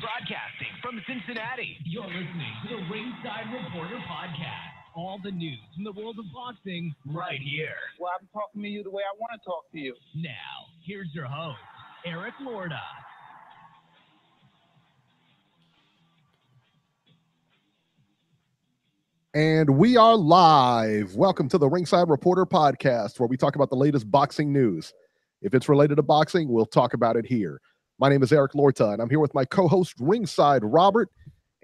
Broadcasting from Cincinnati, you're listening to the Ringside Reporter podcast. All the news from the world of boxing right here. Well, I'm talking to you the way I want to talk to you. Now, here's your host, Eric Lorda. And we are live. Welcome to the Ringside Reporter podcast, where we talk about the latest boxing news. If it's related to boxing, we'll talk about it here. My name is Eric Lorda, and I'm here with my co-host, Ringside Robert,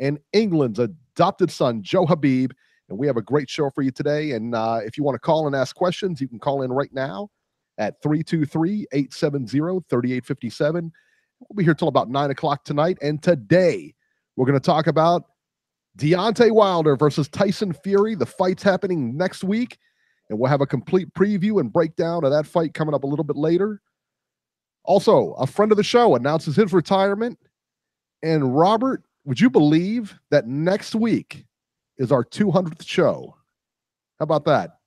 and England's adopted son, Joe Habib. And we have a great show for you today. And if you want to call and ask questions, you can call in right now at 323-870-3857. We'll be here till about 9 o'clock tonight. And today, we're going to talk about Deontay Wilder versus Tyson Fury. The fight's happening next week, and we'll have a complete preview and breakdown of that fight coming up a little bit later. Also, a friend of the show announces his retirement. And Robert, would you believe that next week is our 200th show? How about that?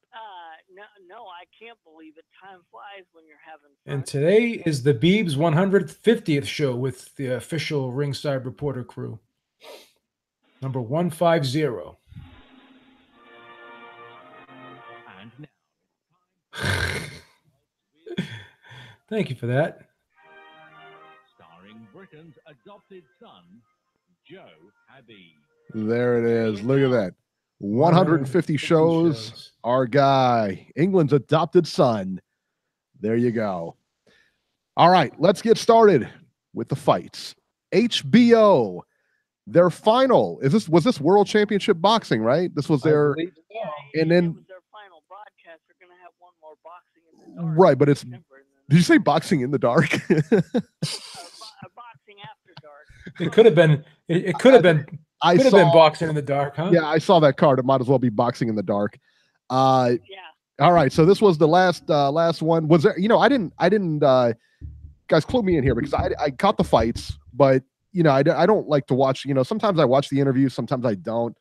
No, I can't believe it. Time flies when you're having fun. And today is the Beeb's 150th show with the official Ringside Reporter crew. Number 150. And now, Thank you for that. starring Britain's adopted son, Joe Habib. There it is. Look at that. 150 shows. Our guy, England's adopted son. There you go. All right, let's get started with the fights. HBO, their final. Was this World Championship Boxing, right? This was their, I believe so. and then it was their final broadcast. They're going to have one more boxing in the dark. right, but it's. in September, and Did you say boxing in the dark? then, boxing after dark. It could have been. It could have been. I Could have saw. been boxing in the dark, huh? Yeah, I saw that card. It might as well be boxing in the dark. Yeah. All right, so this was the last one. Was there? I didn't. Guys, clue me in here because I caught the fights, but I don't like to watch. Sometimes I watch the interviews, sometimes I don't.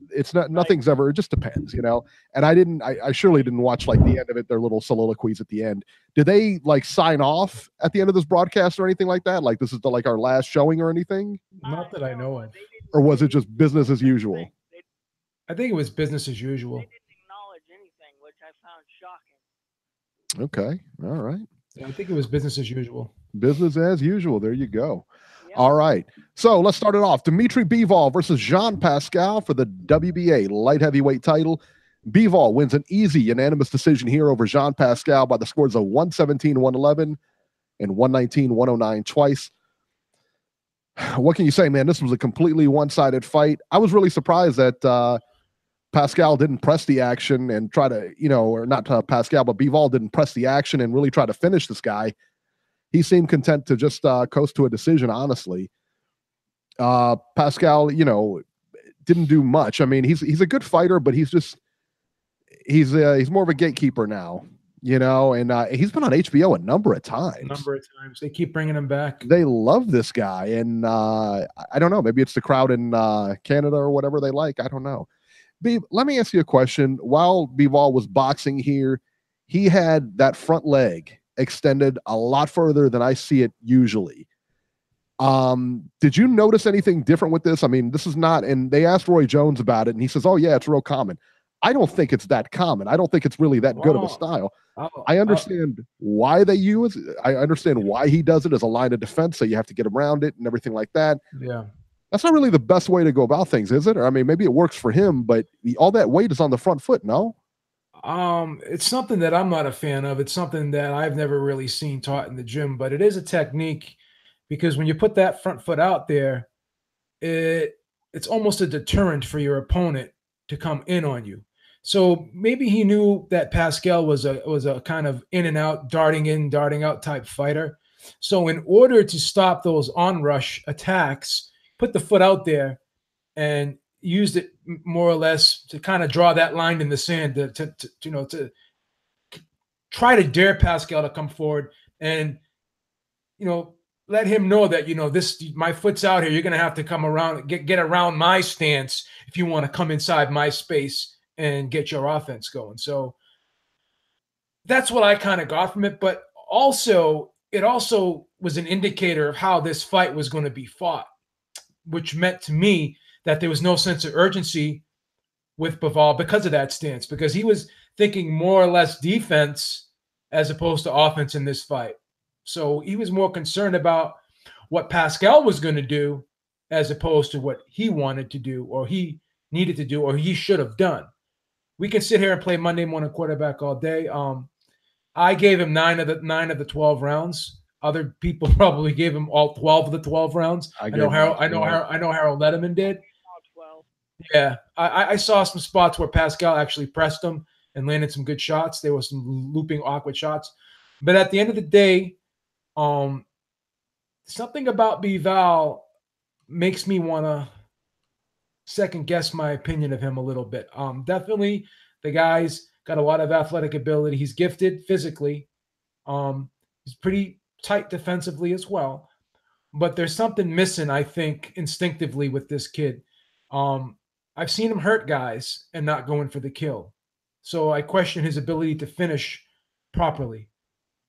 It's not. Nothing's ever. It just depends, And I didn't. I surely didn't watch like the end of it. Their little soliloquies at the end. Did they like sign off at the end of this broadcast or anything like that? Like this is like our last showing or anything? Not that I know of. Or was it just business as usual? I think it was business as usual. They didn't acknowledge anything, which I found shocking. Okay. All right. Yeah, I think it was business as usual. Business as usual. There you go. Yeah. All right. So let's start it off. Dmitriy Bivol versus Jean Pascal for the WBA light heavyweight title. Bivol wins an easy unanimous decision here over Jean Pascal by the scores of 117-111 and 119-109 twice. What can you say, man? This was a completely one-sided fight. I was really surprised that Pascal didn't press the action and try to, or not Pascal, but Bivol didn't press the action and really try to finish this guy. He seemed content to just coast to a decision, honestly. Pascal, didn't do much. I mean, he's a good fighter, but he's more of a gatekeeper now, and he's been on HBO a number of times. They keep bringing him back. They love this guy, and I don't know. Maybe it's the crowd in Canada or whatever they like. I don't know. Beeb, let me ask you a question. While Bivol was boxing here, he had that front leg extended a lot further than I see it usually. Did you notice anything different with this? I mean, this is not, and they asked Roy Jones about it, and he says, oh, yeah, it's real common. I don't think it's that common. I don't think it's really that good of a style. I understand why they use it. I understand why he does it as a line of defense, so you have to get around it and everything like that. Yeah. That's not really the best way to go about things, is it? Or I mean, maybe it works for him, but all that weight is on the front foot, no? It's something that I'm not a fan of. It's something that I've never really seen taught in the gym, but it is a technique because when you put that front foot out there, it's almost a deterrent for your opponent to come in on you. So maybe he knew that Pascal was a kind of in and out, darting in, darting out type fighter. So in order to stop those onrush attacks, put the foot out there and used it more or less to kind of draw that line in the sand to try to dare Pascal to come forward and, let him know that, my foot's out here. You're going to have to come around, get around my stance if you want to come inside my space and get your offense going. So that's what I kind of got from it. But also, it also was an indicator of how this fight was going to be fought. which meant to me that there was no sense of urgency with Bivol because of that stance, because he was thinking more or less defense as opposed to offense in this fight. So he was more concerned about what Pascal was going to do as opposed to what he wanted to do or he needed to do or he should have done. We can sit here and play Monday morning quarterback all day. I gave him 9 of the 12 rounds. Other people probably gave him all 12 of the 12 rounds. I know Harold Letterman did. 12. Yeah, I saw some spots where Pascal actually pressed him and landed some good shots. There were some looping, awkward shots. But at the end of the day, something about Bivol makes me want to second guess my opinion of him a little bit. Definitely the guy's got a lot of athletic ability. He's gifted physically. He's pretty tight defensively as well. But there's something missing, I think, instinctively with this kid. I've seen him hurt guys and not going for the kill. So I question his ability to finish properly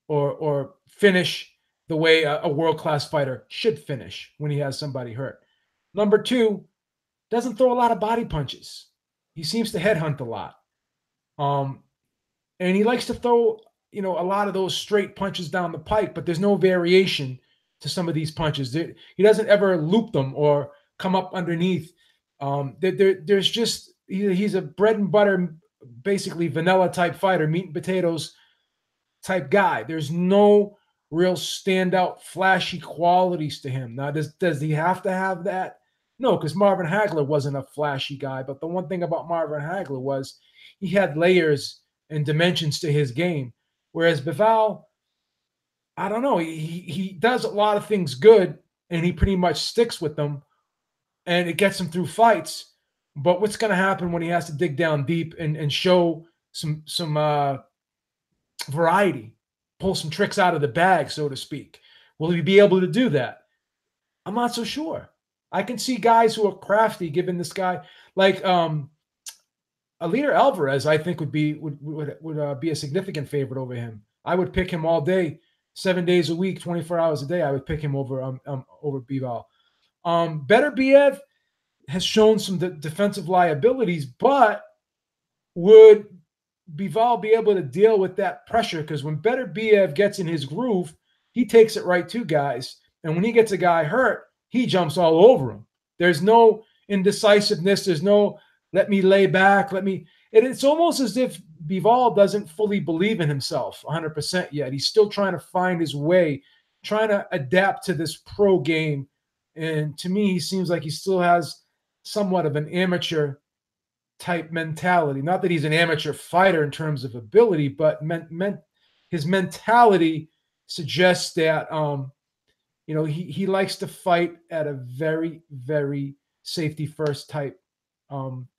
or finish the way a world-class fighter should finish when he has somebody hurt. Number 2, doesn't throw a lot of body punches. He seems to headhunt a lot. And he likes to throw, a lot of those straight punches down the pike, but there's no variation to some of these punches. He doesn't ever loop them or come up underneath. There's just, he's a bread and butter, basically vanilla type fighter, meat and potatoes type guy. There's no real standout flashy qualities to him. Now, does he have to have that? No, because Marvin Hagler wasn't a flashy guy. But the one thing about Marvin Hagler was he had layers and dimensions to his game. Whereas Bivol, I don't know, he does a lot of things good, and he pretty much sticks with them, and it gets him through fights. But what's going to happen when he has to dig down deep and show some variety, pull some tricks out of the bag, so to speak? Will he be able to do that? I'm not so sure. I can see guys who are crafty giving this guy, like Aliter Alvarez, I think would be a significant favorite over him. I would pick him all day, 7 days a week, 24 hours a day. I would pick him over Bivol. Beterbiev has shown some defensive liabilities, but would Bivol be able to deal with that pressure? Because when Beterbiev gets in his groove, he takes it right to guys. And when he gets a guy hurt, he jumps all over him. There's no indecisiveness. There's no let me lay back. It's almost as if Bivol doesn't fully believe in himself 100% yet. He's still trying to find his way, trying to adapt to this pro game. And to me, he seems like he still has somewhat of an amateur type mentality. Not that he's an amateur fighter in terms of ability, but his mentality suggests that he likes to fight at a very, very safety first type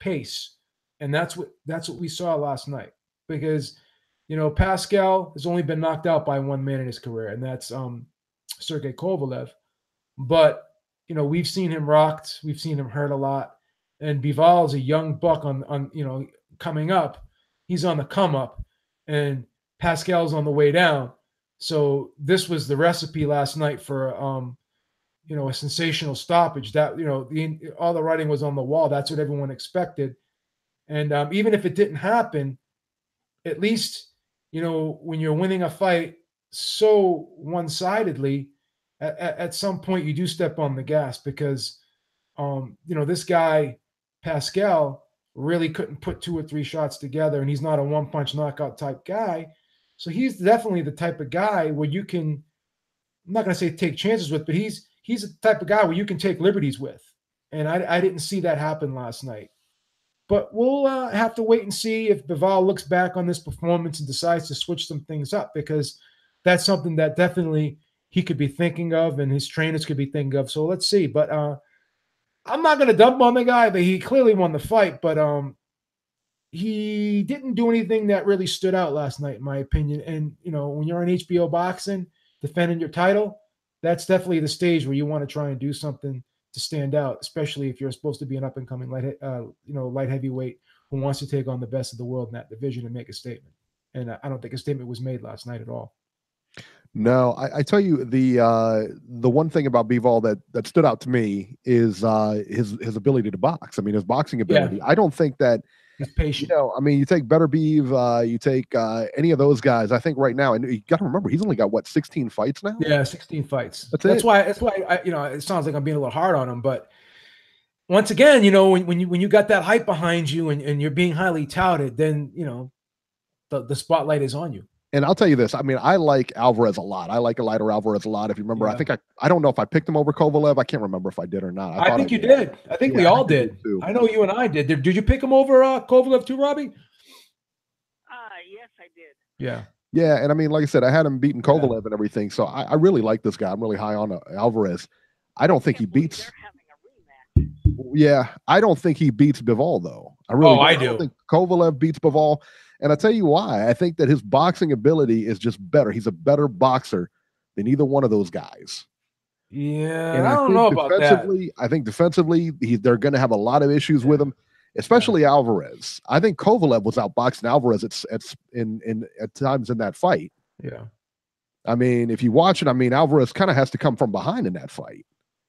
pace. And that's what we saw last night, because Pascal has only been knocked out by one man in his career, and that's Sergey Kovalev. But we've seen him rocked, we've seen him hurt a lot. And Bivol is a young buck on coming up. He's on the come up, and Pascal's on the way down. So this was the recipe last night for a sensational stoppage. That all the writing was on the wall. That's what everyone expected. And even if it didn't happen, at least when you're winning a fight so one-sidedly, at some point you do step on the gas, because this guy Pascal really couldn't put 2 or 3 shots together, and he's not a one-punch knockout type guy. So he's definitely the type of guy where you can, I'm not going to say take chances with, but he's the type of guy where you can take liberties with. And I didn't see that happen last night. But we'll have to wait and see if Bivol looks back on this performance and decides to switch some things up, because that's something that definitely he could be thinking of and his trainers could be thinking of. So let's see. But I'm not going to dump on the guy, but he clearly won the fight. But he didn't do anything that really stood out last night, in my opinion. And, when you're on HBO Boxing defending your title, that's definitely the stage where you want to try and do something to stand out, especially if you're supposed to be an up-and-coming light heavyweight who wants to take on the best of the world in that division and make a statement. And I don't think a statement was made last night at all. No, I tell you the one thing about Bivol that stood out to me is his ability to box. I mean, his boxing ability. I don't think that he's patient. I mean, you take Better Beeb, you take any of those guys. I think right now, and you got to remember, he's only got what 16 fights now. Yeah, 16 fights. That's why it sounds like I'm being a little hard on him, but once again, when you got that hype behind you and you're being highly touted, then the spotlight is on you. And I'll tell you this. I mean, I like Alvarez a lot. I like Elida Alvarez a lot. If you remember, I think I don't know if I picked him over Kovalev. I can't remember if I did or not. I think you did. I think we all did. I know you and I did. Did you pick him over Kovalev too, Robbie? Yes, I did. Yeah. Yeah, and I mean, like I said, I had him beating Kovalev and everything. So I really like this guy. I'm really high on Alvarez. I don't think he beats. They're having a rematch. Yeah, I don't think he beats Bivol though. I really. I don't think Kovalev beats Bivol. And I'll tell you why. I think that his boxing ability is just better. He's a better boxer than either one of those guys. Yeah, and I don't know about that. I think defensively, they're going to have a lot of issues with him, especially Alvarez. I think Kovalev was outboxing Alvarez at times in that fight. Yeah. I mean, if you watch it, I mean, Alvarez kind of has to come from behind in that fight.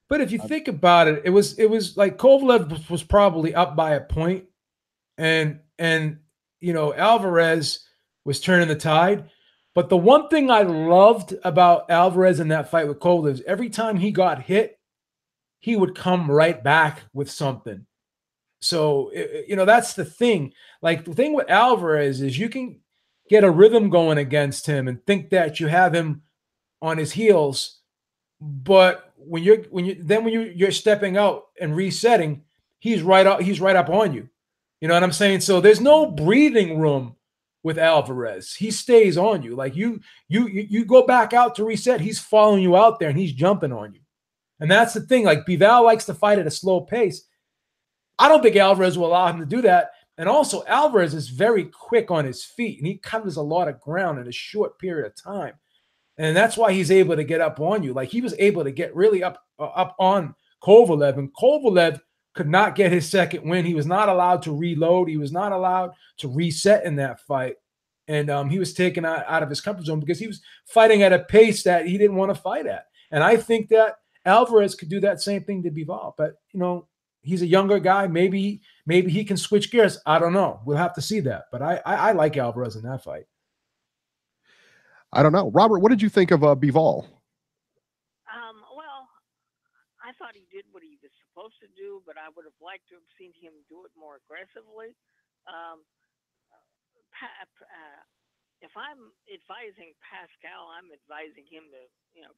But if you think about it, it was like Kovalev was probably up by a point, and Alvarez was turning the tide. But the one thing I loved about Alvarez in that fight with Kovalev is every time he got hit, he would come right back with something. So, that's the thing. Like, the thing with Alvarez is you can get a rhythm going against him and think that you have him on his heels. But when you're stepping out and resetting, he's right up on you. You know what I'm saying? So there's no breathing room with Alvarez. He stays on you. Like you go back out to reset, he's following you out there and he's jumping on you. And that's the thing. Like Bivol likes to fight at a slow pace. I don't think Alvarez will allow him to do that. And also Alvarez is very quick on his feet and he covers a lot of ground in a short period of time. And that's why he's able to get up on you. Like he was able to get really up on Kovalev, and Kovalev could not get his second win. He was not allowed to reload. He was not allowed to reset in that fight. And he was taken out of his comfort zone because he was fighting at a pace that he didn't want to fight at. And I think that Alvarez could do that same thing to Bivol. But, he's a younger guy. Maybe he can switch gears. I don't know. We'll have to see that. But I like Alvarez in that fight. I don't know. Robert, what did you think of Bivol? Well, I thought he did what he was supposed to do, but I would have liked to have seen him do it more aggressively. If I'm advising Pascal, I'm advising him to,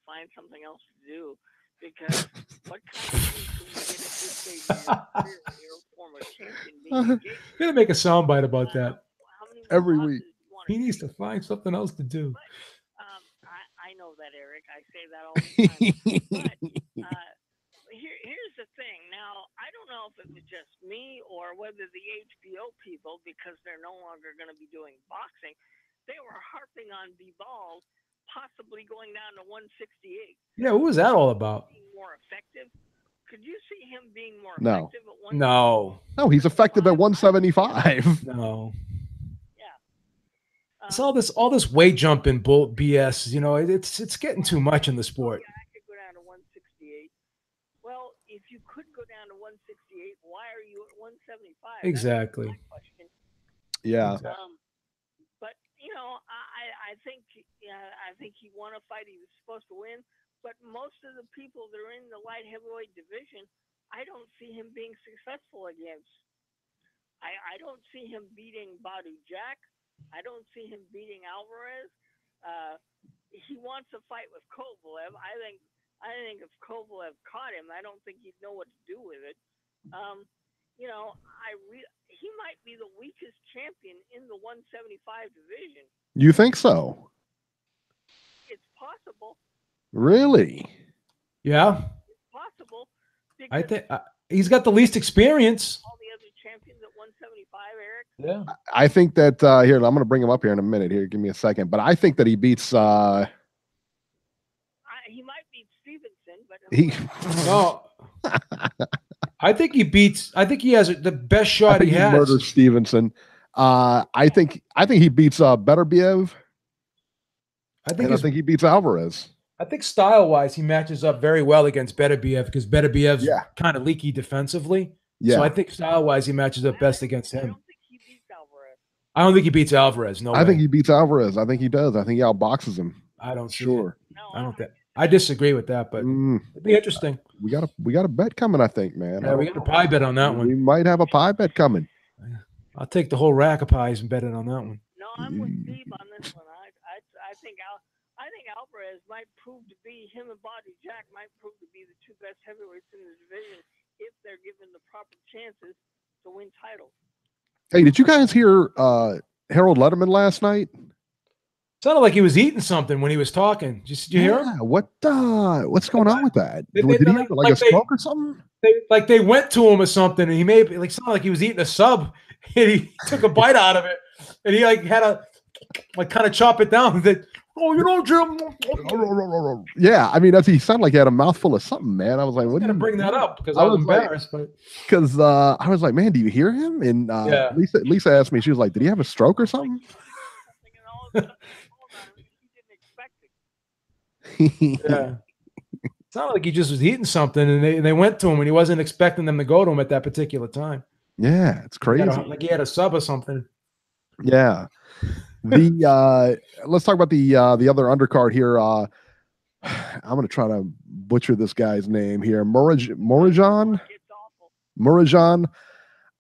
find something else to do, because what kind of things can you get at this stage of your career when you're a former champion? You're gonna make a soundbite about that every week. He needs to find something else to do. I know that, Eric. I say that all the time. But here's the thing. Now, I don't know if it was just me or whether the HBO people, because they're no longer going to be doing boxing, they were harping on Bivol possibly going down to 168. Yeah, what was that all about? Being more effective. Could you see him being more No. effective at 175? No, he's effective at 175. No. It's all this weight jumping BS. It's getting too much in the sport. I could go down to 168. Well, if you could go down to 168, why are you at 175? Exactly. That's my question. Yeah. But I think he won a fight he was supposed to win. But most of the people that are in the light heavyweight division, I don't see him being successful against. I don't see him beating Badu Jack. I don't see him beating Alvarez. He wants a fight with Kovalev. I think if Kovalev caught him, I don't think he'd know what to do with it. He might be the weakest champion in the 175 division. You think so? It's possible. Really? Yeah. It's possible. I think he's got the least experience. All the other champions at 175, Eric. Yeah. I think that here, I'm going to bring him up here in a minute. Here, give me a second. But I think that he beats. He might beat Stevenson, but no. I think he beats. I think he has the best shot he has. Murders Stevenson. I think he beats Better Beeb. I think he beats Alvarez. I think style-wise, he matches up very well against Beterbiev because Beterbiev's kind of leaky defensively. Yeah. So I think style-wise, he matches up best against him. I don't think he beats Alvarez. I don't think he beats Alvarez. No, I think he beats Alvarez. I think he does. I think he outboxes him. I don't see it. I don't think. I disagree with that, but it'd be interesting. We got a bet coming, I think, man. Yeah, we got a pie bet on that one. We might have a pie bet coming. I'll take the whole rack of pies and bet it on that one. No, I'm with Beeb on this one. I think Alvarez might prove to be, him and Bobby Jack might prove to be the two best heavyweights in the division if they're given the proper chances to win titles. Hey, did you guys hear Harold Letterman last night? Sounded like he was eating something when he was talking. Did you hear him? What's going on with that? Did he have like a smoke or something? They went to him or something, and he made like sounded like he was eating a sub, and he took a bite out of it, and he like had to like kind of chop it down. That Jim. Yeah, I mean, he sounded like he had a mouthful of something, man. I was like, "What?" I'm gonna bring that up because I was embarrassed, because I was like, "Man, do you hear him?" And Lisa asked me, she was like, "Did he have a stroke or something?" Yeah. It's not like he just was eating something and they went to him and he wasn't expecting them to go to him at that particular time. Yeah, it's crazy. Like he had a sub or something. Yeah. Let's talk about the other undercard here. I'm gonna try to butcher this guy's name here. Murajan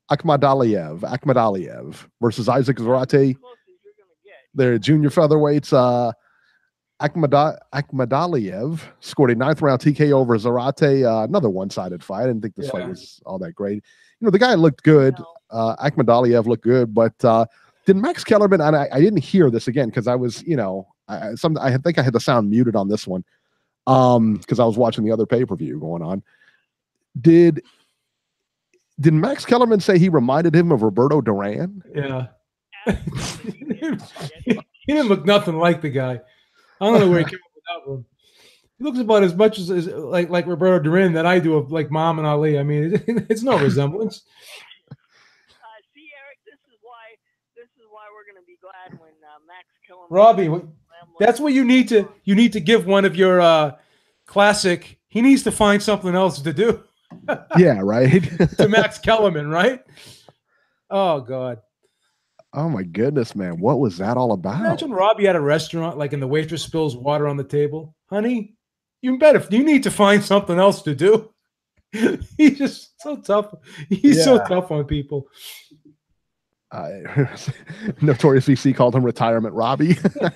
Akhmadaliev versus Isaac Zarate. They're junior featherweights. Akhmadaliev scored a 9th round TKO over Zarate. Another one-sided fight. I didn't think this fight was all that great. The guy looked good. Akhmadaliev looked good, but did Max Kellerman? And I didn't hear this again because I was, I think I had the sound muted on this one because I was watching the other pay-per-view going on. Did Max Kellerman say he reminded him of Roberto Duran? Yeah. He didn't look nothing like the guy. I don't know where he came up with that one. He looks about as much as like Roberto Duran that I do of like Muhammad Ali. I mean, it's no resemblance. See, Eric, this is why we're going to be glad when Max Kellerman. Robbie, that's what you need to give one of your classic. He needs to find something else to do. Yeah, right. To Max Kellerman, right? Oh God. Oh my goodness, man. What was that all about? Imagine Robbie at a restaurant, like, and the waitress spills water on the table. Honey, you need to find something else to do. He's just so tough. He's so tough on people. Notorious VC called him Retirement Robbie. Well,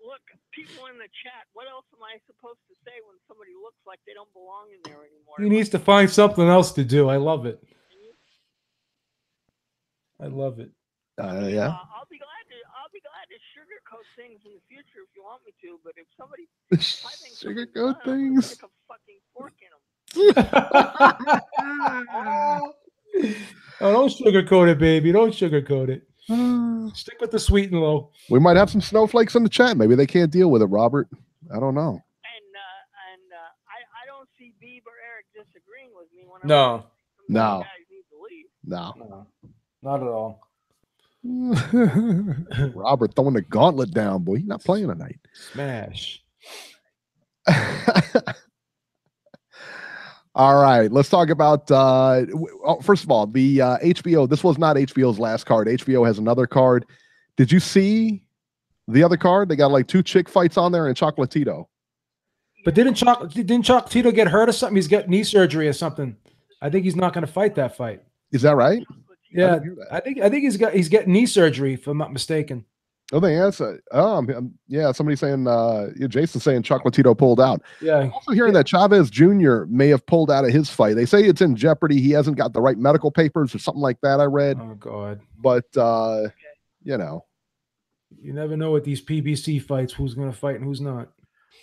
look, people in the chat, what else am I supposed to say when somebody looks like they don't belong in there anymore? He needs to find something else to do. I love it. I love it. Yeah. I'll be glad to sugarcoat things in the future if you want me to. But if somebody sugarcoat things, stick a fucking fork in them. Oh, don't sugarcoat it, baby. Don't sugarcoat it. Stick with the sweet and low. We might have some snowflakes in the chat. Maybe they can't deal with it, Robert. I don't know. And I don't see Beeb or Eric disagreeing with me when No. Guys need to leave. No. Not at all. Robert throwing the gauntlet down, boy. He's not playing tonight. Smash. All right, let's talk about first of all, the HBO. This was not HBO's last card. HBO has another card. Did you see the other card? They got like 2 chick fights on there and Chocolatito. But didn't Chocolatito get hurt or something? He's got knee surgery or something. I think he's not going to fight that fight. Is that right? Yeah, I think he's getting knee surgery, if I'm not mistaken. Oh, they answer. Yeah, somebody saying Jason saying Chocolatito pulled out. Yeah. I'm also hearing that Chavez Jr. may have pulled out of his fight. They say it's in jeopardy. He hasn't got the right medical papers or something like that. I read. Oh God. But you never know with these PBC fights who's going to fight and who's not.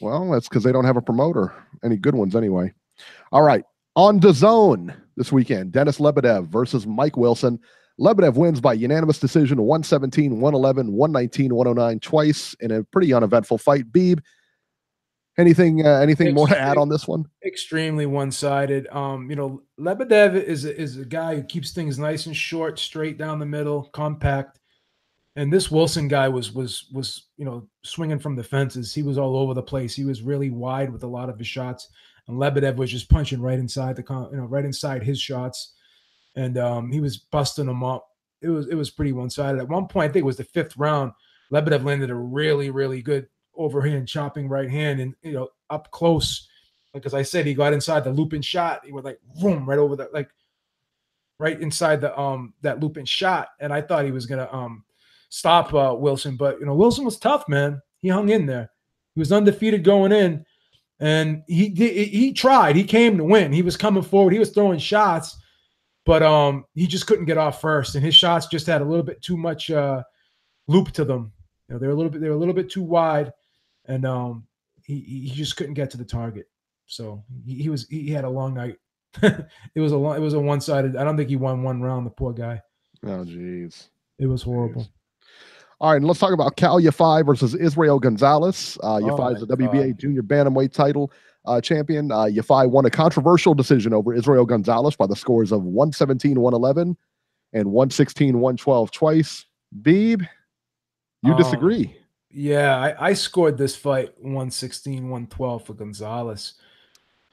Well, that's because they don't have a promoter. Any good ones anyway. All right. On DAZN this weekend, Denis Lebedev versus Mike Wilson. Lebedev wins by unanimous decision, 117, 111, 119, 109, twice in a pretty uneventful fight. Beeb, anything more to add on this one? Extremely one-sided. Lebedev is a guy who keeps things nice and short, straight down the middle, compact. And this Wilson guy was swinging from the fences. He was all over the place. He was really wide with a lot of his shots, and Lebedev was just punching right inside right inside his shots, and he was busting them up. It was pretty one-sided. At one point, I think it was the 5th round, Lebedev landed a really, really good overhand chopping right hand, and up close, like as I said, he got inside the looping shot. He went like boom right over that, like right inside the that looping shot, and I thought he was gonna stop Wilson, but Wilson was tough, man. He hung in there. He was undefeated going in, and he tried. He came to win. He was coming forward. He was throwing shots, but he just couldn't get off first, and his shots just had a little bit too much loop to them. They were a little bit too wide, and he just couldn't get to the target. So he had a long night. It was a one-sided. I don't think he won one round. The poor guy. Oh, jeez. It was horrible. Jeez. All right, and let's talk about Cal Yafai versus Israel Gonzalez. Yafai is the WBA junior bantamweight title champion. Yafai won a controversial decision over Israel Gonzalez by the scores of 117-111 and 116-112 twice. Beeb, you disagree? Yeah, I scored this fight 116-112 for Gonzalez.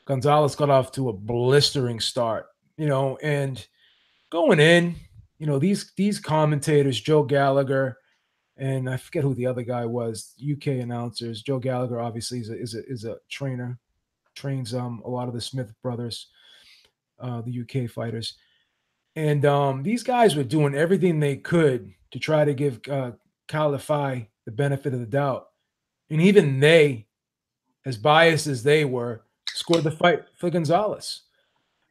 Gonzalez got off to a blistering start, and going in, these commentators, Joe Gallagher, and I forget who the other guy was, UK announcers. Joe Gallagher obviously is a trainer, trains a lot of the Smith brothers, the UK fighters. And these guys were doing everything they could to try to give Cal Yafai the benefit of the doubt. And even they, as biased as they were, scored the fight for Gonzalez.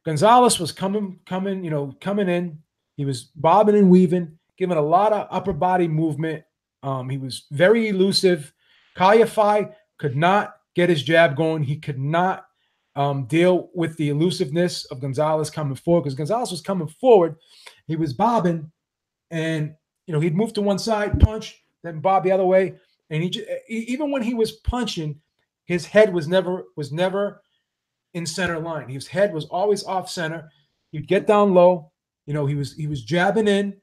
Gonzalez was coming in. He was bobbing and weaving, giving a lot of upper body movement. He was very elusive. Cal Yafai could not get his jab going. He could not deal with the elusiveness of Gonzalez coming forward, because Gonzalez was coming forward. He was bobbing, and he'd move to one side, punch, then bob the other way. And even when he was punching, his head was never in center line. His head was always off center. He'd get down low. He was jabbing in,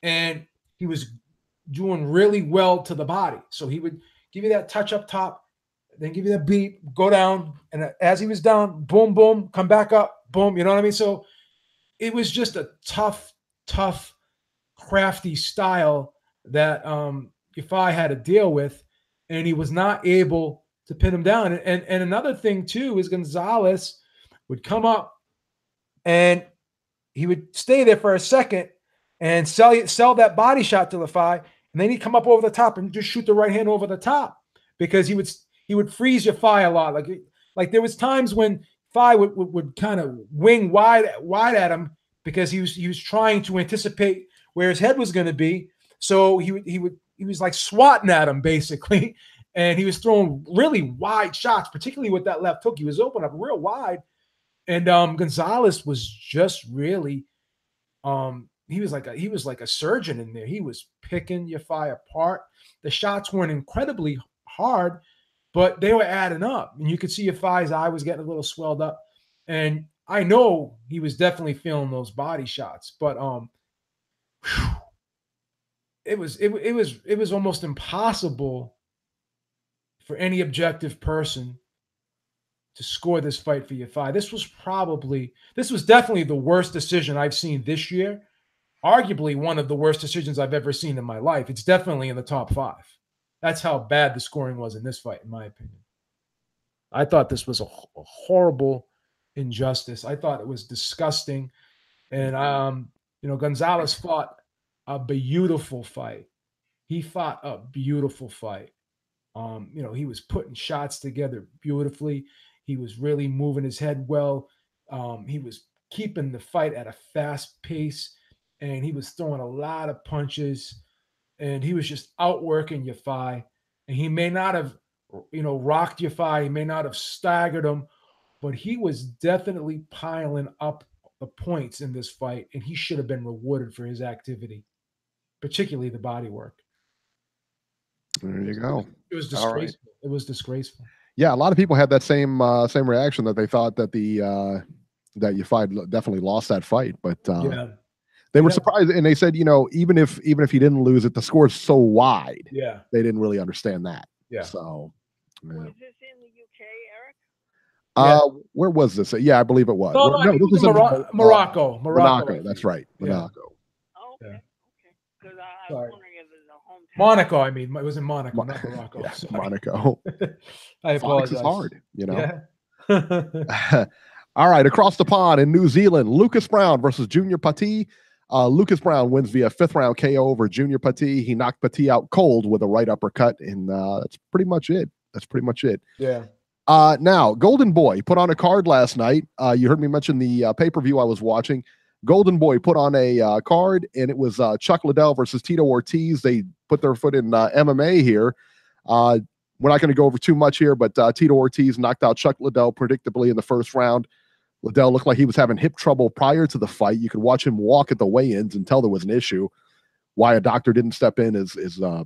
and he was doing really well to the body. So he would give you that touch up top, then give you that beat, go down, and as he was down, boom, boom, come back up, boom. You know what I mean? So it was just a tough, crafty style that Yafai had to deal with, and he was not able to pin him down. And another thing too is Gonzalez would come up and he would stay there for a second and sell that body shot to Yafai, and then he'd come up over the top and just shoot the right hand over the top, because he would freeze Yafai a lot. Like there was times when Yafai would kind of wing wide at him, because he was trying to anticipate where his head was going to be. So he was like swatting at him basically, and he was throwing really wide shots, particularly with that left hook. He was open up real wide, and Gonzalez was just really he was like a surgeon in there. He was picking Yafai apart. The shots weren't incredibly hard, but they were adding up, and you could see Yafai's eye was getting a little swelled up, and I know he was definitely feeling those body shots, but it was almost impossible for any objective person to score this fight for Yafai. This was definitely the worst decision I've seen this year. Arguably one of the worst decisions I've ever seen in my life. It's definitely in the top 5. That's how bad the scoring was in this fight, in my opinion. I thought this was a horrible injustice. I thought it was disgusting. And, Gonzalez fought a beautiful fight. He fought a beautiful fight. He was putting shots together beautifully. He was really moving his head well. He was keeping the fight at a fast pace, and he was throwing a lot of punches, and he was just outworking Yafai. And he may not have, rocked Yafai. He may not have staggered him, but he was definitely piling up the points in this fight, and he should have been rewarded for his activity, particularly the body work. There you go. It was disgraceful. Right. It was disgraceful. Yeah, a lot of people had that same reaction, that they thought that that Yafai definitely lost that fight, but They were surprised, and they said, even if he didn't lose it, the score's so wide. Yeah. They didn't really understand that. Yeah. So. Yeah. Was this in the UK, Eric? Where was this? Yeah, I believe it was. No, this was in Morocco. Monaco. That's right. Monaco. Oh, okay. Yeah. Okay. Because I was wondering if it was a hometown. Monaco. I mean, it was in Monaco, not Morocco. Yeah, Monaco. I apologize. Is hard, Yeah. All right, across the pond in New Zealand, Lucas Brown versus Junior Pati. Lucas Brown wins via 5th round KO over Junior Pati. He knocked Pati out cold with a right uppercut, and that's pretty much it. Yeah. Now, Golden Boy put on a card last night. You heard me mention the pay-per-view I was watching. Golden Boy put on a card, and it was Chuck Liddell versus Tito Ortiz. They put their foot in MMA here. We're not going to go over too much here, but Tito Ortiz knocked out Chuck Liddell predictably in the first round. Liddell looked like he was having hip trouble prior to the fight. You could watch him walk at the weigh-ins and tell there was an issue. Why a doctor didn't step in is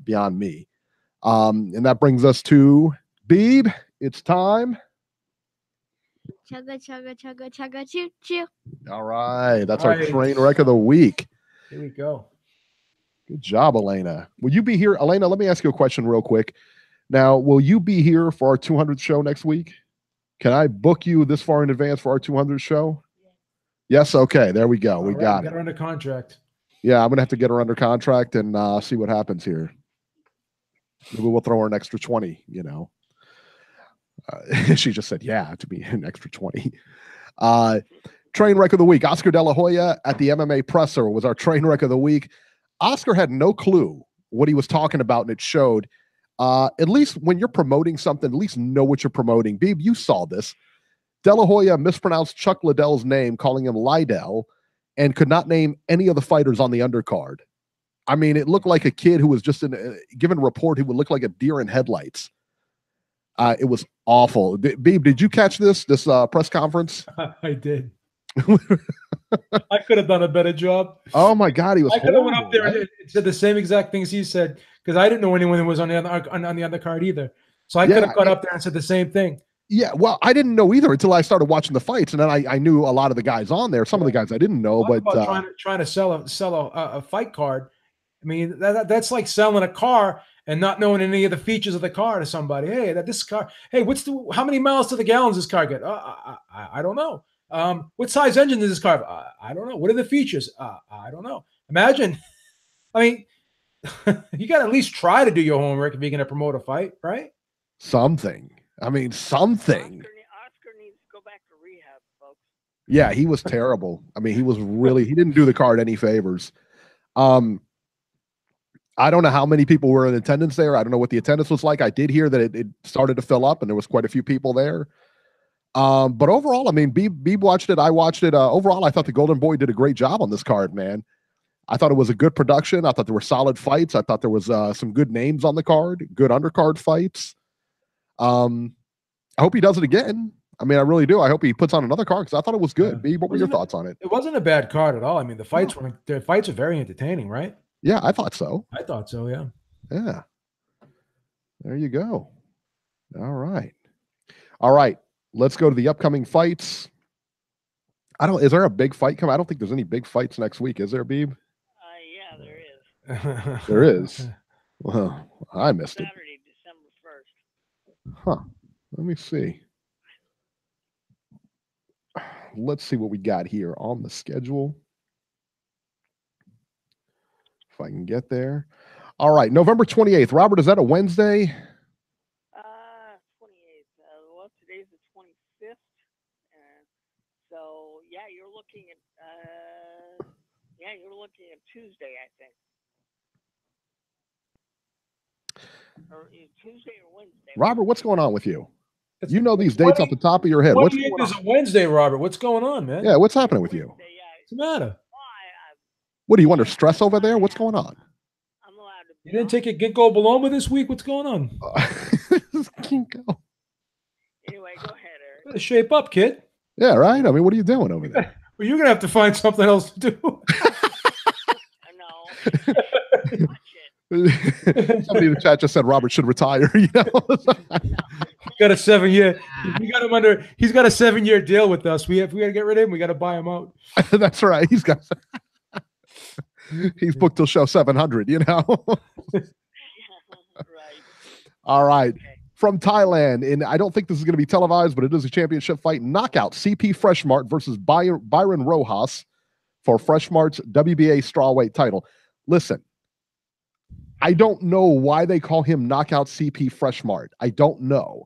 beyond me. And that brings us to Beeb. It's time. Chugga, chugga, chugga, chugga, choo, choo. All right. That's our train wreck of the week. Here we go. Good job, Elena. Will you be here? Elena, let me ask you a question real quick. Now, will you be here for our 200th show next week? Can I book you this far in advance for our 200th show? Yes. Okay. There we go. We got it. Get her under contract. Yeah, I'm going to have to get her under contract and see what happens here. Maybe we'll throw her an extra 20, She just said, yeah, to be an extra 20. Train wreck of the week. Oscar De La Hoya at the MMA presser was our train wreck of the week. Oscar had no clue what he was talking about, and it showed. At least when you're promoting something, at least know what you're promoting. Beeb, you saw this. De La Hoya mispronounced Chuck Liddell's name, calling him Lydell, and could not name any of the fighters on the undercard. I mean, it looked like a kid who was just given a report who would look like a deer in headlights. It was awful. Beeb, did you catch this press conference? I did. I could have done a better job. Oh my God, he was. I could have went up there and said the same exact things he said, because I didn't know anyone that was on the undercard either. So I could have got up there and said the same thing. Yeah, well, I didn't know either until I started watching the fights, and then I knew a lot of the guys on there. Some of the guys I didn't know, but trying to sell a fight card. I mean, that's like selling a car and not knowing any of the features of the car to somebody. Hey, this car. Hey, how many miles to the gallon does this car get? I don't know. What size engine does this car have? I don't know. What are the features? I don't know. Imagine. I mean, you got to at least try to do your homework if you're going to promote a fight, right? Something. I mean, something. Oscar needs to go back to rehab, folks. Yeah, he was terrible. I mean, he didn't do the card any favors. I don't know how many people were in attendance there. I don't know what the attendance was like. I did hear that it started to fill up and there was quite a few people there. But overall, I mean, Beeb watched it. I watched it. Overall, I thought the Golden Boy did a great job on this card, man. I thought it was a good production. I thought there were solid fights. I thought there was some good names on the card, good undercard fights. I hope he does it again. I mean, I really do. I hope he puts on another card because I thought it was good. Beeb, what were your thoughts on it? It wasn't a bad card at all. I mean, the fights are very entertaining, right? Yeah, I thought so. I thought so, yeah. Yeah. There you go. All right. Let's go to the upcoming fights. Is there a big fight coming? I don't think there's any big fights next week. Is there, Beeb? Yeah, there is. There is. Well, I missed it. Saturday, December 1st. Huh. Let me see. Let's see what we got here on the schedule. If I can get there. All right. November 28th. Robert, is that a Wednesday? 28th. Well, today's the 25th. So, yeah, you're looking at Tuesday, I think. Or Tuesday or Wednesday. Robert, what's going on with you? You know these dates off the top of your head. What's going on? It's a Wednesday, Robert. What's going on, man? Yeah, what's happening with you? What's the matter? What, are you under stress over there? What's going on? I'm allowed to. You didn't take a ginkgo biloba this week? What's going on? Ginkgo. Anyway, go ahead, Eric. Better shape up, kid. Yeah, right? I mean, what are you doing over there? Well, you're going to have to find something else to do. No. Somebody in the chat just said Robert should retire. Got a 7-year. We got him under. He's got a 7-year deal with us. If we got to get rid of him, we got to buy him out. That's right. He's got. He's booked till show 700, you know? Right. All right. Okay. From Thailand, and I don't think this is going to be televised, but it is a championship fight. Knockout CP Freshmart versus Byron Rojas for Freshmart's WBA strawweight title. Listen, I don't know why they call him Knockout CP Freshmart. I don't know.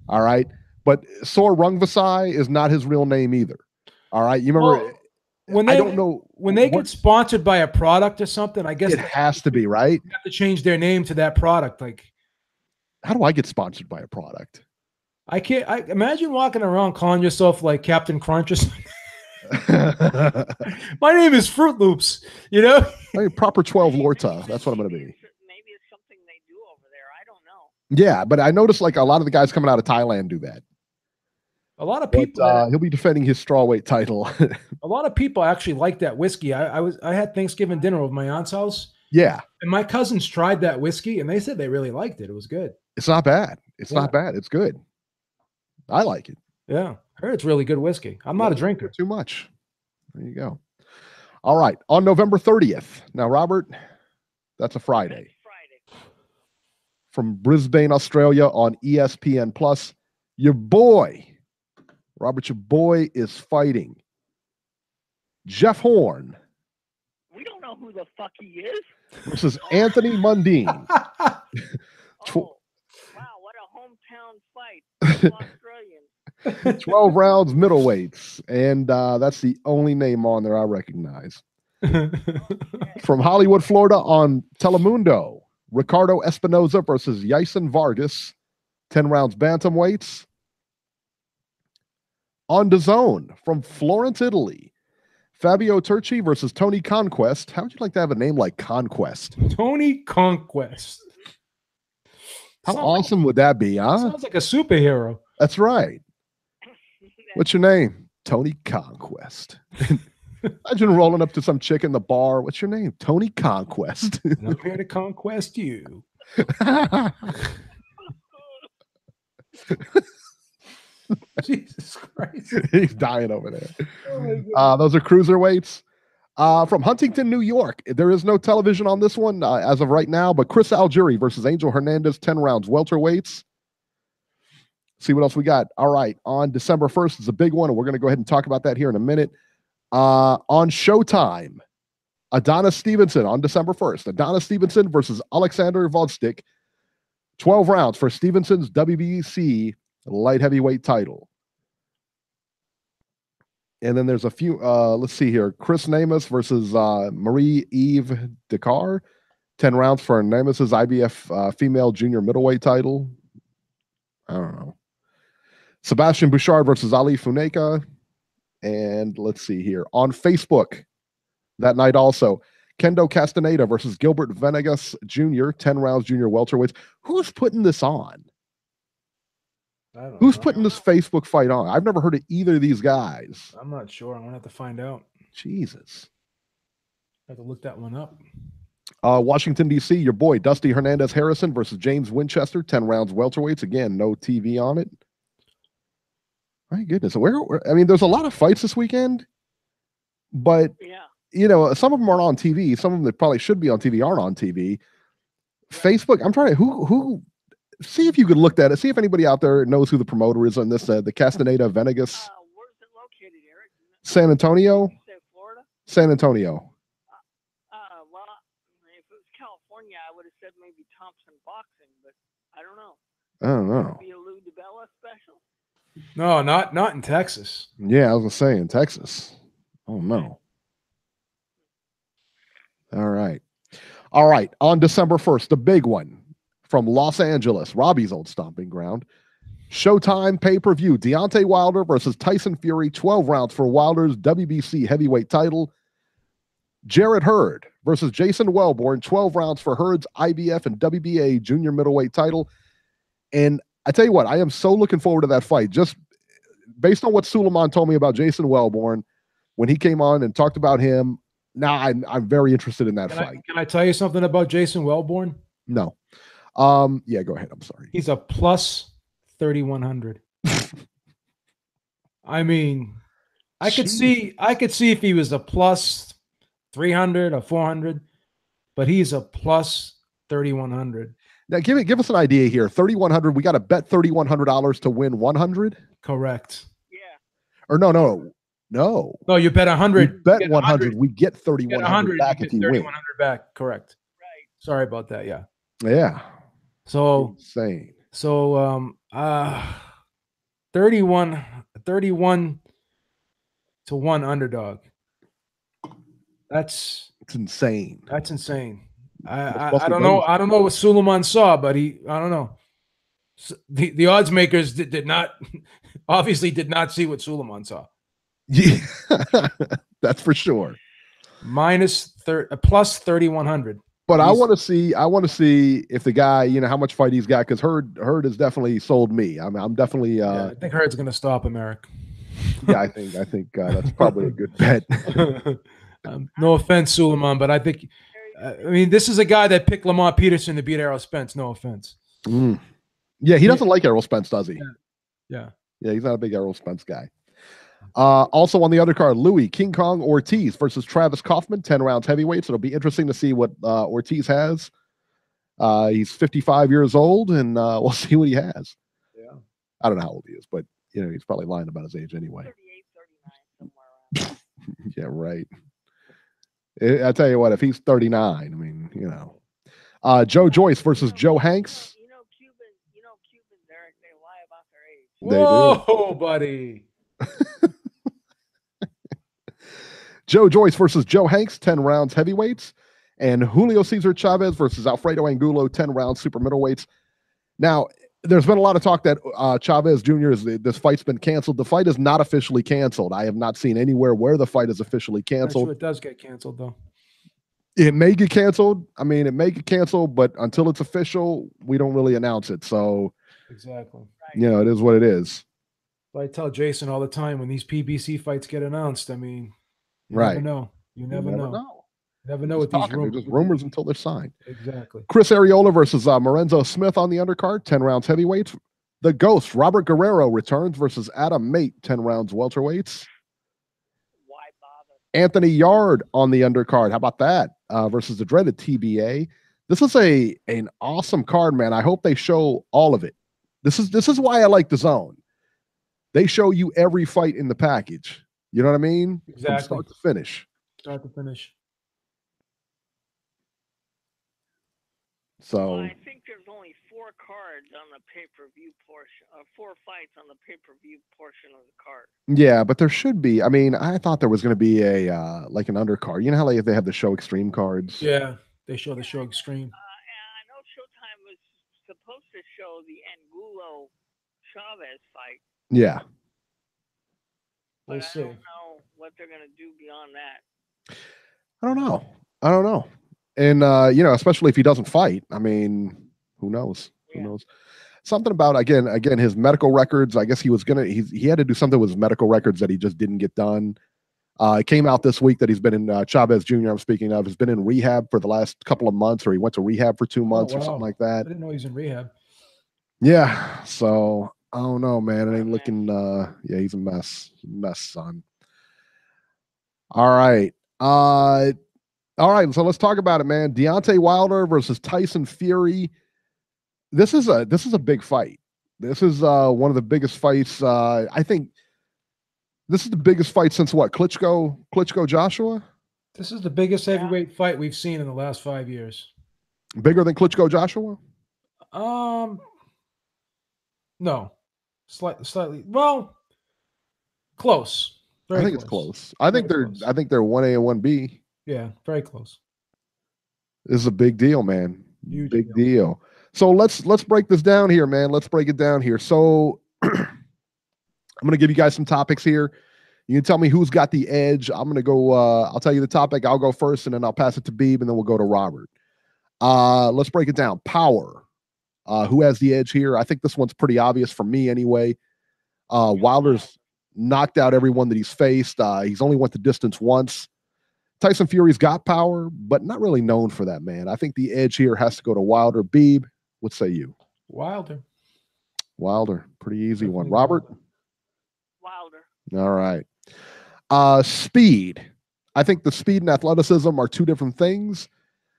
All right. But Sor Rungvisai is not his real name either. All right. You remember, I don't know. When they get sponsored by a product or something, I guess it has to be, right? They have to change their name to that product. Like, how do I get sponsored by a product? I imagine walking around calling yourself like Captain Crunch or something. My name is Fruit Loops, you know? I mean, proper 12 Lorta. That's what I'm going to be. Maybe it's something they do over there. I don't know. Yeah, but I noticed like a lot of the guys coming out of Thailand do that. A lot of people. He'll be defending his strawweight title. A lot of people actually like that whiskey. I had Thanksgiving dinner over my aunt's house. Yeah. And my cousins tried that whiskey and they said they really liked it. It was good. It's not bad. It's not bad. It's good. I like it. Yeah. I heard it's really good whiskey. I'm not a drinker. Too much. There you go. All right. On November 30th. Now, Robert, that's a Friday. From Brisbane, Australia on ESPN Plus. Your boy, Robert, your boy is fighting Jeff Horn. We don't know who the fuck he is. Versus Anthony Mundine. Oh, wow, what a hometown fight. Australian. 12 rounds middleweights. And that's the only name on there I recognize. From Hollywood, Florida on Telemundo, Ricardo Espinoza versus Yason Vargas. 10 rounds bantamweights. On DAZN from Florence, Italy, Fabio Turchi versus Tony Conquest. How would you like to have a name like Conquest? Tony Conquest. How awesome would that be, huh? Sounds like a superhero. That's right. What's your name? Tony Conquest. Imagine rolling up to some chick in the bar. What's your name? Tony Conquest. And I'm here to conquest you. Jesus Christ. He's dying over there. Those are cruiserweights. From Huntington, New York. There is no television on this one as of right now, but Chris Algieri versus Angel Hernandez, 10 rounds welterweights. See what else we got. All right. On December 1st is a big one, and we're going to go ahead and talk about that here in a minute. On Showtime, Adonis Stevenson on December 1st. Adonis Stevenson versus Alexander Vodstick. 12 rounds for Stevenson's WBC light heavyweight title. And then there's a few, let's see here. Chris Namus versus Marie-Eve Dakar. 10 rounds for Namus's IBF female junior middleweight title. I don't know. Sebastian Bouchard versus Ali Funeka. And let's see here. On Facebook that night also, Kendo Castaneda versus Gilbert Venegas Jr., 10 rounds junior welterweights. Who's putting this on? Who's putting this Facebook fight on? I've never heard of either of these guys. I'm not sure. I'm going to have to find out. Jesus. I have to look that one up. Washington, D.C., your boy, Dusty Hernandez Harrison versus James Winchester, 10 rounds welterweights. Again, no TV on it. My goodness. I mean, there's a lot of fights this weekend, but, you know, some of them aren't on TV. Some of them that probably should be on TV aren't on TV. Facebook, I'm trying to, who see if you could look at it. See if anybody out there knows who the promoter is on this, the Castaneda Venegas. Where's it located, Eric? San Antonio? Florida? San Antonio. Well, if it was California, I would have said maybe Thompson Boxing, but I don't know. I don't know. Be a Lou DiBella special? No, not in Texas. Yeah, I was going to say in Texas. Oh, no. All right. All right. On December 1st, the big one from Los Angeles, Robbie's old stomping ground. Showtime pay-per-view, Deontay Wilder versus Tyson Fury, 12 rounds for Wilder's WBC heavyweight title. Jarrett Hurd versus Jason Wellborn, 12 rounds for Hurd's IBF and WBA junior middleweight title. And I tell you what, I am so looking forward to that fight. Just based on what Suleiman told me about Jason Wellborn when he came on and talked about him, now I'm very interested in that fight. Can I tell you something about Jason Wellborn? No. Yeah, go ahead. I'm sorry. He's a plus 3,100. I mean, I could see if he was a plus 300 or 400, but he's a plus 3,100. Now, give us an idea here. 3,100. We got to bet $3,100 to win 100. Correct. Yeah. Or no. No, you bet 100. We bet 100. We get 3,100 back if you win. 3,100 back. Correct. Right. Sorry about that. Yeah. Yeah. So insane. So 31 to 1 underdog. It's insane. That's insane. I don't know. I don't know what Suleiman saw, but I don't know. The odds makers did not obviously did not see what Suleiman saw. Yeah, that's for sure. Plus 3,100. But I want to see if the guy, how much fight he's got, because Hurd has definitely sold me. I'm definitely. I think Hurd's going to stop him, Eric. Yeah, I think that's probably a good bet. No offense, Suleiman, but I think. This is a guy that picked Lamont Peterson to beat Errol Spence. No offense. Yeah, he doesn't like Errol Spence, does he? Yeah. He's not a big Errol Spence guy. Also on the undercard, Louis King Kong Ortiz versus Travis Kaufman, 10 rounds heavyweights. It'll be interesting to see what Ortiz has. He's 55 years old, and we'll see what he has. Yeah. I don't know how old he is, but he's probably lying about his age anyway. 38, 39, somewhere around. Yeah, right. I tell you what, if he's 39, Joe Joyce versus Joe Hanks. Cubans, Eric, they lie about their age. Whoa, buddy. Joe Joyce versus Joe Hanks, 10 rounds heavyweights. And Julio Cesar Chavez versus Alfredo Angulo, 10 rounds super middleweights. Now, there's been a lot of talk that Chavez Jr. This fight's been canceled. The fight is not officially canceled. I have not seen anywhere where the fight is officially canceled. Sure it does get canceled, though. It may get canceled. It may get canceled, but until it's official, we don't really announce it. So, exactly. It is what it is. But I tell Jason all the time, when these PBC fights get announced, you right. never know. You never know. Never know what these rumors. They're just rumors until they're signed. Exactly. Chris Arreola versus Lorenzo Smith on the undercard, 10 rounds heavyweights. The Ghost, Robert Guerrero, returns versus Adam Mate, 10 rounds welterweights. Why bother? Anthony Yard on the undercard. How about that? Versus the dreaded TBA. This is an awesome card, man. I hope they show all of it. This is why I like the Zone. They show you every fight in the package. You know what I mean? Exactly. From start to finish. Start to finish. So I think there's only 4 cards on the pay-per-view portion, 4 fights on the pay-per-view portion of the card. Yeah, but there should be. I thought there was going to be a like an undercard. You know how they have the Show Extreme cards? Yeah, they show the Show Extreme. And I know Showtime was supposed to show the Angulo Chavez fight. Yeah. But I don't know what they're going to do beyond that. I don't know. And, especially if he doesn't fight, who knows? Yeah. Who knows? Something about, again, his medical records. I guess he had to do something with his medical records that he just didn't get done. It came out this week that he's been in Chavez Jr. I'm speaking of, has been in rehab for the last couple of months, or he went to rehab for 2 months or something like that. I didn't know he's in rehab. Yeah. So I don't know, man. It ain't looking, he's a mess, son. All right. All right, so let's talk about it, man. Deontay Wilder versus Tyson Fury. This is a big fight. This is one of the biggest fights. I think this is the biggest fight since what? Klitschko Joshua? This is the biggest heavyweight fight we've seen in the last 5 years. Bigger than Klitschko Joshua? No. Slightly. Well, close. I think it's close. I think they're 1A and 1B. Yeah, very close. This is a big deal, man. Huge big deal. So let's break this down here, man. Let's break it down here. So I'm going to give you guys some topics here. You can tell me who's got the edge. I'm going to go, I'll tell you the topic. I'll go first, and then I'll pass it to Beeb, and then we'll go to Robert. Let's break it down. Power. Who has the edge here? I think this one's pretty obvious for me anyway. Wilder's knocked out everyone that he's faced. He's only went the distance once. Tyson Fury's got power, but not really known for that, man. I think the edge here has to go to Wilder. Beeb, what say you? Wilder. Pretty easy one. Robert? Wilder. All right. Speed. I think the speed and athleticism are two different things.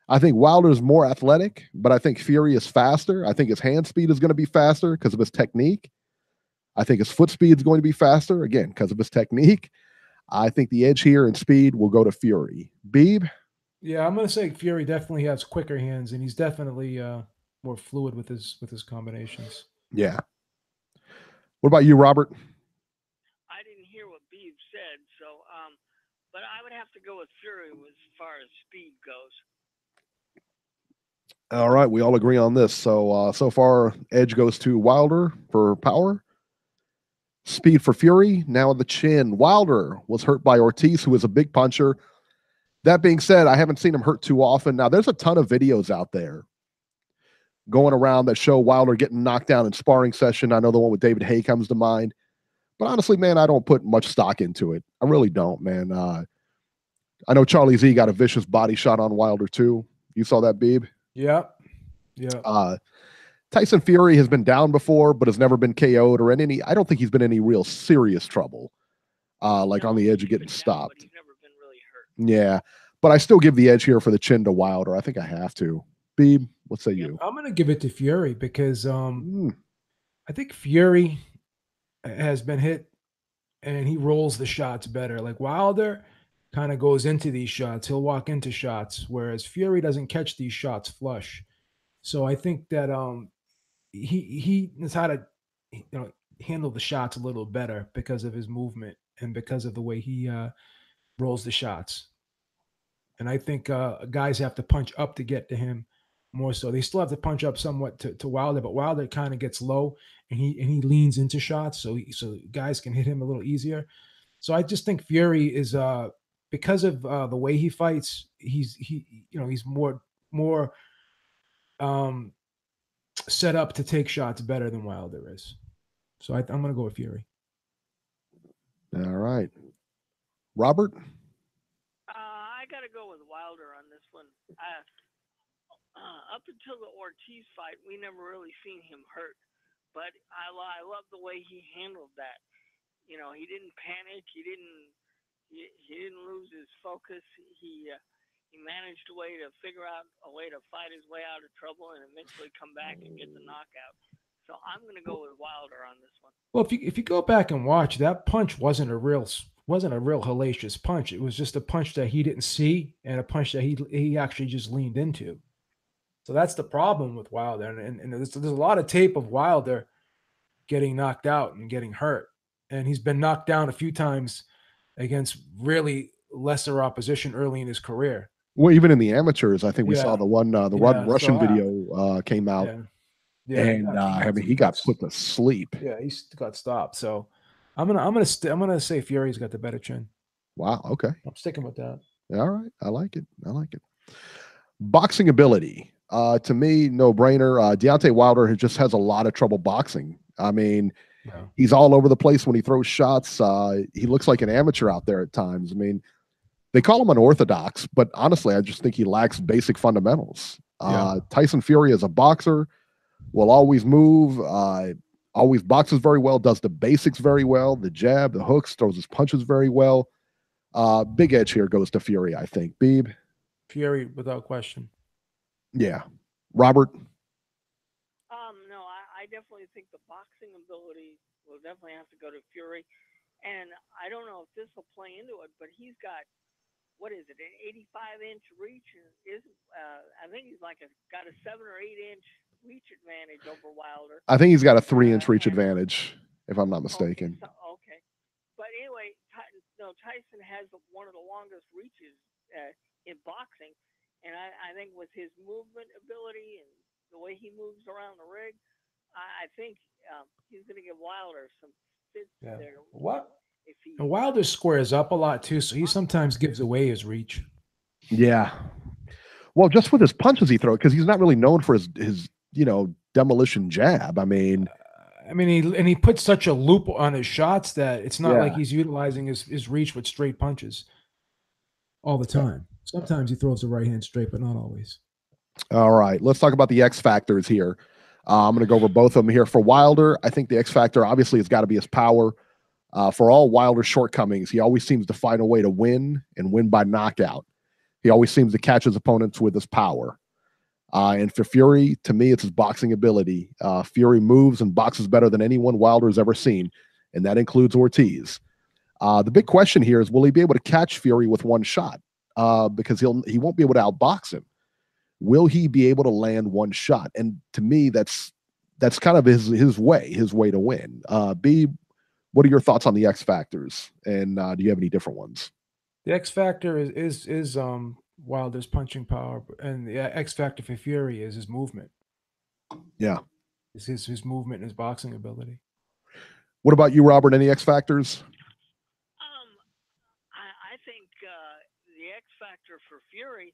I think Wilder's more athletic, but I think Fury is faster. I think his hand speed is going to be faster because of his technique. I think his foot speed is going to be faster, again, because of his technique. I think the edge here in speed will go to Fury. Beeb? Yeah, I'm going to say Fury definitely has quicker hands, and he's definitely more fluid with his combinations. Yeah. What about you, Robert? I didn't hear what Beeb said, so but I would have to go with Fury as far as speed goes. All right, we all agree on this. So far, edge goes to Wilder for power. Speed for Fury. Now the chin. Wilder was hurt by Ortiz, who is a big puncher. That being said, I haven't seen him hurt too often. Now, there's a ton of videos out there going around that show Wilder getting knocked down in sparring session. I know the one with David Haye comes to mind. But honestly, man, I don't put much stock into it. I really don't, man. I know Charlie Z got a vicious body shot on Wilder, too. You saw that, Beeb? Yeah. Yeah. Tyson Fury has been down before, but has never been KO'd or in any. I don't think he's been in any real serious trouble, like on the edge of getting stopped. But he's never been really hurt. Yeah, but I still give the edge here for the chin to Wilder. I think I have to. Beeb, what say you? I'm going to give it to Fury because I think Fury has been hit and he rolls the shots better. Like Wilder kind of goes into these shots. He'll walk into shots, whereas Fury doesn't catch these shots flush. So I think that he knows how to handle the shots a little better because of his movement and because of the way he rolls the shots. And I think guys have to punch up to get to him more so. They still have to punch up somewhat to Wilder, but Wilder kind of gets low and he leans into shots so guys can hit him a little easier. So I just think Fury is because of the way he fights, he's more set up to take shots better than Wilder is. So I'm going to go with Fury. All right. Robert? I got to go with Wilder on this one. Up until the Ortiz fight, we never really seen him hurt. But I love the way he handled that. You know, he didn't panic. He didn't lose his focus. He managed a way to figure out a way to fight his way out of trouble and eventually come back and get the knockout. So I'm going to go with Wilder on this one. Well, if you go back and watch, that punch wasn't a real hellacious punch. It was just a punch that he didn't see and a punch that he actually just leaned into. So that's the problem with Wilder. And there's a lot of tape of Wilder getting knocked out and getting hurt. And he's been knocked down a few times against really lesser opposition early in his career. Well, even in the amateurs, I think we saw the one, Russian video came out. I mean, he got put to sleep. Yeah, he got stopped. So I'm gonna say Fury's got the better chin. Wow. Okay. I'm sticking with that. All right. I like it. Boxing ability. To me, no brainer. Deontay Wilder just has a lot of trouble boxing. I mean, he's all over the place when he throws shots. He looks like an amateur out there at times. I mean, they call him unorthodox, but honestly, I just think he lacks basic fundamentals. Tyson Fury as a boxer will always move, always boxes very well, does the basics very well, the jab, the hooks, throws his punches very well. Big edge here goes to Fury, I think. Beeb? Fury, without question. Yeah. Robert? No, I definitely think the boxing ability will definitely have to go to Fury. And I don't know if this will play into it, but he's got, what is it, an 85-inch reach? I think he's got a 7 or 8 inch reach advantage over Wilder. I think he's got a 3-inch reach advantage, if I'm not mistaken. Okay. But anyway, Tyson has one of the longest reaches in boxing. And I think with his movement ability and the way he moves around the ring, I think he's going to give Wilder some fits there. What? Wilder squares up a lot too, so he sometimes gives away his reach. Yeah. Well, just with his punches he throws, because he's not really known for his demolition jab. I mean, he puts such a loop on his shots that it's not like he's utilizing his reach with straight punches all the time. Sometimes he throws the right hand straight, but not always. All right, let's talk about the X factors here. I'm going to go over both of them here. For Wilder, I think the X factor obviously has got to be his power. For all Wilder's shortcomings, he always seems to find a way to win and win by knockout. He always seems to catch his opponents with his power. And for Fury, to me, it's his boxing ability. Fury moves and boxes better than anyone Wilder's ever seen, and that includes Ortiz. The big question here is, will he be able to catch Fury with one shot? Because he won't be able to outbox him. Will he be able to land one shot? And to me, that's kind of his way to win. Beeb, what are your thoughts on the X factors? And do you have any different ones? The X factor is Wilder's punching power, and the X factor for Fury is his movement. Yeah, It's his movement and his boxing ability. What about you, Robert? Any X factors? I think the X factor for Fury,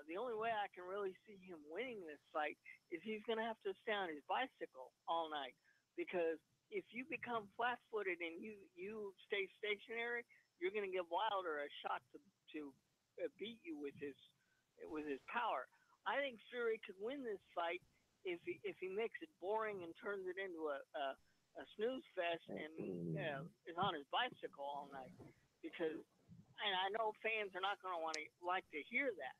the only way I can really see him winning this fight is he's going to have to stay on his bicycle all night, because if you become flat-footed and you stay stationary, you're going to give Wilder a shot to beat you with his power. I think Fury could win this fight if he makes it boring and turns it into a snooze fest and is on his bicycle all night. Because, and I know fans are not going to like to hear that,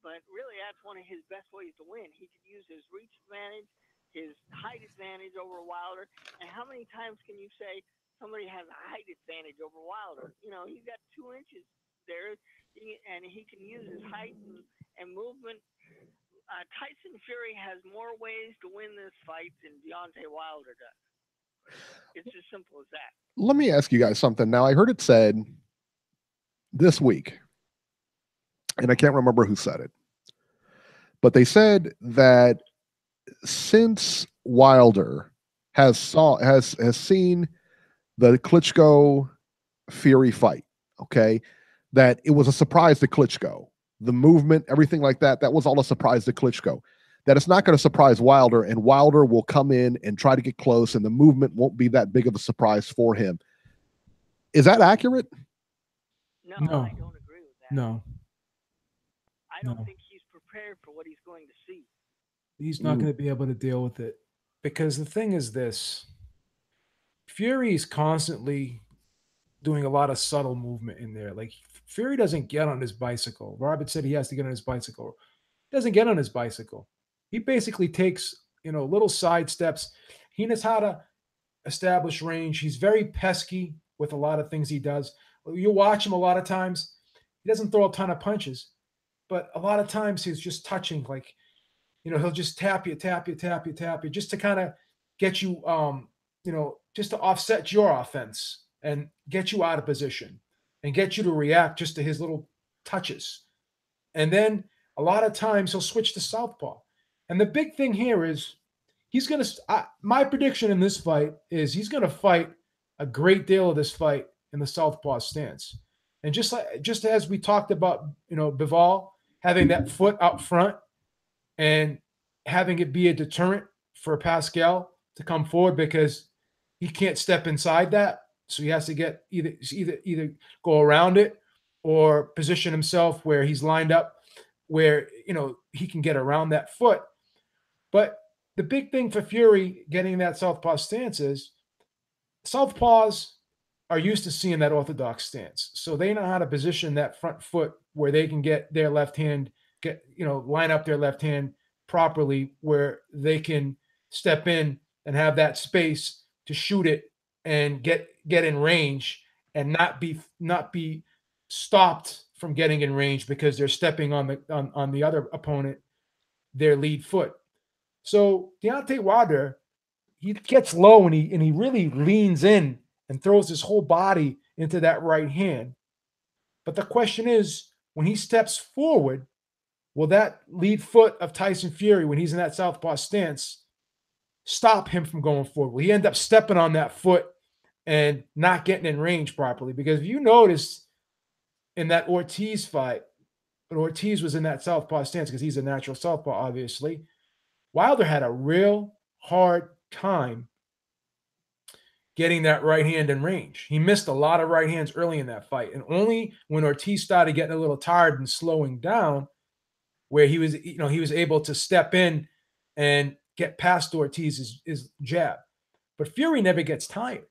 but really that's one of his best ways to win. He could use his reach advantage, his height advantage over Wilder. And how many times can you say somebody has a height advantage over Wilder? You know, he's got 2 inches there, and he can use his height and movement. Tyson Fury has more ways to win this fight than Deontay Wilder does. It's as simple as that. Let me ask you guys something. Now, I heard it said this week, and I can't remember who said it, but they said that since Wilder has seen the Klitschko Fury fight, okay, that it was a surprise to Klitschko. The movement, everything like that, that was all a surprise to Klitschko. That it's not going to surprise Wilder, and Wilder will come in and try to get close, and the movement won't be that big of a surprise for him. Is that accurate? No, No. I don't agree with that. No, I don't think he's prepared for what he's going to see. he's not going to be able to deal with it, because the thing is this: Fury's constantly doing a lot of subtle movement in there. Like, Fury doesn't get on his bicycle. Robert said he has to get on his bicycle. He doesn't get on his bicycle. He basically takes, little side steps. He knows how to establish range. He's very pesky with a lot of things he does. You watch him a lot of times, he doesn't throw a ton of punches, but a lot of times he's just touching, like, he'll just tap you, just to kind of get you, just to offset your offense and get you out of position and get you to react just to his little touches. And then a lot of times he'll switch to southpaw. And the big thing here is my prediction in this fight is he's going to fight a great deal of this fight in the southpaw stance. And just as we talked about, Bivol having that foot up front and having it be a deterrent for Pascal to come forward, because he can't step inside that. So he has to get either go around it or position himself where he's lined up where, he can get around that foot. But the big thing for Fury getting that southpaw stance is southpaws are used to seeing that orthodox stance. So they know how to position that front foot where they can get their left hand, line up their left hand properly, where they can step in and have that space to shoot it and get in range and not be stopped from getting in range because they're stepping on the other opponent, their lead foot. So Deontay Wilder, he gets low and he really leans in and throws his whole body into that right hand. But the question is, when he steps forward, will that lead foot of Tyson Fury, when he's in that southpaw stance, stop him from going forward? Will he end up stepping on that foot and not getting in range properly? Because if you notice in that Ortiz fight, when Ortiz was in that southpaw stance, because he's a natural southpaw, obviously, Wilder had a real hard time getting that right hand in range. He missed a lot of right hands early in that fight. And only when Ortiz started getting a little tired and slowing down, where he was able to step in and get past Ortiz's jab. But Fury never gets tired.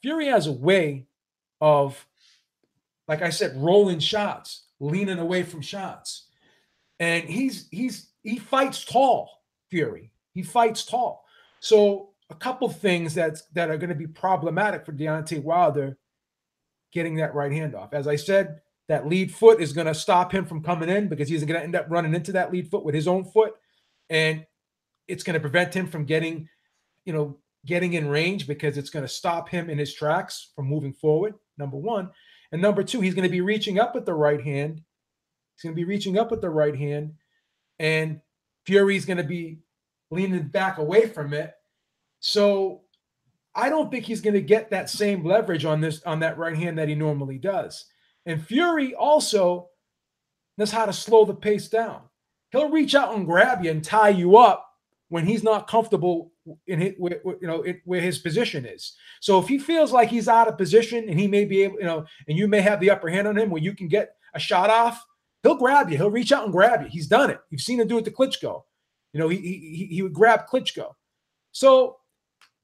Fury has a way of, like I said, rolling shots, leaning away from shots. And he fights tall, Fury. He fights tall. So a couple things that are going to be problematic for Deontay Wilder getting that right hand off. As I said, that lead foot is going to stop him from coming in because he's going to end up running into that lead foot with his own foot. And it's going to prevent him from getting in range because it's going to stop him in his tracks from moving forward, number one. And number two, he's going to be reaching up with the right hand. He's going to be reaching up with the right hand. And Fury's going to be leaning back away from it. So I don't think he's going to get that same leverage on that right hand that he normally does. And Fury also knows how to slow the pace down. He'll reach out and grab you and tie you up when he's not comfortable in where his position is. So if he feels like he's out of position and he may be able, and you may have the upper hand on him where you can get a shot off, he'll grab you. He'll reach out and grab you. He's done it. You've seen him do it to Klitschko. He would grab Klitschko. So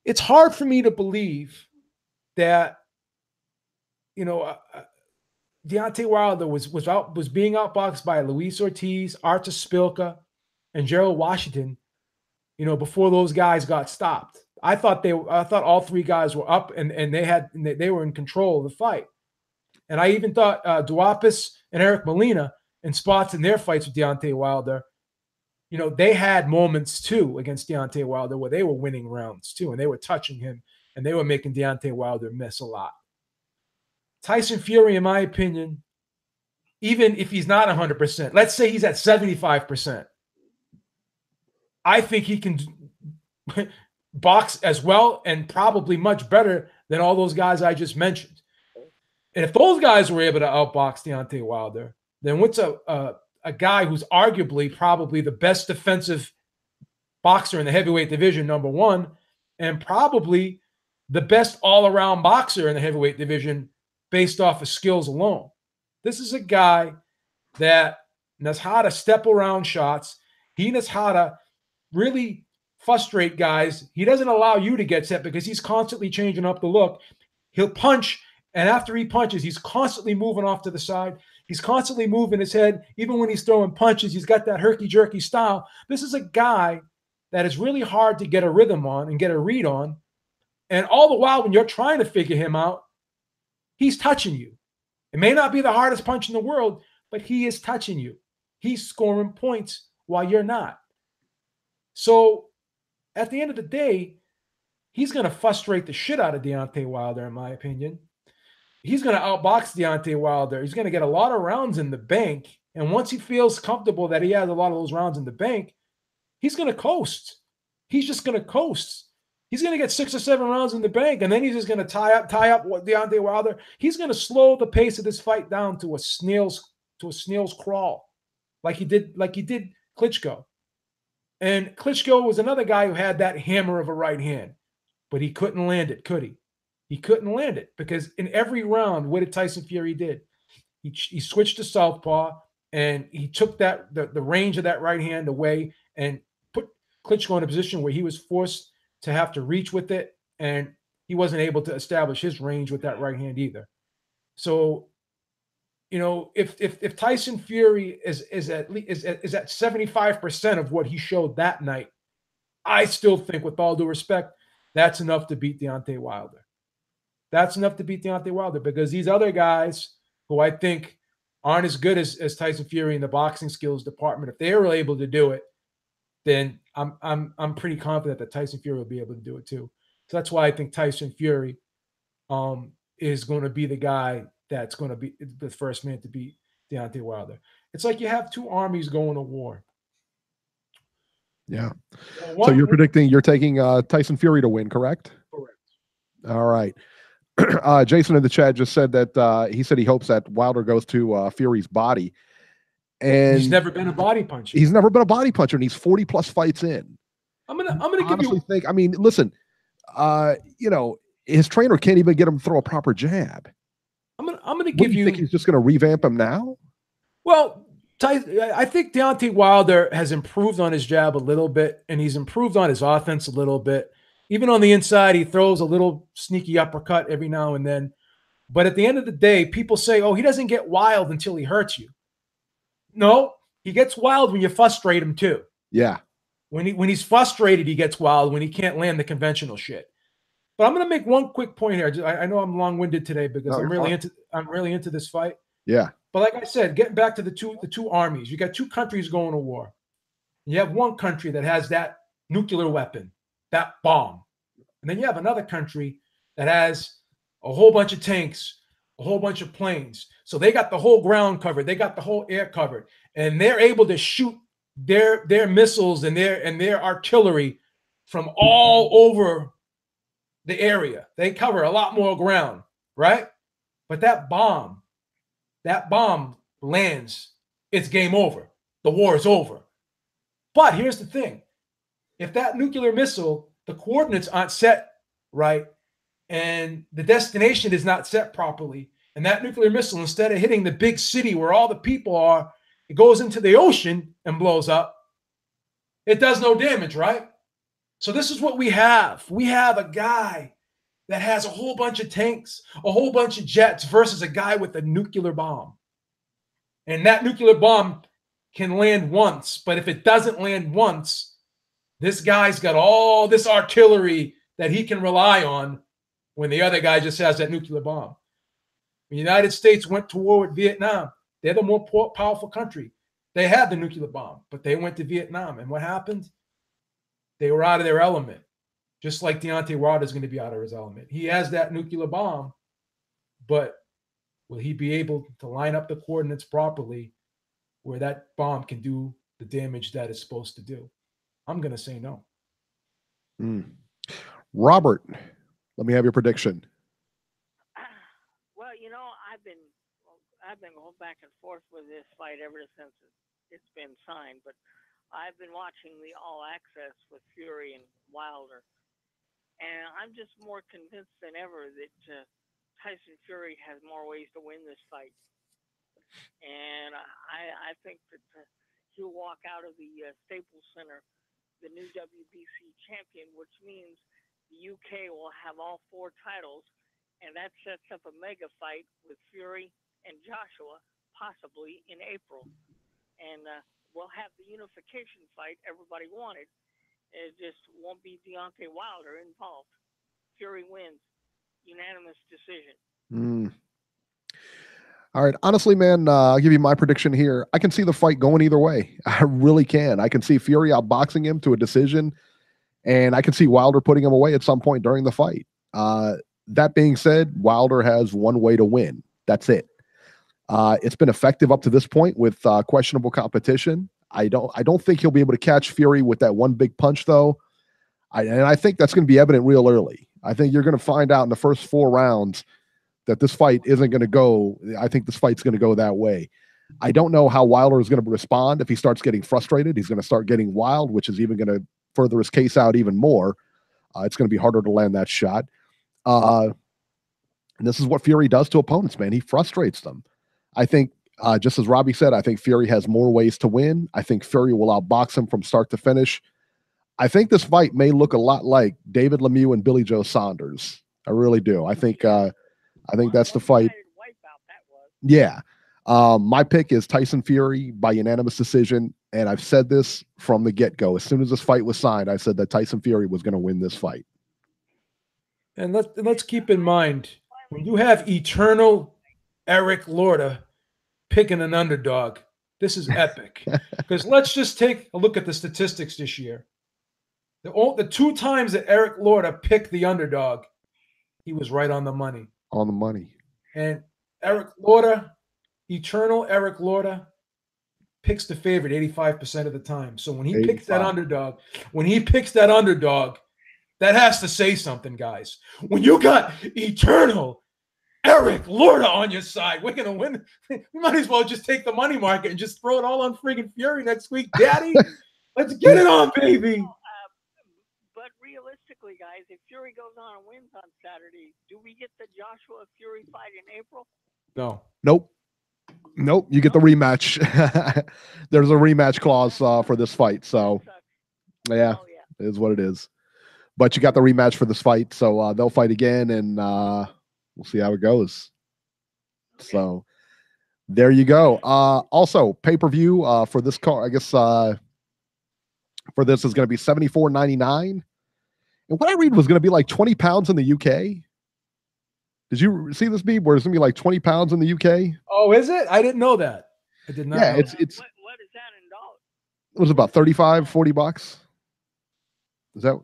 it's hard for me to believe that, Deontay Wilder was being outboxed by Luis Ortiz, Artur Spilka, and Gerald Washington, before those guys got stopped. I thought all three guys were up and they were in control of the fight. And I even thought Duapis and Eric Molina in spots in their fights with Deontay Wilder, they had moments too against Deontay Wilder where they were winning rounds too, and they were touching him and they were making Deontay Wilder miss a lot. Tyson Fury, in my opinion, even if he's not 100%, let's say he's at 75%, I think he can box as well and probably much better than all those guys I just mentioned. And if those guys were able to outbox Deontay Wilder, then what's a guy who's arguably probably the best defensive boxer in the heavyweight division, number one, and probably the best all-around boxer in the heavyweight division based off of skills alone. This is a guy that knows how to step around shots. He knows how to really frustrate guys. He doesn't allow you to get set because he's constantly changing up the look. He'll punch, and after he punches, he's constantly moving off to the side. He's constantly moving his head. Even when he's throwing punches, he's got that herky-jerky style. This is a guy that is really hard to get a rhythm on and get a read on. And all the while, when you're trying to figure him out, he's touching you. It may not be the hardest punch in the world, but he is touching you. He's scoring points while you're not. So at the end of the day, he's going to frustrate the shit out of Deontay Wilder, in my opinion. He's going to outbox Deontay Wilder. He's going to get a lot of rounds in the bank. And once he feels comfortable that he has a lot of those rounds in the bank, he's going to coast. He's just going to coast. He's going to get 6 or 7 rounds in the bank, and then he's just going to tie up Deontay Wilder. He's going to slow the pace of this fight down to a snail's crawl, like he did Klitschko. And Klitschko was another guy who had that hammer of a right hand, but he couldn't land it, could he? He couldn't land it because in every round, what did Tyson Fury did? He switched to southpaw and he took the range of that right hand away and put Klitschko in a position where he was forced to have to reach with it, and he wasn't able to establish his range with that right hand either. So, if Tyson Fury is at 75% of what he showed that night, I still think, with all due respect, that's enough to beat Deontay Wilder. That's enough to beat Deontay Wilder because these other guys who I think aren't as good as Tyson Fury in the boxing skills department, if they were able to do it, then I'm pretty confident that Tyson Fury will be able to do it too. So that's why I think Tyson Fury is going to be the guy that's going to be the first man to beat Deontay Wilder. It's like you have two armies going to war. Yeah. So you're taking Tyson Fury to win, correct? Correct. All right. Jason in the chat just said that he said he hopes that Wilder goes to Fury's body. And he's never been a body puncher. He's never been a body puncher, and he's 40 plus fights in. I'm gonna give you. I mean, listen, his trainer can't even get him to throw a proper jab. I'm gonna give you. Think he's just gonna revamp him now? Well, I think Deontay Wilder has improved on his jab a little bit, and he's improved on his offense a little bit. Even on the inside, he throws a little sneaky uppercut every now and then. But at the end of the day, people say, oh, he doesn't get wild until he hurts you. No, he gets wild when you frustrate him too. Yeah. When he's frustrated, he gets wild when he can't land the conventional shit. But I'm going to make one quick point here. I know I'm long-winded today because I'm really into this fight. Yeah. But like I said, getting back to the two armies, you got two countries going to war. You have one country that has that nuclear weapon, that bomb. And then you have another country that has a whole bunch of tanks, a whole bunch of planes. So they got the whole ground covered. They got the whole air covered. And they're able to shoot their missiles and their artillery from all over the area. They cover a lot more ground, right? But that bomb lands, it's game over. The war is over. But here's the thing. If that nuclear missile, the coordinates aren't set right, and the destination is not set properly, and that nuclear missile, instead of hitting the big city where all the people are, it goes into the ocean and blows up, it does no damage, right? So this is what we have. We have a guy that has a whole bunch of tanks, a whole bunch of jets versus a guy with a nuclear bomb. And that nuclear bomb can land once, but if it doesn't land once, this guy's got all this artillery that he can rely on when the other guy just has that nuclear bomb. When the United States went to war with Vietnam, they're the more powerful country. They had the nuclear bomb, but they went to Vietnam. And what happened? They were out of their element. Just like Deontay Wilder is going to be out of his element. He has that nuclear bomb, but will he be able to line up the coordinates properly where that bomb can do the damage that it's supposed to do? I'm going to say no. Robert, let me have your prediction. Well, I've been going back and forth with this fight ever since it's been signed, but I've been watching the All Access with Fury and Wilder, and I'm just more convinced than ever that Tyson Fury has more ways to win this fight. And I think that he'll walk out of the Staples Center the new WBC champion, which means the UK will have all 4 titles, and that sets up a mega fight with Fury and Joshua, possibly in April. And we'll have the unification fight everybody wanted. It just won't be Deontay Wilder involved. Fury wins. Unanimous decision. All right. Honestly, man, I'll give you my prediction here. I can see the fight going either way. I really can. I can see Fury outboxing him to a decision, and I can see Wilder putting him away at some point during the fight. That being said, Wilder has one way to win. That's it. It's been effective up to this point with questionable competition. I don't think he'll be able to catch Fury with that one big punch, though. And I think that's going to be evident real early. I think you're going to find out in the first 4 rounds that this fight isn't going to go. I think this fight's going to go that way. I don't know how Wilder is going to respond. If he starts getting frustrated, he's going to start getting wild, which is even going to further his case out even more. It's going to be harder to land that shot. And this is what Fury does to opponents, man. He frustrates them. I think, just as Robbie said, I think Fury has more ways to win. I think Fury will outbox him from start to finish. I think this fight may look a lot like David Lemieux and Billy Joe Saunders. I really do. I think that's the fight. Yeah. My pick is Tyson Fury by unanimous decision, and I've said this from the get-go. As soon as this fight was signed, I said that Tyson Fury was going to win this fight. And let's keep in mind, when you have eternal Eric Lorda picking an underdog, this is epic. Because let's just take a look at the statistics this year. The 2 times that Eric Lorda picked the underdog, he was right on the money. On the money. And Eric Lorda, eternal Eric Lorda, picks the favorite 85% of the time. So when he picks that underdog, that has to say something, guys. When you got eternal Eric Lorda on your side, we're going to win. We might as well just take the money market and just throw it all on friggin' Fury next week, Daddy. Let's get it on, baby. But realistically, guys, if Fury goes on and wins on Saturday, do we get the Joshua Fury fight in April? No. Nope. You get the rematch. There's a rematch clause for this fight. So, yeah, it is what it is. But you got the rematch for this fight, so they'll fight again, and we'll see how it goes. Okay. So there you go. Also, pay-per-view for this card, I guess for this is going to be $74.99. And what I read was going to be like 20 pounds in the UK. Did you see this, Beeb? Where it's going to be like 20 pounds in the UK? Oh, is it? I didn't know that. I did not know it's that. what is that in dollars? It was about 35, 40 bucks. Is that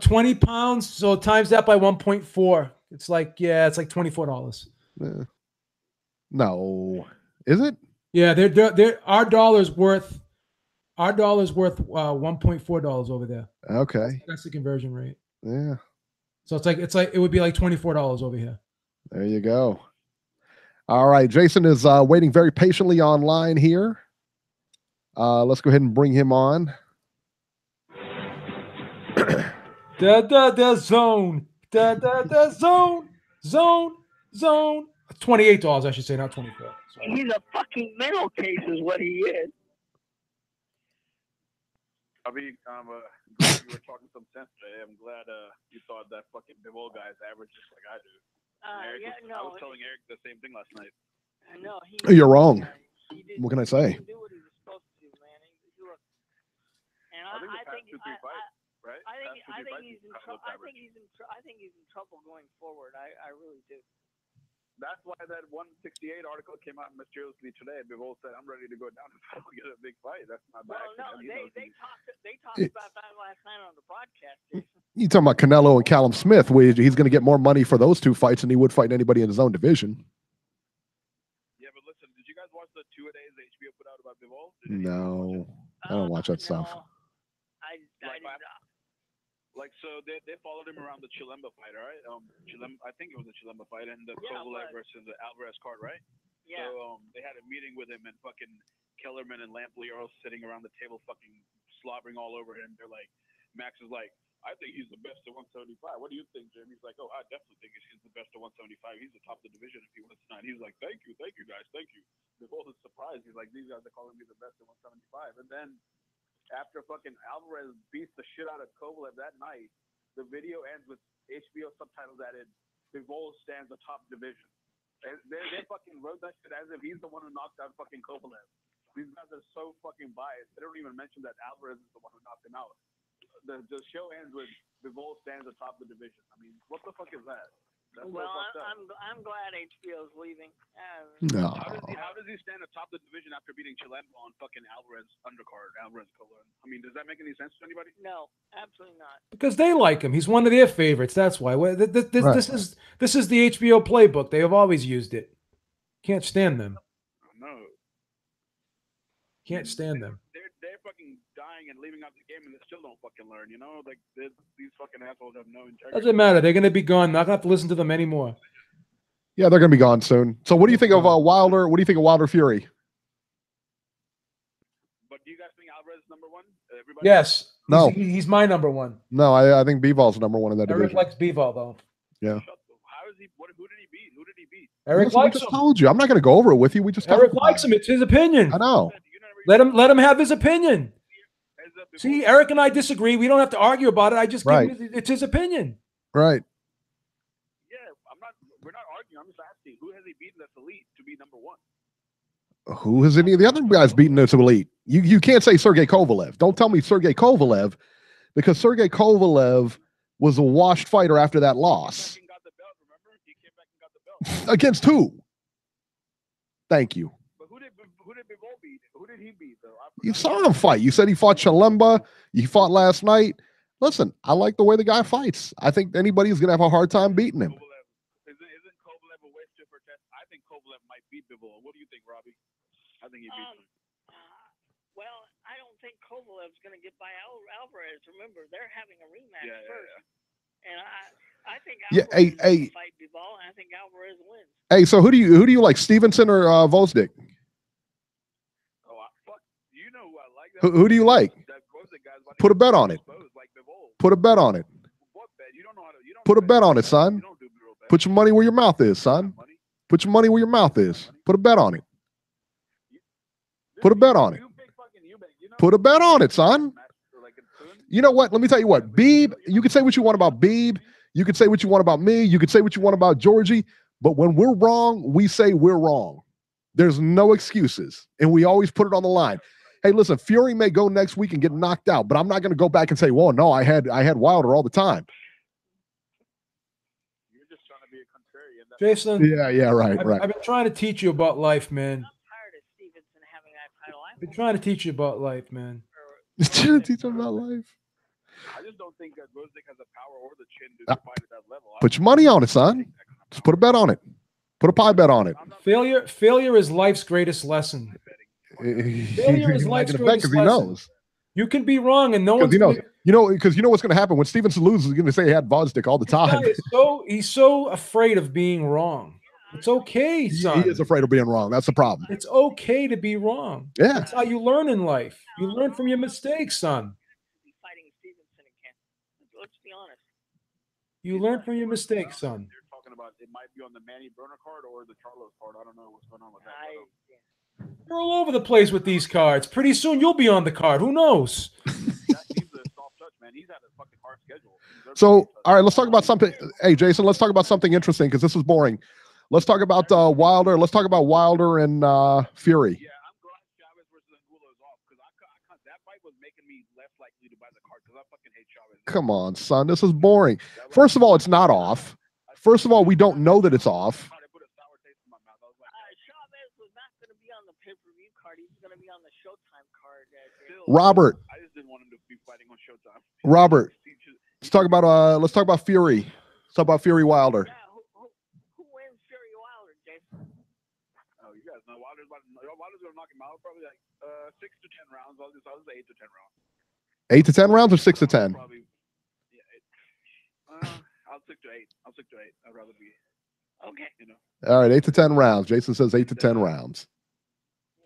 20 pounds? So times that by 1.4. It's like $24. No. Is it? Yeah, they're our dollar's worth $1.4 over there. Okay. That's the conversion rate. Yeah. So it's like it would be like $24 over here. There you go. All right. Jason is waiting very patiently online here. Let's go ahead and bring him on. The zone. Zone. $28, I should say, not 24. He's a fucking mental case, is what he is. I mean, you were talking some sense today. I'm glad you thought that fucking Bivol guy's average just like I do. I was telling Eric the same thing last night. No, you're wrong. What can I say? He didn't do what he was supposed to do, man. And I think he's in trouble going forward. I really do. That's why that 168 article came out mysteriously today. Bivol said, "I'm ready to go down and get a big fight." That's not bad. Well, no, they talked about that last night on the broadcast. You talking about Canelo and Callum Smith? Where he's going to get more money for those two fights than he would fight anybody in his own division. Yeah, but listen, did you guys watch the 2-a-days HBO put out about Bivol? No, I don't watch that stuff. I did not. Like, so they followed him around the Chilemba fight, right? I think it was the Chilemba fight, and the Kovalev versus the Alvarez card, right? Yeah. So they had a meeting with him, and fucking Kellerman and Lampley are all sitting around the table, fucking slobbering all over him. They're like, Max is like, "I think he's the best at 175. What do you think, Jim?" He's like, "Oh, I definitely think he's the best at 175. He's the top of the division if he wins tonight." He was like, "Thank you, guys, thank you." They're both surprised. He's like, "These guys are calling me the best at 175." And then after fucking Alvarez beats the shit out of Kovalev that night, the video ends with HBO subtitles added, "Bivol stands atop division." And they fucking wrote that shit as if he's the one who knocked out fucking Kovalev. These guys are so fucking biased. They don't even mention that Alvarez is the one who knocked him out. The show ends with Bivol stands atop the division. I mean, what the fuck is that? That's well, I'm glad HBO's leaving. No. How does he stand atop the division after beating Chilemba on fucking Alvarez undercard, Alvarez Kovalev? I mean, does that make any sense to anybody? No, absolutely not. Because they like him. He's one of their favorites. That's why. This is the HBO playbook. They have always used it. Can't stand them. No. Can't stand them. They're fucking dying and leaving out the game, and they still don't fucking learn. You know, like these fucking assholes have no integrity. Doesn't matter. They're going to be gone. Not going to have to listen to them anymore. Yeah, they're going to be gone soon. So, what do you think of Wilder? What do you think of Wilder Fury? But do you guys think Alvarez is number one? Everybody? Yes. No. He's my number one. No, I think Bivol's number one in that Eric division. likes Bivol, though. Yeah. How is he? Who did he beat? Who did he beat? Eric I likes just him. told you. I'm not going to go over it with you. We just Eric likes him. It's his opinion. I know. Let him have his opinion. See, Eric and I disagree. We don't have to argue about it. I just give him, it's his opinion. Right. Yeah, we're not arguing. I'm just asking, who has he beaten that's elite to be number one? Who has any of the other guys beaten that's elite? You can't say Sergey Kovalev. Don't tell me Sergey Kovalev, because Sergey Kovalev was a washed fighter after that loss. He came back and got the belt, remember? He came back and got the belt. Against who? Thank you. But who did Bivol beat? Who did he beat, though? You saw him fight. You said he fought Chilemba. You fought last night. Listen, I like the way the guy fights. I think anybody's going to have a hard time beating him. Isn't Kovalev a waster for test? I think Kovalev might beat Bivol. What do you think, Robbie? I think he beats him. Well, I don't think Kovalev's going to get by Alvarez. Remember, they're having a rematch first. Yeah. And I think Alvarez will fight Bivol, and I think Alvarez wins. Hey, so who do you like, Stevenson or Vosdick? You know who I like. Who do you like? Put a bet on it. Put a bet on it. Put a bet on it, son. Put your money where your mouth is, son. Put your money where your mouth is. Put a bet on it. Put a bet on it. Put a bet on it, son. You know what? Let me tell you what. Beeb, you can say what you want about Beeb. You can say what you want about me. You can say what you want about Georgie. But when we're wrong, we say we're wrong. There's no excuses. And we always put it on the line. Hey, listen, Fury may go next week and get knocked out, but I'm not going to go back and say, well, no, I had Wilder all the time. You're just trying to be a contrarian. Jason. Yeah, right. I've been trying to teach you about life, man. I'm tired of Stevenson having that title. I've been trying to teach you about life, man. Trying to teach him about life. I just don't think that Rosnick has the power or the chin to fight at that level. Put your money on it, son. Just put a bet on it. Put a pie bet on it. Failure is life's greatest lesson. Failure is life's greatest lesson. He knows. You can be wrong, and no one knows. Because you know what's going to happen when Stevenson loses. He's going to say he had Vodstick all the time. He's so afraid of being wrong. It's okay, son. He is afraid of being wrong. That's the problem. It's okay to be wrong. Yeah, that's how you learn in life. You learn from your mistakes, son. Fighting Stevenson again. Let's be honest. You learn from your mistakes, son. They're talking about it might be on the Manny Broner card or the Charlos card. I don't know what's going on with that. You're all over the place with these cards. Pretty soon you'll be on the card. Who knows? He's a soft touch, man. He's had a fucking hard schedule. So, all right, let's talk about something. Hey, Jason, let's talk about something interesting because this is boring. Let's talk about Wilder. Let's talk about Wilder and Fury. Yeah, I'm glad Chavez versus Angulo is off because that fight was making me less likely to buy the card because I fucking hate Chavez. Come on, son. This is boring. First of all, it's not off. First of all, we don't know that it's off. Chavez was not going to be on the pay-per-view card. He was going to be on the Showtime card. Robert. I just didn't want him to be fighting on Showtime. Robert. Let's talk about Fury. Let's talk about Fury Wilder. Yeah, who wins Fury Wilder, Jason? Oh, you guys know Wilder's going to knock him out probably like 6 to 10 rounds. I'll just say 8 to 10 rounds. 8 to 10 rounds or 6 to 10? Probably, yeah, I'll stick to 8. I'd rather be okay. All right, 8 to 10 rounds. Jason says 8 to 10 rounds.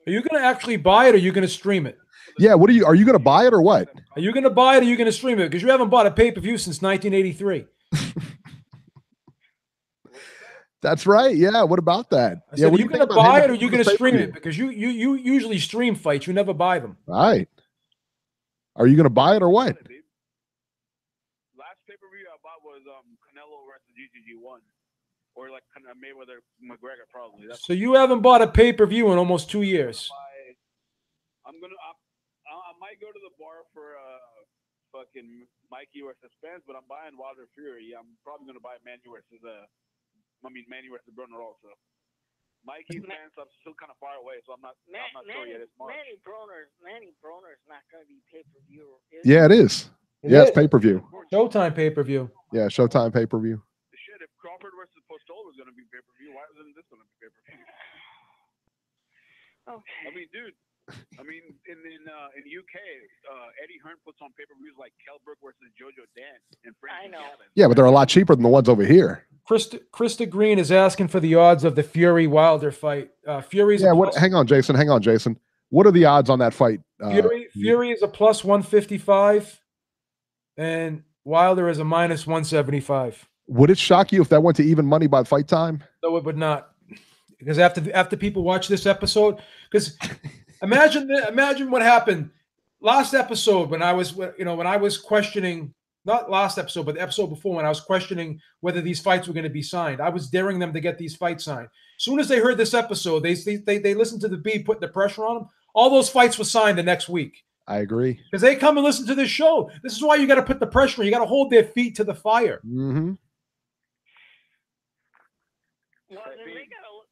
Are you going to actually buy it or are you going to stream it? Yeah, are you going to buy it or what? Are you going to buy it or are you going to stream it? Because you haven't bought a pay-per-view since 1983. That's right. Yeah, what about that? Yeah, are you going to buy it or are you going to stream it? Because you usually stream fights. You never buy them. Right. Are you going to buy it or what? Last pay-per-view I bought was Canelo versus GGG1. Or like Mayweather McGregor probably. So you haven't bought a pay-per-view in almost 2 years. I might go to the bar for fucking Mikey versus Spence, but I'm buying Wilder Fury. I'm probably gonna buy Manny versus Broner also. Mikey Spence, I'm still kind of far away, so I'm not sure yet. It's March. Manny Broner's not going to be pay-per-view. Yeah, it is. It's pay-per-view. Showtime pay-per-view. Yeah, Showtime pay-per-view. Shit, if Crawford versus Postol was going to be pay-per-view, why isn't this going to be pay-per-view? Okay. I mean, dude. In UK, Eddie Hearn puts on pay-per-views like Kell Brook versus Jojo Dan and Frankie Gavin. Yeah, but they're a lot cheaper than the ones over here. Krista Green is asking for the odds of the Fury Wilder fight. Fury's hang on, Jason. What are the odds on that fight? Fury is a plus 155, and Wilder is a minus 175. Would it shock you if that went to even money by fight time? No, it would not. Because after people watch this episode, because imagine what happened last episode when I was questioning, not last episode, but the episode before when I was questioning whether these fights were going to be signed. I was daring them to get these fights signed. As soon as they heard this episode, they listened to the Beeb putting the pressure on them. All those fights were signed the next week. I agree. Because they come and listen to this show. This is why you got to put the pressure on. You got to hold their feet to the fire. Mm-hmm. Well,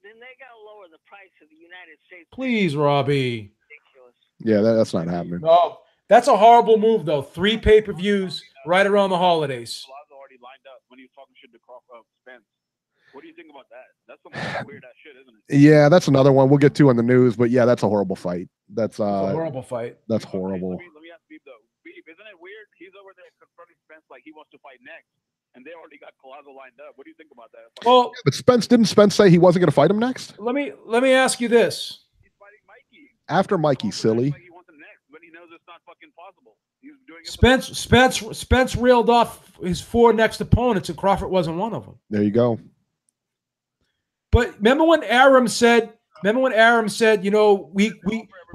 then they got to lower the price of the United States. Please, Robbie. Ridiculous. Yeah, that's not happening. No, that's a horrible move, though. 3 pay-per-views right around the holidays. Plaza already lined up when he was talking shit to Spence. What do you think about that? That's some weird ass shit, isn't it? Yeah, that's another one we'll get to in the news. But yeah, that's a horrible fight. That's a horrible fight. That's horrible. Let me ask Beeb though. Beeb, isn't it weird? He's over there confronting Spence like he wants to fight next. And they already got Collazo lined up. What do you think about that? Well, but didn't Spence say he wasn't going to fight him next? Let me ask you this. He's fighting Mikey. After Mikey, silly. Like he wants him next, but he knows it's not fucking possible. He's doing it Spence reeled off his 4 next opponents, and Crawford wasn't one of them. There you go. But remember when Aram said Remember when Aram said, you know, we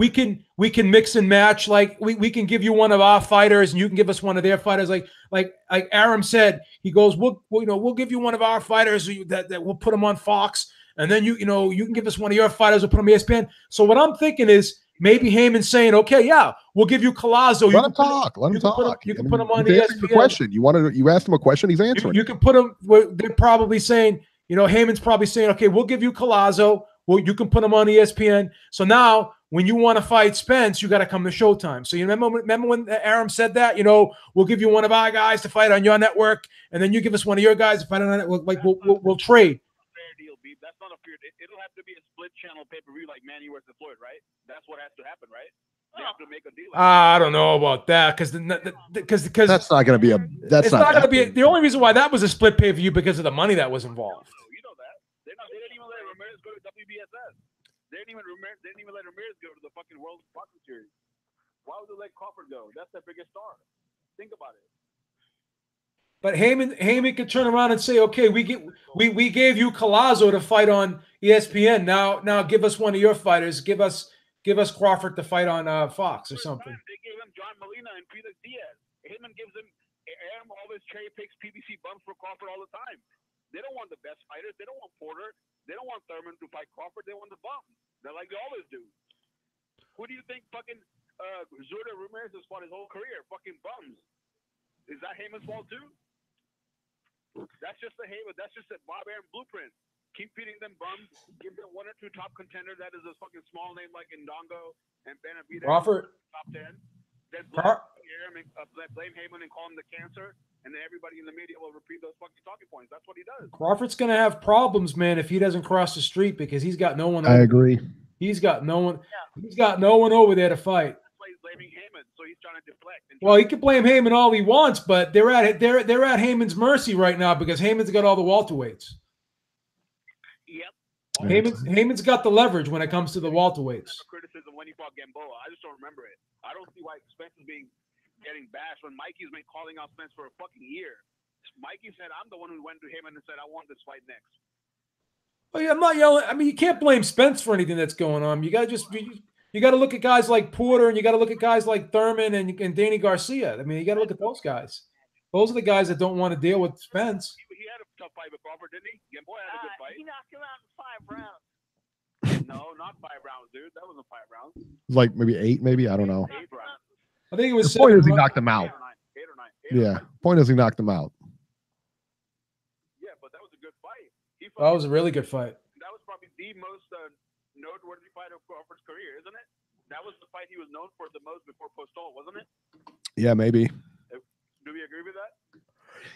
can mix and match. Like we can give you one of our fighters and you can give us one of their fighters. Like Aram said, he goes, we'll give you one of our fighters that we'll put them on Fox, and then you can give us one of your fighters, we'll put them on ESPN. So what I'm thinking is maybe Heyman's saying, okay, yeah, we'll give you Collazo. Let him talk. You can put him on he's ESPN. The question. You asked him a question, he's answering. You can put him. They're probably saying, you know, Heyman's probably saying, okay, we'll give you Collazo. Well, you can put him on ESPN. So now, when you want to fight Spence, you got to come to Showtime. So you remember when Aram said that? You know, we'll give you one of our guys to fight on your network, and then you give us one of your guys to fight on our network. Like we'll trade. Fair deal, Beeb. That's not a fair. It'll have to be a split channel pay per view like Manny versus Floyd, right? That's what has to happen, right? They have to make a deal. I don't know about that because that's not going to be a. That's not going to be. The only reason why that was a split pay per view because of the money that was involved. You know that. They didn't even let Ramirez go to WBSS. They didn't even let Ramirez go to the fucking World Boxing Series. Why would they let Crawford go? That's their biggest star. Think about it. But Heyman could turn around and say, okay, we gave you Collazo to fight on ESPN. Now give us one of your fighters. Give us Crawford to fight on Fox or something. They gave him John Molina and Felix Diaz. Heyman gives him Aram always cherry picks PBC bumps for Crawford all the time. They don't want the best fighters. They don't want Porter. They don't want Thurman to fight Crawford. They want the bum. They're like they always do. Who do you think fucking Zurdo Ramirez has fought his whole career? Fucking bums. Is that Heyman's fault too? That's just the Heyman. That's just a Bob Arum blueprint. Keep feeding them bums. Give them one or two top contenders. That is a fucking small name like Ndongo and Benavidez. Crawford. Top 10. Then blame Heyman and call him the cancer. And then everybody in the media will repeat those fucking talking points. That's what he does. Crawford's going to have problems, man, if he doesn't cross the street because he's got no one. I agree. He's got no one. Yeah. He's got no one over there to fight. That's why he's blaming Heyman, so he's trying to deflect. Well, he can blame Heyman all he wants, but they're at Heyman's mercy right now because Heyman's got all the welterweights. Yep. Heyman's got the leverage when it comes to the welterweights. Criticism when he fought Gamboa. I just don't remember it. I don't see why Spence is getting bashed when Mikey's been calling out Spence for a fucking year. Mikey said, I'm the one who went to Heyman and said, I want this fight next. Oh, yeah, I'm not yelling. I mean, you can't blame Spence for anything that's going on. You got to look at guys like Porter and you got to look at guys like Thurman and Danny Garcia. I mean, you got to look at those guys. Those are the guys that don't want to deal with Spence. He had a tough fight with Crawford, didn't he? Gamboa had a good fight. He knocked him out in 5 rounds. No, not 5 rounds, dude. That wasn't 5 rounds. Like maybe 8, maybe. I don't know. 8 rounds. I think it was. The point is he knocked him out. 8 or 9. Yeah. Point is he knocked him out. Yeah, but that was a good fight. That was a really good fight. That was probably the most noteworthy fight of Crawford's career, isn't it? That was the fight he was known for the most before Postol, wasn't it? Yeah, maybe. Do we agree with that?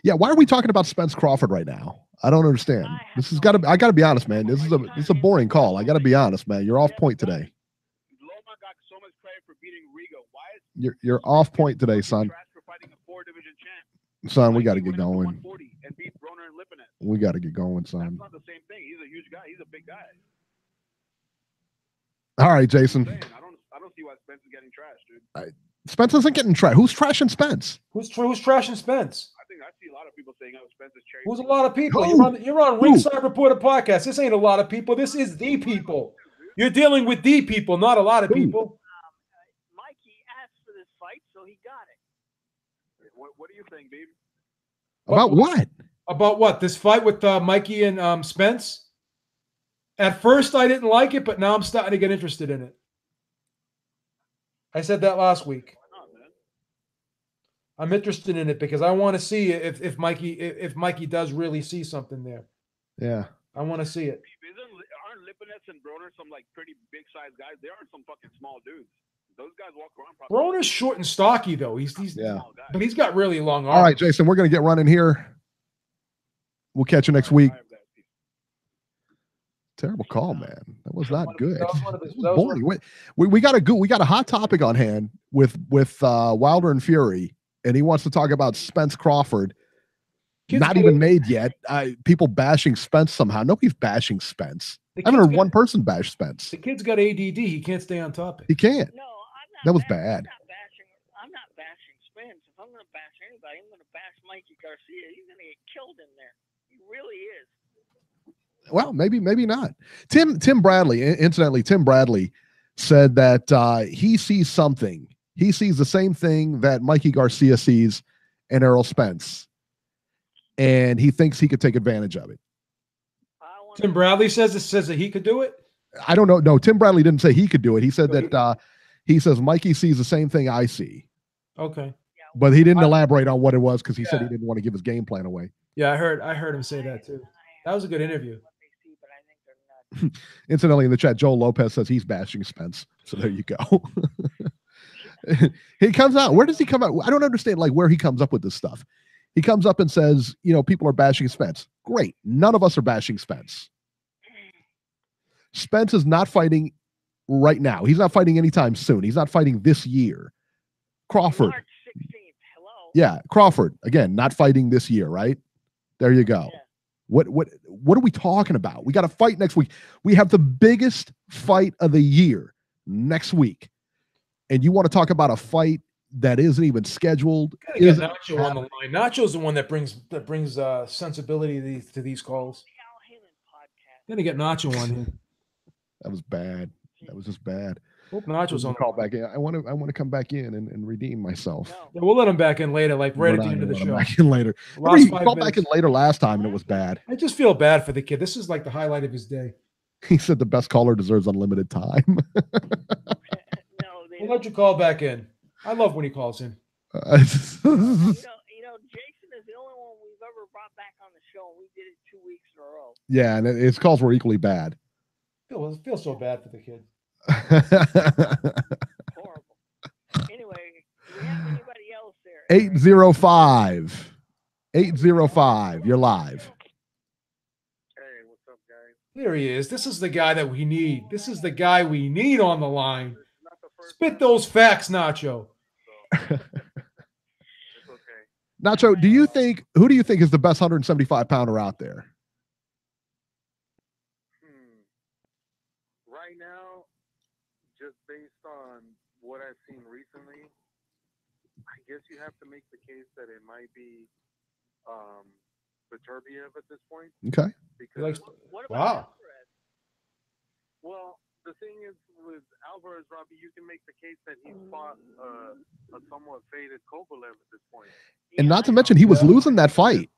Yeah, why are we talking about Spence Crawford right now? I don't understand. I gotta be honest, man. This is a boring call. I gotta be honest, man. You're off point today. Loma got so much credit for beating Rigo. Why is you're off point today, son. For fighting a 4-division champ? Son, we gotta get going. And beat Broner and Lipinets. We gotta get going, son. That's not the same thing. He's a huge guy. He's a big guy. All right, Jason. I don't see why Spence is getting trashed, dude. Spence isn't getting trashed. Who's trashing Spence? Who's trashing Spence? I see a lot of people saying, "Oh, Spence is cherry." Who's a lot of people? You're on Ringside Reporter podcast. This ain't a lot of people. This is the people. You're dealing with the people, not a lot of people. Mikey asked for this fight, so he got it. What do you think, Beeb? About what? About what? This fight with Mikey and Spence? At first, I didn't like it, but now I'm starting to get interested in it. I said that last week. I'm interested in it because I want to see if Mikey does really see something there. Yeah, I want to see it. Aren't Lipinets and Broner some like pretty big sized guys? They aren't some fucking small dudes. Those guys walk around. Broner's short and stocky though. He's yeah, but he's got really long arms. All right, Jason, we're gonna get running here. We'll catch you next week. Terrible call, man. That was not good. Boring. We got a hot topic on hand with Wilder and Fury, and he wants to talk about Spence Crawford. Not even made yet. People bashing Spence somehow. Nobody's bashing Spence. I haven't heard one person bash Spence. The kid's got ADD. He can't stay on topic. He can't. No, I'm not. That was bad. I'm not bashing Spence. If I'm going to bash anybody, I'm going to bash Mikey Garcia. He's going to get killed in there. He really is. Well, maybe not. Tim Bradley, incidentally, Tim Bradley said that he sees something. He sees the same thing that Mikey Garcia sees in Errol Spence, and he thinks he could take advantage of it. Tim Bradley says that he could do it. I don't know. No, Tim Bradley didn't say he could do it. He said that he says Mikey sees the same thing I see. Okay. But he didn't elaborate on what it was because he said he didn't want to give his game plan away. Yeah, I heard him say that too. That was a good interview. Incidentally, in the chat, Joel Lopez says he's bashing Spence. So there you go. He comes out. Where does he come out? I don't understand where he comes up with this stuff. He comes up and says, people are bashing Spence. Great. None of us are bashing Spence. Spence is not fighting right now. He's not fighting anytime soon. He's not fighting this year. Crawford. March 16th. Hello. Yeah, Crawford. Again, not fighting this year, right? There you go. Yeah. What are we talking about? We got a fight next week. We have the biggest fight of the year next week. And you want to talk about a fight that isn't even scheduled? Nacho on the line. Nacho's the one that brings sensibility to these calls. Gonna get Nacho on here. That was bad. That was just bad. Hope Nacho's on. Call back in. I want to come back in and redeem myself. No. Yeah, we'll let him back in later, right at the end of the show. Back in later. He called back in later last time, and it was bad. I just feel bad for the kid. This is like the highlight of his day. He said the best caller deserves unlimited time. We'll let you call back in. I love when he calls in. Jason is the only one we've ever brought back on the show, and we did it 2 weeks in a row. Yeah, and his calls were equally bad. I feel so bad for the kid. Horrible. Anyway, do we have anybody else there? 805. 805. You're live. Hey, what's up, guys? There he is. This is the guy that we need. This is the guy we need on the line. Spit those facts, Nacho. It's okay. Nacho, who do you think is the best 175 pounder out there? Right now, just based on what I've seen recently, I guess you have to make the case that it might be Beterbiev at this point. Okay. Because what about Alvarez? Well, the thing is with Alvarez, Robbie, you can make the case that he fought a somewhat faded Kovalev at this point. And not to mention, he was losing that fight.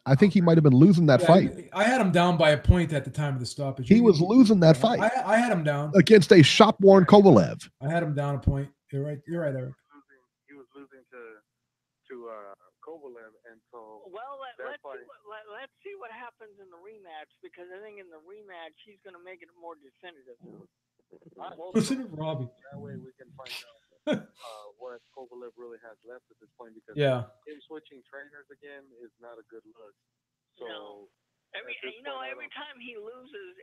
I think he might have been losing that fight. I had him down by a point at the time of the stoppage. He was losing that fight. I had him down against a shop-worn Kovalev. I had him down a point. You're right, Eric. He was losing to Kovalev, and so let's see what happens in the rematch, because I think in the rematch he's going to make it more definitive. Listen to Robbie. That way we can find out what Kovalev really has left at this point, because him switching trainers again is not a good look. So every time he loses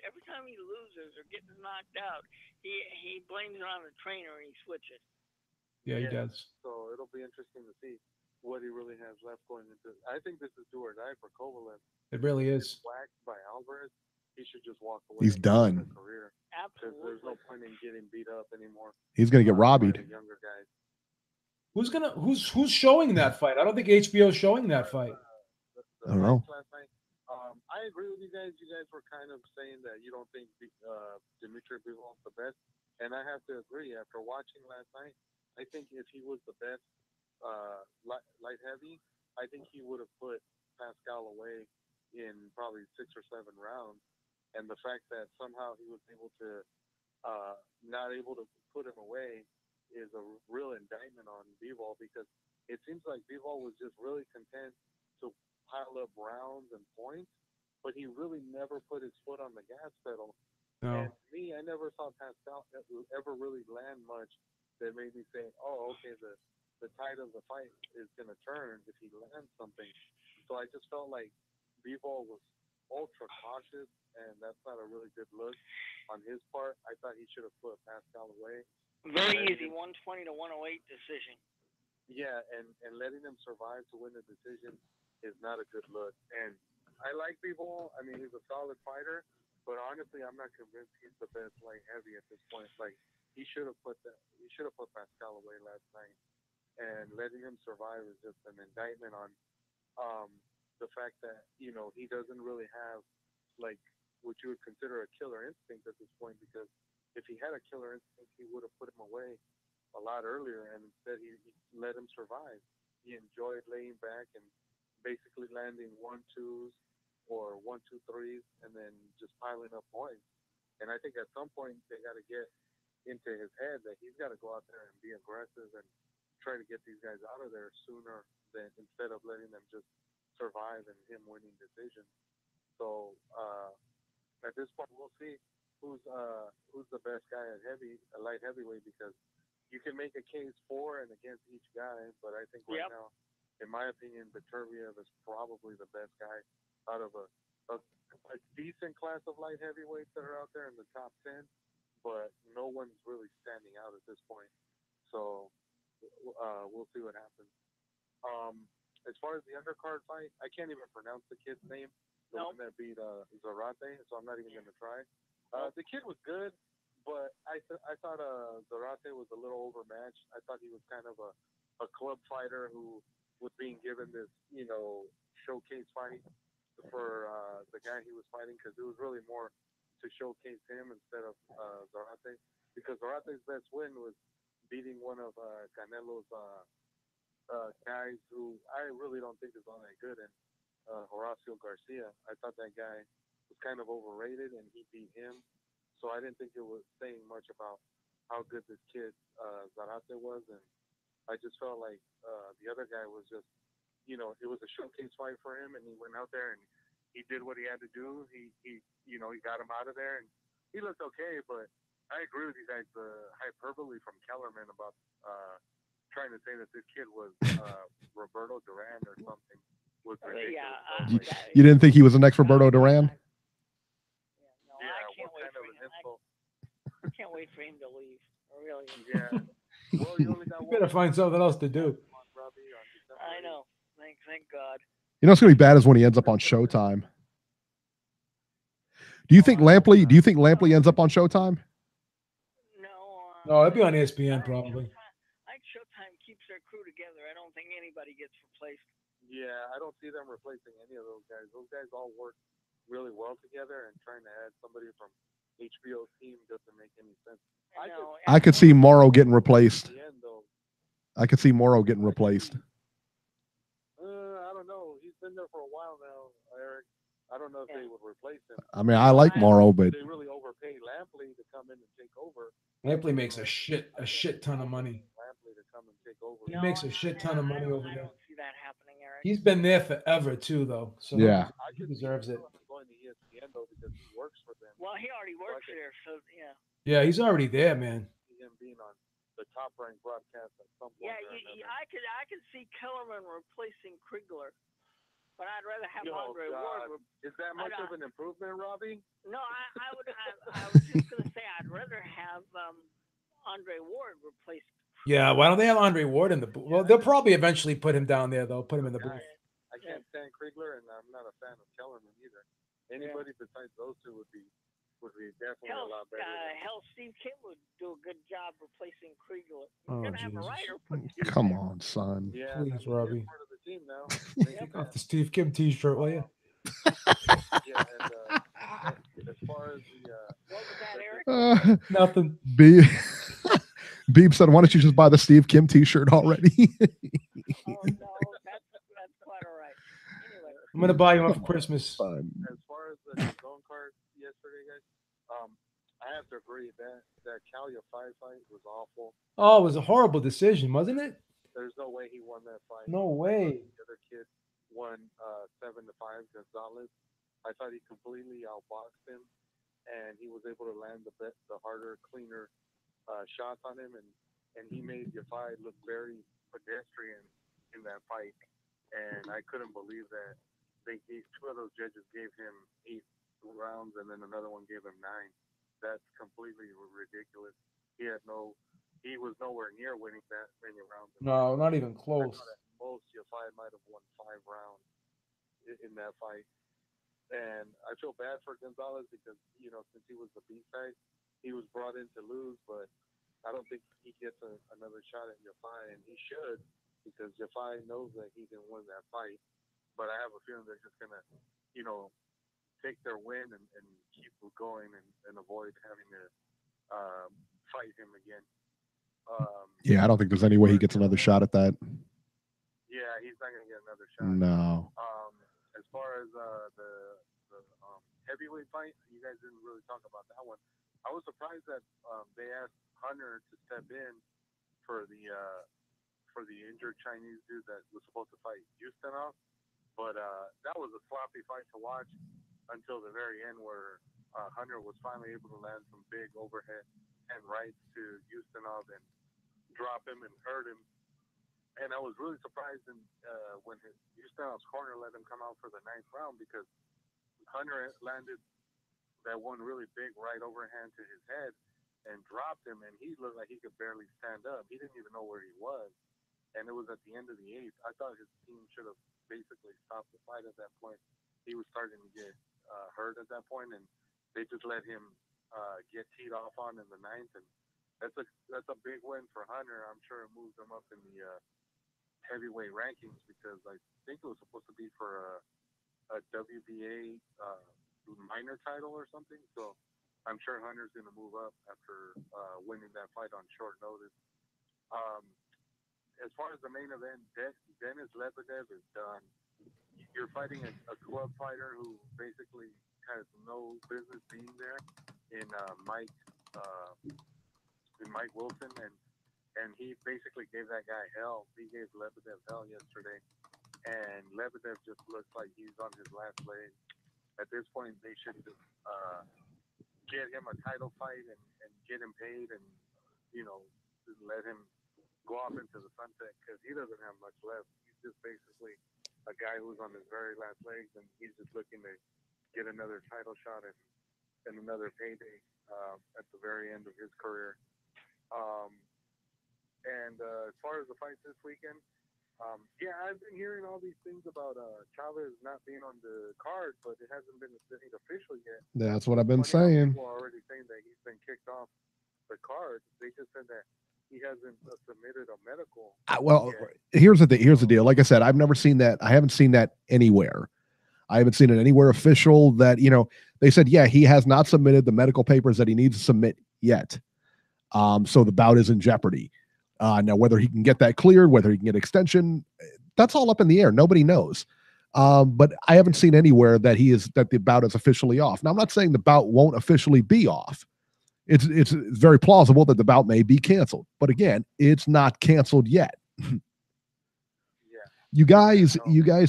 or gets knocked out, he blames it on the trainer and he switches. Yeah, he does. So it'll be interesting to see what he really has left going into. I think this is do or die for Kovalev. It really is. Whacked by Alvarez, he should just walk away. He's done. Career. Absolutely. There's no point in getting beat up anymore. He's gonna get robbed. Younger guys. Who's showing that fight? I don't think HBO is showing that fight. I don't know. Last night, I agree with you guys. You guys were kind of saying that you don't think Dmitriy Bivol is the best, and I have to agree. After watching last night, I think if he was the best light heavy, I think he would have put Pascal away in probably 6 or 7 rounds. And the fact that somehow he was able to not able to put him away is a real indictment on Bivol, because it seems like Bivol was just really content to pile up rounds and points, but he really never put his foot on the gas pedal. No. And me, I never saw Pascal ever really land much that made me say, oh, okay, the tide of the fight is going to turn if he lands something. So I just felt like Bivol was ultra cautious, and that's not a really good look on his part. I thought he should have put Pascal away. Very easy, 120 to 108 decision. Yeah, and letting him survive to win the decision is not a good look. And I like Bivol. I mean, he's a solid fighter, but honestly, I'm not convinced he's the best light heavy at this point. Like, he should have put Pascal away last night, and letting him survive is just an indictment on the fact that, you know, he doesn't really have like what you would consider a killer instinct at this point, because if he had a killer instinct, he would have put him away a lot earlier, and instead he let him survive. He enjoyed laying back and basically landing 1-2s or 1-2-3s, and then just piling up points. And I think at some point they got to get into his head that he's got to go out there and be aggressive and try to get these guys out of there sooner than instead of letting them just survive and him winning decisions. So at this point, we'll see who's the best guy at light heavyweight, because you can make a case for and against each guy, but I think right now, in my opinion, Beterbiev is probably the best guy out of a decent class of light heavyweights that are out there in the top 10, but no one's really standing out at this point. So we'll see what happens. As far as the undercard fight, I can't even pronounce the kid's name, the one that beat Zarate, so I'm not even going to try. The kid was good, but I thought Zarate was a little overmatched. I thought he was kind of a club fighter who was being given this, showcase fight for the guy he was fighting, because it was really more to showcase him instead of Zarate, because Zarate's best win was beating one of Canelo's guys who I really don't think is all that good, and Horacio Garcia. I thought that guy was kind of overrated, and he beat him. So I didn't think it was saying much about how good this kid Zarate was, and I just felt like the other guy was just, it was a showcase fight for him, and he went out there and he did what he had to do. He got him out of there, and he looked okay. But I agree with you guys. The hyperbole from Kellerman about trying to say that this kid was Roberto Duran or something was ridiculous. You didn't think he was the next Roberto Duran? I can't wait for him. I can't wait for him to leave. Really. Yeah. Well, you only got You better find something else to do. I know. Thank God. It's gonna be bad is when he ends up on Showtime. Do you think Lampley ends up on Showtime? No, it'd be on ESPN probably. I think Showtime keeps their crew together. I don't think anybody gets replaced. Yeah, I don't see them replacing any of those guys. Those guys all work really well together, and trying to add somebody from HBO's team doesn't make any sense. I could see Morrow getting replaced. I could see Morrow getting replaced. I don't know. He's been there for a while now, Eric. I don't know if they would replace him. I mean, I like Morrow, but they really overpaid Lampley to come in and take over. Lampley makes a shit ton of money. Lampley to come and take over. He makes a shit ton of money over there. I don't see that happening, Eric. He's been there forever too, though. So yeah, he deserves it. Going to ESPN though, because he works for them. Well, he already works there, so yeah. Yeah, he's already there, man. Him being on the top ranked broadcast at some point. Yeah, I could see Kellerman replacing Krigler, but I'd rather have Andre Ward. Is that much of an improvement, Robbie? No, I was just gonna say I'd rather have Andre Ward replace. Yeah, why don't they have Andre Ward in the booth? Well, they'll probably eventually put him down there, though. Put him in the booth. I can't stand Krigler, and I'm not a fan of Kellerman either. Anybody besides those two would be definitely a lot better. Steve Kim would do a good job replacing Krigler. Oh, He's gonna have a writer. Come on, son. Yeah, please, Robbie. Part of the team now. Take off the Steve Kim T-shirt, will you? Yeah, and as far as the what was that, Eric? Nothing. Beeb said, "Why don't you just buy the Steve Kim T-shirt already?" Oh no, that's quite all right. Anyway. I'm gonna buy you one for Christmas. As far as the zone card yesterday, guys, I have to agree that Calia 5 fight was awful. Oh, it was a horrible decision, wasn't it? There's no way he won that fight. No way. The other kid won 7-5, Gonzalez. I thought he completely outboxed him, and he was able to land the harder, cleaner shots on him, and he made Yafai look very pedestrian in that fight. And I couldn't believe that two of those judges gave him 8 rounds, and then another one gave him 9. That's completely ridiculous. He was nowhere near winning that many rounds. No, not even close. At most, Yafai might have won 5 rounds in that fight. And I feel bad for Gonzalez because, since he was the B-side, he was brought in to lose, but I don't think he gets another shot at Yafai, and he should, because Yafai knows that he didn't win that fight. But I have a feeling they're just going to, take their win and keep going and avoid having to fight him again. Yeah, I don't think there's any way he gets another shot at that. Yeah, he's not going to get another shot. No. As far as the heavyweight fight, you guys didn't really talk about that one. I was surprised that they asked Hunter to step in for the injured Chinese dude that was supposed to fight Ustinov, but that was a sloppy fight to watch until the very end, where Hunter was finally able to land some big overhead and rights to Ustinov and drop him and hurt him. And I was really surprised when Ustinov's corner let him come out for the 9th round, because Hunter landed that one really big right overhand to his head and dropped him, and he looked like he could barely stand up. He didn't even know where he was, and it was at the end of the 8th. I thought his team should have basically stopped the fight at that point. He was starting to get hurt at that point, and they just let him get teed off on in the 9th, and that's a big win for Hunter. I'm sure it moves him up in the heavyweight rankings, because I think it was supposed to be for a WBA minor title or something. So I'm sure Hunter's going to move up after winning that fight on short notice. As far as the main event, Denis Lebedev is done. You're fighting a club fighter who basically has no business being there in Mike Wilson, and he basically gave that guy hell. He gave Lebedev hell yesterday, and Lebedev just looks like he's on his last leg. At this point, they should just get him a title fight and get him paid, and just let him go off into the sunset, because he doesn't have much left. He's just basically a guy who's on his very last legs, and he's just looking to get another title shot and another payday at the very end of his career. And as far as the fights this weekend, I've been hearing all these things about Chavez not being on the card, but it hasn't been made official yet. That's what I've been saying. People are already saying that he's been kicked off the card. They just said that he hasn't submitted a medical. Here's the deal. Like I said, I've never seen that. I haven't seen that anywhere. I haven't seen it anywhere official that, they said, he has not submitted the medical papers that he needs to submit yet. So the bout is in jeopardy. Now, whether he can get that cleared, whether he can get extension, that's all up in the air. Nobody knows. But I haven't seen anywhere that the bout is officially off. Now, I'm not saying the bout won't officially be off. It's very plausible that the bout may be canceled. But again, it's not canceled yet. You guys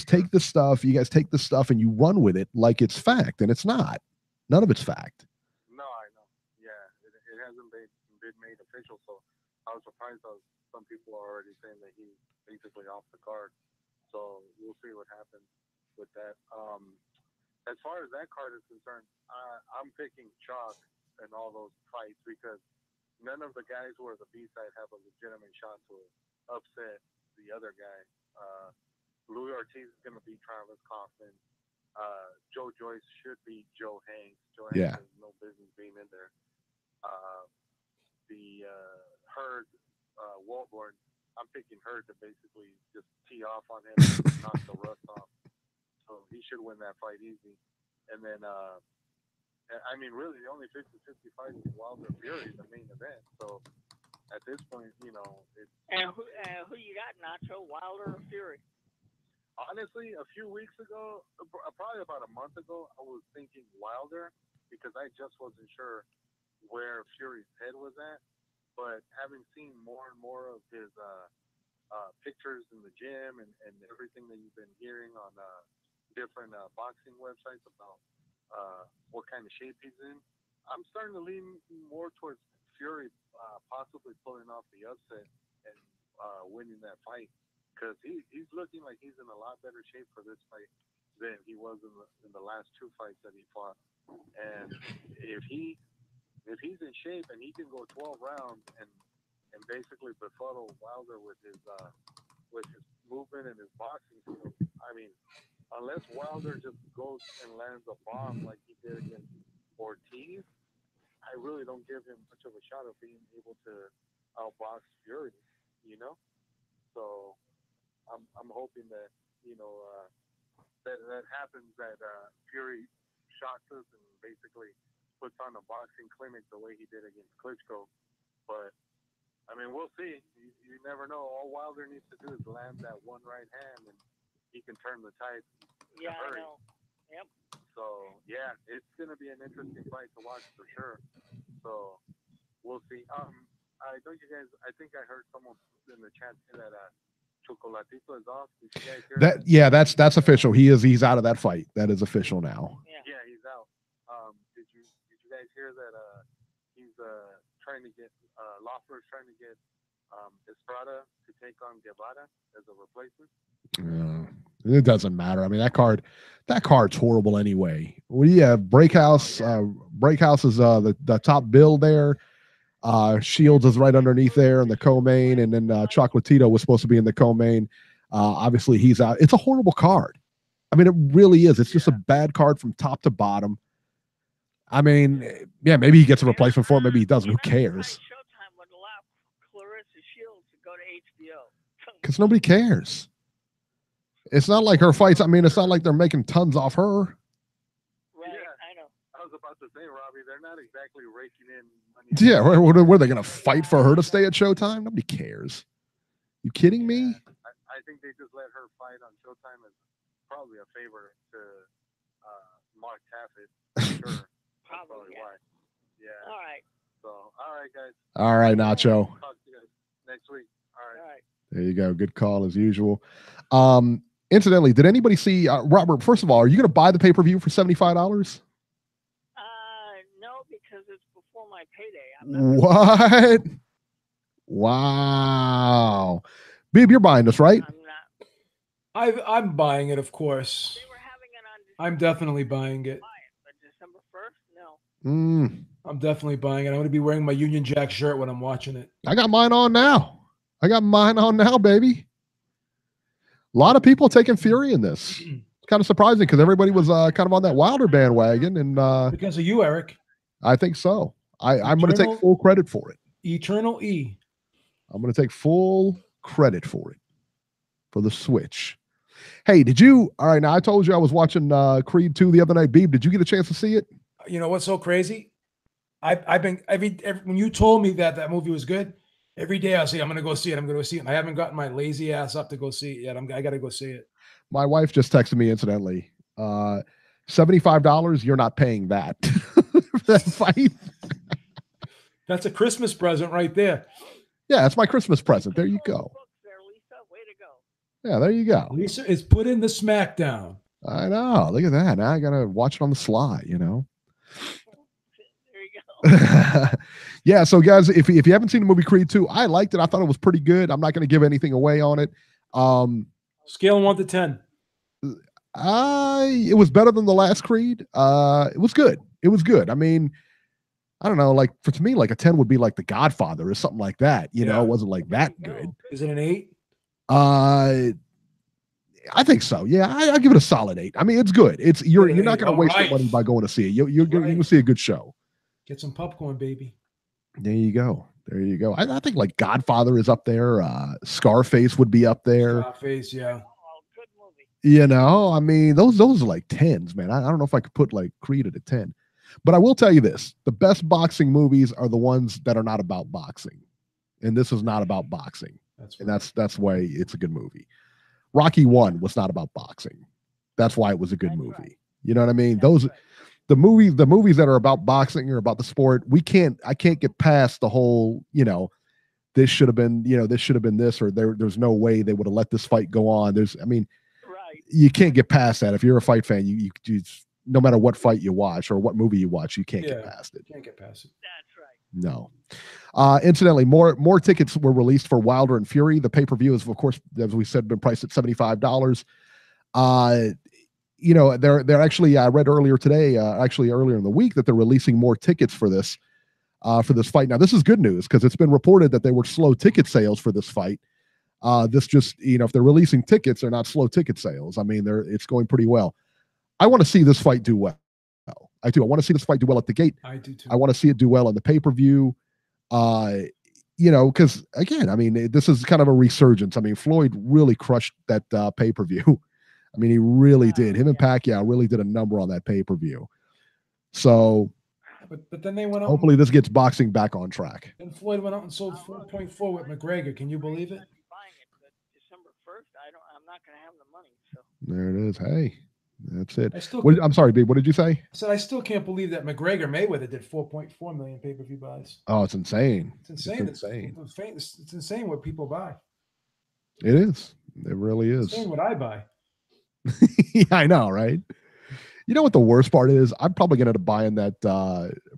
take the stuff, and you run with it like it's fact, and it's not. None of it's fact. No, I know. Yeah, it hasn't been made official, so I was surprised that some people are already saying that he's basically off the card. So we'll see what happens with that. As far as that card is concerned, I'm picking chalk in all those fights, because none of the guys who are the B-side have a legitimate shot to upset the other guy. Louis Ortiz is going to beat Travis Kaufman. Joe Joyce should beat Joe Hanks. Joe Hanks has no business being in there. The Hurd Walborn, I'm picking Hurd to basically just tee off on him and knock the rust off. So he should win that fight easy. And then, really, the only 50-50 fight is Wilder Fury, the main event. So at this point, it's... And who you got, Nacho? Wilder or Fury? Honestly, a few weeks ago, probably about a month ago, I was thinking Wilder, because I just wasn't sure where Fury's head was at. But having seen more and more of his pictures in the gym and everything that you've been hearing on different boxing websites about what kind of shape he's in, I'm starting to lean more towards Fury possibly pulling off the upset and winning that fight, because he's looking like he's in a lot better shape for this fight than he was in the last 2 fights that he fought. And if he's in shape and he can go 12 rounds and basically befuddle Wilder with his movement and his boxing skills, unless Wilder just goes and lands a bomb like he did against Ortiz, I really don't give him much of a shot of being able to outbox Fury, So I'm hoping that that happens, that Fury shocks us and basically puts on a boxing clinic the way he did against Klitschko. But I mean, we'll see. You never know. All Wilder needs to do is land that one right hand, and he can turn the tide. Yeah, I know. Yep. So yeah, it's gonna be an interesting fight to watch for sure. So we'll see. I know you guys. I think I heard someone in the chat say that Chocolatito is off. Did you guys hear that? Yeah, that's official. He's out of that fight. That is official now. Yeah, he's out. Did you guys hear that? He's trying to get Loeffler's trying to get Estrada to take on Guevara as a replacement. It doesn't matter. I mean, that card's horrible anyway. We have Breakhouse. Breakhouse is the top bill there. Shields is right underneath there in the co-main, and then Chocolatito was supposed to be in the co-main. Obviously, he's out. It's a horrible card. I mean, it really is. It's just a bad card from top to bottom. I mean, yeah, maybe he gets a replacement for it. Maybe he doesn't. Who cares? Showtime would allow Clarissa Shields to go to HBO. Because nobody cares. It's not like her fights. I mean, it's not like they're making tons off her. Right, yeah, I know. I was about to say, Robbie, they're not exactly raking in money. Yeah, were they going to fight for her to stay at Showtime? Nobody cares. You kidding me? I think they just let her fight on Showtime as probably a favor to Mark Taffet. Sure. Probably why. Yeah. All right. So, all right, guys. All right, Nacho. Talk to you guys next week. All right. There you go. Good call as usual. Incidentally, did anybody see Robert? First of all, are you going to buy the pay-per-view for $75? No, because it's before my payday. What? Wow. Beeb, you're buying this, right? I'm not. I'm buying it, of course. They were having it on I'm definitely buying it. But December 1st? No. I'm definitely buying it. I'm going to be wearing my Union Jack shirt when I'm watching it. I got mine on now. Baby. A lot of people taking Fury in this. It's kind of surprising because everybody was kind of on that Wilder bandwagon, and because of you, Eric. I think so. I'm going to take full credit for it. Eternal E. I'm going to take full credit for it, for the switch. Hey, did you? All right, now I told you I was watching Creed 2 the other night. Beeb, did you get a chance to see it? You know what's so crazy? I've been every when you told me that movie was good. Every day I say I'm going to go see it. I'm going to go see it. And I haven't gotten my lazy ass up to go see it yet. I got to go see it. My wife just texted me incidentally. $75. You're not paying that. That fight. That's a Christmas present right there. Yeah, that's my Christmas present. There you go. Yeah, there you go. Lisa is put in the SmackDown. I know. Look at that. Now I got to watch it on the sly, you know. Yeah, so guys, if you haven't seen the movie Creed 2, I liked it. I thought it was pretty good. I'm not going to give anything away on it. Scale 1 to 10. It was better than the last Creed. It was good. I mean, I don't know, like to me, like a 10 would be like The Godfather or something like that. You know, it wasn't like that good. Is it an 8? I think so. Yeah, I give it a solid 8. I mean, it's good. You're not going to waste your money by going to see it. You're going to see a good show. Get some popcorn, baby. There you go. I think like Godfather is up there. Scarface would be up there. Scarface, yeah. Good movie. You know, I mean, those are like 10s, man. I don't know if I could put like Creed at a 10. But I will tell you this. The best boxing movies are the ones that are not about boxing. And this is not about boxing. That's why it's a good movie. Rocky 1 was not about boxing. That's why it was a good movie. Right. You know what I mean? The movies that are about boxing or about the sport, I can't get past the whole, you know, this should have been this, or there's no way they would have let this fight go on. You can't get past that. If you're a fight fan, you no matter what fight you watch or what movie you watch, you can't get past it. Can't get past it. That's right. No. Incidentally, more tickets were released for Wilder and Fury. The pay-per-view is, of course, as we said, been priced at $75. You know, they're actually, I read earlier today, earlier in the week, that they're releasing more tickets for this fight. Now, this is good news because it's been reported that they were slow ticket sales for this fight. This just, you know, if they're releasing tickets, they're not slow ticket sales. I mean, it's going pretty well. I want to see this fight do well. I do. I want to see this fight do well at the gate. I do too. I want to see it do well on the pay-per-view. You know, because again, I mean, this is kind of a resurgence. I mean, Floyd really crushed that pay-per-view. I mean, he really did. Him and Pacquiao really did a number on that pay-per-view. So But then they went out. hopefully this gets boxing back on track. And Floyd went out and sold 4.4 with McGregor. Can you believe it? Buying it, but December 1st, I'm not going to have the money. So There it is. Hey, that's it. I still I'm sorry, B. What did you say? I said I still can't believe that McGregor Mayweather did 4.4 million pay-per-view buys. Oh, it's insane. It's insane. It's insane. It's insane what people buy. It is. It really is. It's insane what I buy. Yeah, I know, right? You know what the worst part is? I'm probably going to buy in that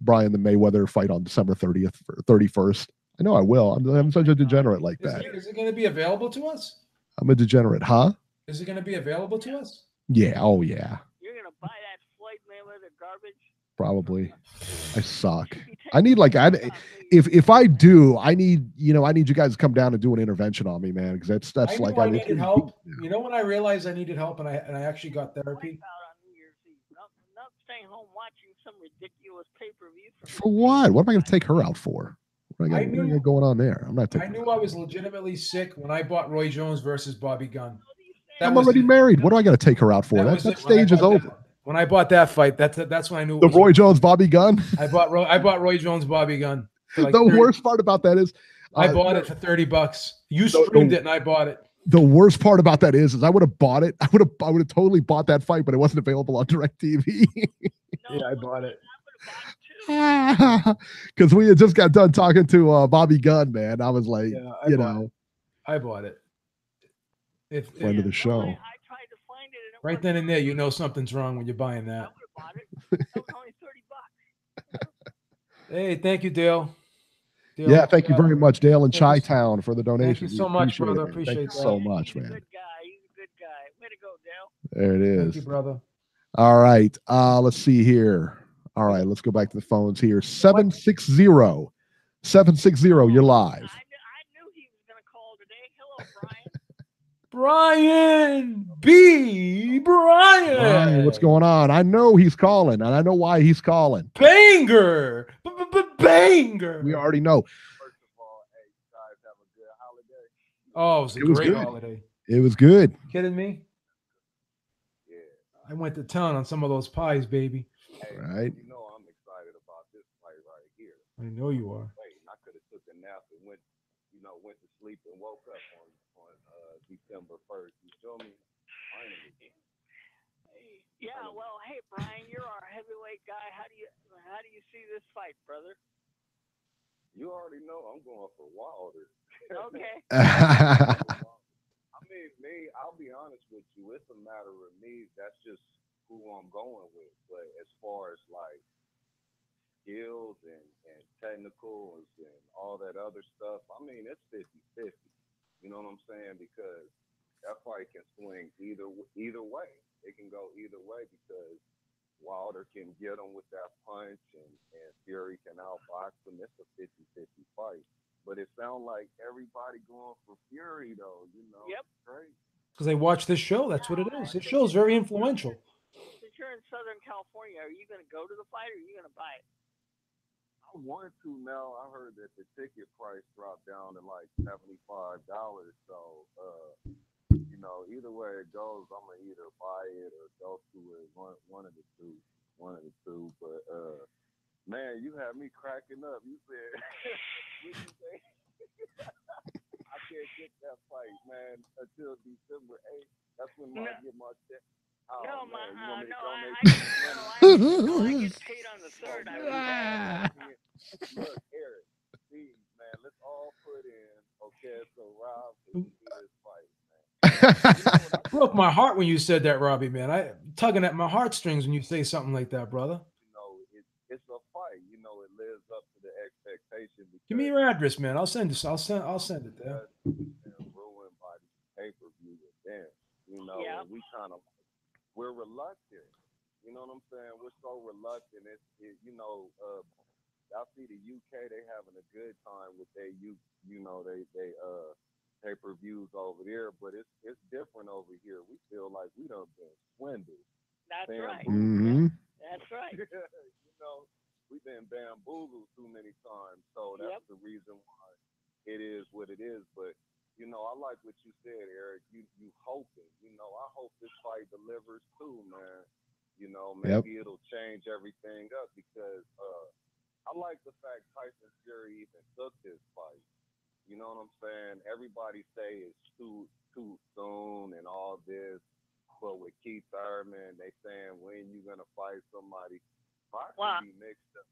Brian the Mayweather fight on December 30th, 31st. I know I will. I'm such a degenerate like that. Is it going to be available to us? I'm a degenerate, huh? Is it going to be available to us? Yeah. Oh, yeah. you're going to buy that Floyd Mayweather garbage? Probably. I suck. I need if I do, I need you guys to come down and do an intervention on me, man, because that's like I needed help. You know when I realized I needed help and I actually got therapy? Not staying home watching some ridiculous pay-per-view. For what? What am I going to take her out for? What I got going on there? I'm not taking. I knew I was legitimately sick when I bought Roy Jones versus Bobby Gunn. I'm already married. What do I got to take her out for? That stage is over. When I bought that fight, that's when I knew the Roy Jones Bobby Gunn. I bought Roy Jones Bobby Gunn. Like the worst part about that is I bought it for $30. You streamed it and I bought it. The worst part about that is I would have bought it. I would have totally bought that fight, but it wasn't available on DirecTV. Yeah, I bought it. Because we had just got done talking to Bobby Gunn, man. I was like, I bought it. Friend of the show. I tried to find it. Right then and there, you know something's wrong when you're buying that. I would have bought it. That was only $30. Hey, thank you, Dale. Yeah, thank you very much, Dale in Chi-Town, for the donation. Thank you so much, brother. Appreciate it. Thank you so much, man. He's a good guy. Way to go, Dale. There it is. Thank you, brother. All right. Let's see here. All right, let's go back to the phones here. 760. 760, you're live. I knew he was going to call today. Hello, Brian. Brian B. Brian, what's going on? I know he's calling, and I know why he's calling. Banger, banger. We already know. First of all, hey, you guys have a good holiday. Oh, it was a great holiday. It was good. Kidding me? Yeah. I went to town on some of those pies, baby. Hey, right. You know I'm excited about this fight right here. I know you are. I could have took a nap and went to sleep and woke up on December 1st. You feel me? Finally. Yeah, well, hey Brian, you're our heavyweight guy. How do you see this fight, brother? You already know I'm going for Wilder. Okay. I mean, I'll be honest with you. It's a matter of me. That's just who I'm going with. But as far as like skills and technicals and all that other stuff, I mean, it's 50-50. You know what I'm saying? Because that fight can swing either way. It can go either way because Wilder can get him with that punch and Fury can outbox him. It's a 50-50 fight. But it sounds like everybody going for Fury, though. You know? Yep. Right? Because they watch this show. That's what it is. This show is very influential. Since you're in Southern California, are you going to go to the fight or are you going to buy it? I want to now. I heard that the ticket price dropped down to like $75. So, either way it goes, I'm going to either buy it or go to it. One of the two. But, man, you had me cracking up. You said, I can't get that fight, man, until December 8th. That's when I get my check. Oh, no, man. I get paid on the 3rd. Look, Eric, please, man, let's all put in, okay, so Rob can do this fight, man. Broke my heart when you said that, Robbie, man. I tugging at my heartstrings when you say something like that, brother. It's a fight. It lives up to the expectation. Give me your address, man. I'll send it. I'll send it there. Ruined by the pay-per-view with them. And we're reluctant. You know what I'm saying? We're so reluctant. I see the UK, they having a good time with their pay-per-views over there, but it's different over here. We feel like we done been swindled. That's right. Mm-hmm. That's right. We've been bamboozled too many times, so that's the reason why it is what it is. But I like what you said, Eric. You hoping. I hope this fight delivers too, man. You know, maybe it'll change everything up because I like the fact Tyson Fury even took this fight. You know what I'm saying? Everybody say it's too soon and all this, but with Keith Thurman, they saying when you gonna fight somebody. Boxing be mixed up.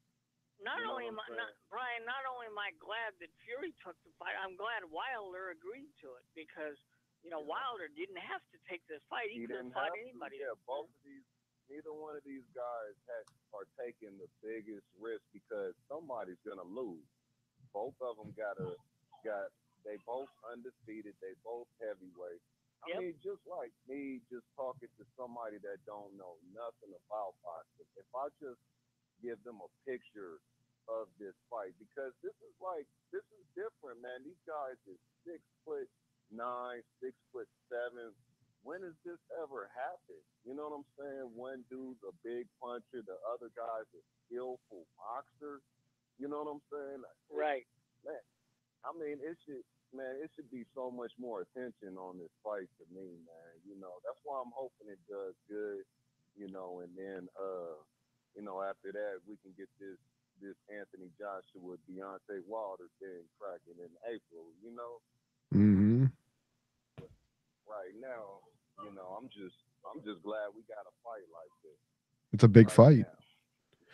Brian, not only am I glad that Fury took the fight, I'm glad Wilder agreed to it because Wilder didn't have to take this fight. He could have fought anybody. Yeah, both of these. Neither one of these guys are taking the biggest risk because somebody's gonna lose. Both of them they both undefeated. They both heavyweight. I mean, just like me, just talking to somebody that don't know nothing about boxing. If I just give them a picture of this fight, because this is different, man. These guys is 6'9", 6'7". When has this ever happened? You know what I'm saying? One dude's a big puncher, the other guy's a skillful boxer. You know what I'm saying? Right. Man, I mean, it should be so much more attention on this fight to me, man. You know, that's why I'm hoping it does good. You know, and then after that we can get this Anthony Joshua Deontay Wilder thing cracking in April. You know. Mm-hmm. But right now, I'm just glad we got a fight like this. It's a big fight.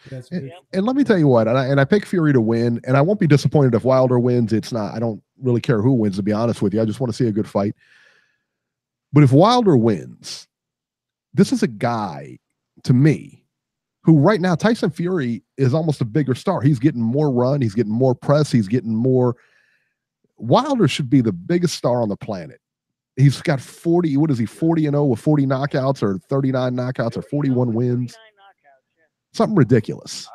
That's and let me tell you what, and I pick Fury to win, and I won't be disappointed if Wilder wins. I don't really care who wins, to be honest with you. I just want to see a good fight. But if Wilder wins, this is a guy, to me, who right now, Tyson Fury is almost a bigger star. He's getting more run. He's getting more press. He's getting more. Wilder should be the biggest star on the planet. He's got 40, what is he, 40-0 with 40 knockouts or 39 knockouts or 41 wins? Something ridiculous.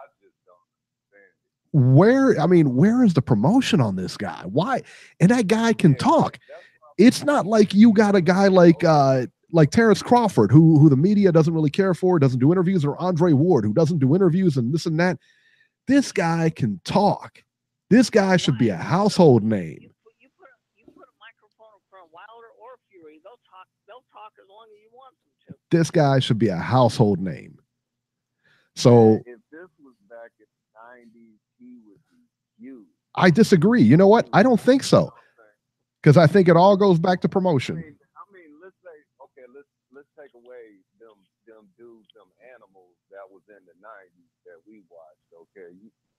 Where is the promotion on this guy? Why? And that guy can talk. It's not like you got a guy like Terrence Crawford, who the media doesn't really care for, doesn't do interviews, or Andre Ward, who doesn't do interviews and this and that. This guy can talk. This guy should be a household name. You put a microphone in front of Wilder or Fury, they'll talk as long as you want them to. This guy should be a household name. So if this was back in the 90s, he would be huge. I disagree. You know what? I don't think so. Because I think it all goes back to promotion. I mean, let's say, okay, let's take away them dudes, them animals that was in the 90s that we watched, okay?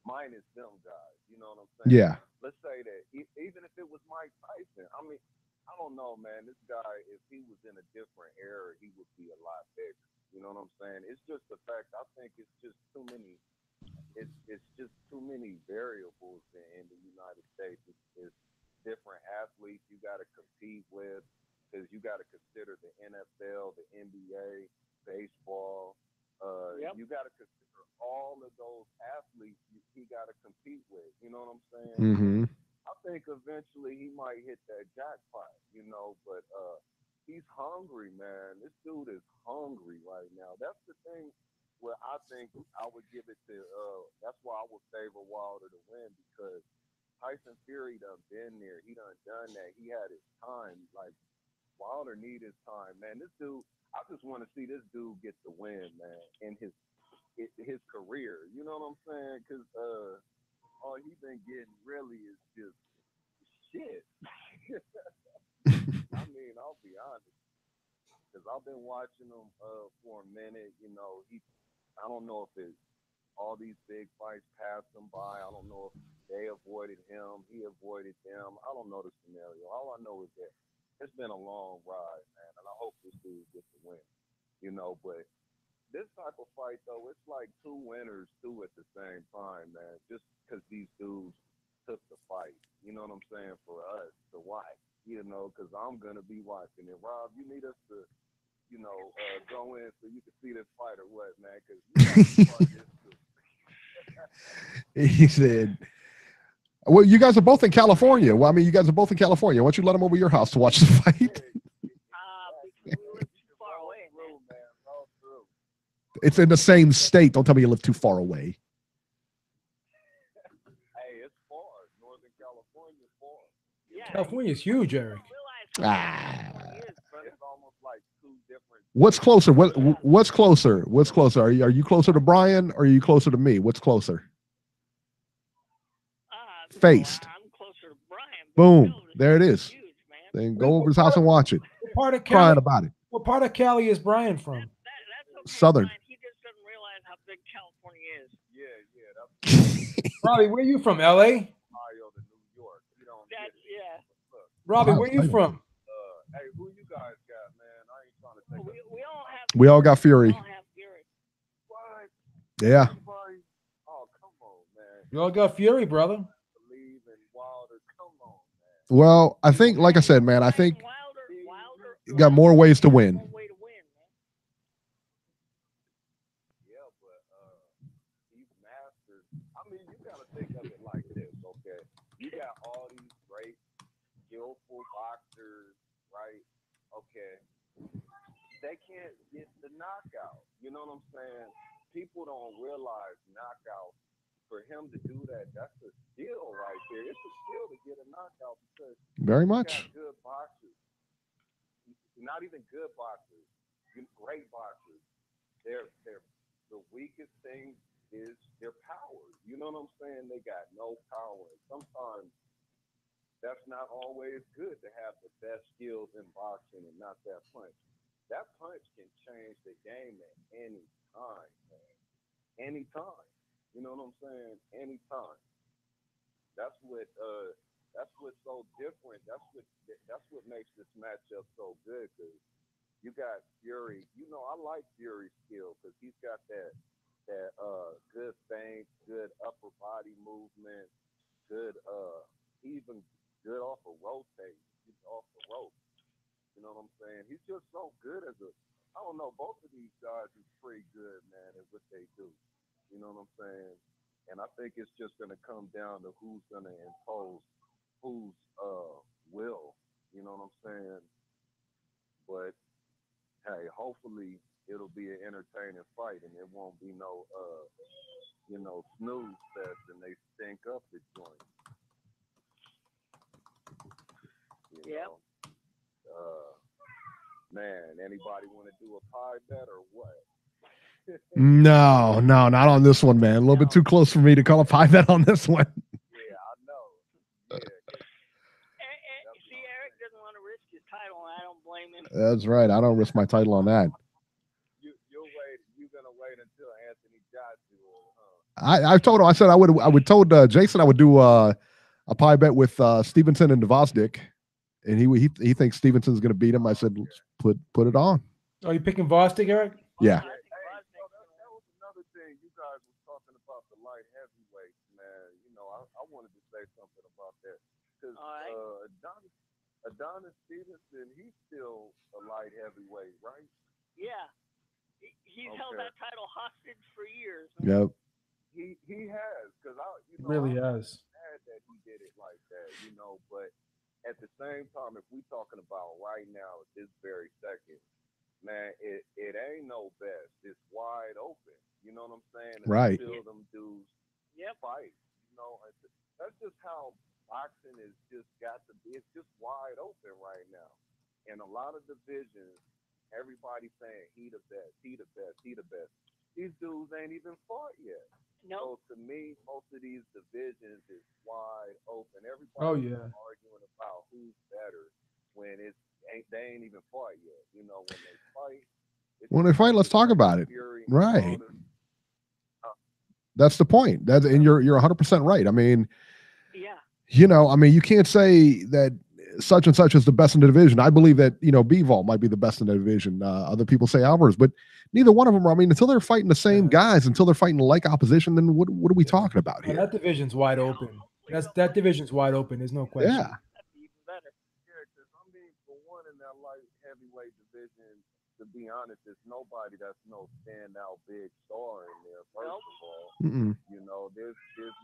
Minus them guys, you know what I'm saying? Yeah. Let's say that even if it was Mike Tyson, I mean, I don't know, man. This guy, if he was in a different era, he would be a lot bigger. You know what I'm saying? It's just the fact. I think it's just too many. It's just too many variables in the United States. It's different athletes you got to compete with because you got to consider the NFL, the NBA, baseball. You got to consider all of those athletes he got to compete with. You know what I'm saying? Mm-hmm. I think eventually he might hit that jackpot. But he's hungry, man. This dude is hungry right now. That's the thing where I think I would give it to. That's why I would favor Wilder to win because Tyson Fury done been there. He done that. He had his time. Like Wilder need his time, man. This dude, I just want to see this dude get the win, man, in his career. You know what I'm saying? Because all he been getting really is just shit. I mean, I'll be honest, because I've been watching him for a minute. I don't know if all these big fights passed him by. I don't know if they avoided him. He avoided them. I don't know the scenario. All I know is that it's been a long ride, man, and I hope this dude gets the win. But this type of fight, though, it's like two winners, too, at the same time, man, just because these dudes took the fight. You know what I'm saying? For us to watch, because I'm going to be watching it. Rob, you need us to, go in so you can see this fight or what, man? Because he said, well, you guys are both in California. Well, I mean, you guys are both in California. Why don't you let them over your house to watch the fight? We live too far away, man. It's in the same state. Don't tell me you live too far away. Hey, it's far. Northern California is far. California is huge, Eric. It's almost like two different What's closer? What's closer? What's closer? Are you closer to Brian or are you closer to me? What's closer? Faced. I'm closer to Brian. Boom. There it is. Then go over his house and watch it. What part of Crying Cali? about it. What part of Cali is Brian from? That's okay, Southern. Brian. He just doesn't realize how big California is. Robbie, where you from? L.A. Ohio to New York. You don't get it. Yeah. Robbie, Wow, where you from? Hey, who you guys got, man? I ain't trying to take We all have. We all got Fury. We all have Fury. What? Yeah. Everybody? Oh, come on, man. You all got Fury, brother. Believe in Wilder. Come on, man. Well, I think, like I said, man, I think Wilder you got more ways to win. one way to win, man. Yeah, but these masters, I mean, you got to think of it like this, okay? You got all these great, skillful boxers, right? Okay. They can't get the knockout. You know what I'm saying? People don't realize knockout. For him to do that, that's a skill right there. It's a skill to get a knockout because Very you much. got good boxers. Not even good boxers. Great boxers. They're the weakest thing is their power. You know what I'm saying? They got no power. Sometimes that's not always good to have the best skills in boxing and not that punch. That punch can change the game at any time, man. Any time. You know what I'm saying? Any time. That's what's so different. That's what makes this matchup so good because you got Fury. You know, I like Fury's skill because he's got that good feint, good upper body movement, good even good off of rotate. He's off the rope. You know what I'm saying? He's just so good as I don't know, both of these guys is pretty good, man, at what they do. You know what I'm saying? And I think it's just going to come down to who's going to impose whose will. You know what I'm saying? But, hey, hopefully it'll be an entertaining fight and it won't be no, snooze fest and they stink up the joint. Yep. Man, anybody want to do a pie bet or what? No, not on this one, man. A little bit too close for me to call a pie bet on this one. Yeah, I know. Yeah. See, Eric doesn't want to risk his title, and I don't blame him. That's right. I don't risk my title on that. You're gonna wait until Anthony Joshua, huh? I told him. I said I would told Jason I would do a pie bet with Stevenson and Devosdick, and he thinks Stevenson's going to beat him. I said let's put it on. Are you picking Vostik, Eric? Yeah. That was another thing. You guys were talking about the light heavyweights, man. You know, I wanted to say something about that because Adonis Stevenson, he's still a light heavyweight, right? Yeah. He's held that title hostage for years. Yep. He has, because Really has. Mad that he did it like that, but at the same time, if we talking about right now at this very second, man, it ain't no best. It's wide open. You know what I'm saying? And Right. Until them dudes fight. That's just how boxing is just got to be. It's just wide open right now. And a lot of divisions, everybody's saying he the best, he the best, he the best. These dudes ain't even fought yet. No. So to me, most of these divisions is wide open. Everybody's arguing about who's better when they ain't even fought yet. When they fight, let's talk about it. Right. That's the point. And you're 100% right. I mean, you can't say that such and such is the best in the division. I believe that, Bivol might be the best in the division. Other people say Alvarez, but neither one of them are. I mean, until they're fighting the same guys, until they're fighting like opposition, then what are we talking about here? That division's wide open. That division's wide open. There's no question. Yeah. That's even better. Yeah, because for one in that light heavyweight division, to be honest, there's nobody that's no standout big star in there. First of all, there's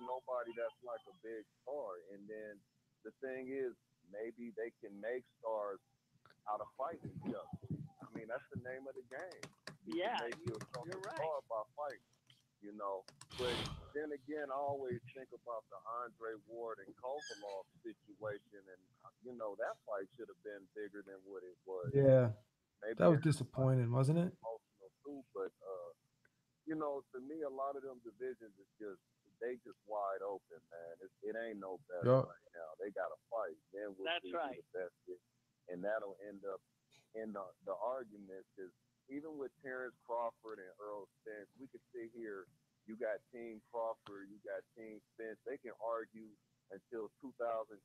nobody that's like a big star. And then the thing is, maybe they can make stars out of fighting each other. I mean, that's the name of the game. You can make yourself a star by fighting. But then again, I always think about the Andre Ward and Kovalev situation, and that fight should have been bigger than what it was. Yeah. Maybe That was disappointing, wasn't it? emotional too, but you know, to me, a lot of them divisions is they just wide open, man. It ain't no best right now. They got to fight. Then we'll see who the best is, and that'll end up in the arguments. Because even with Terrence Crawford and Earl Spence, we could sit here. You got Team Crawford, you got Team Spence. They can argue until 2020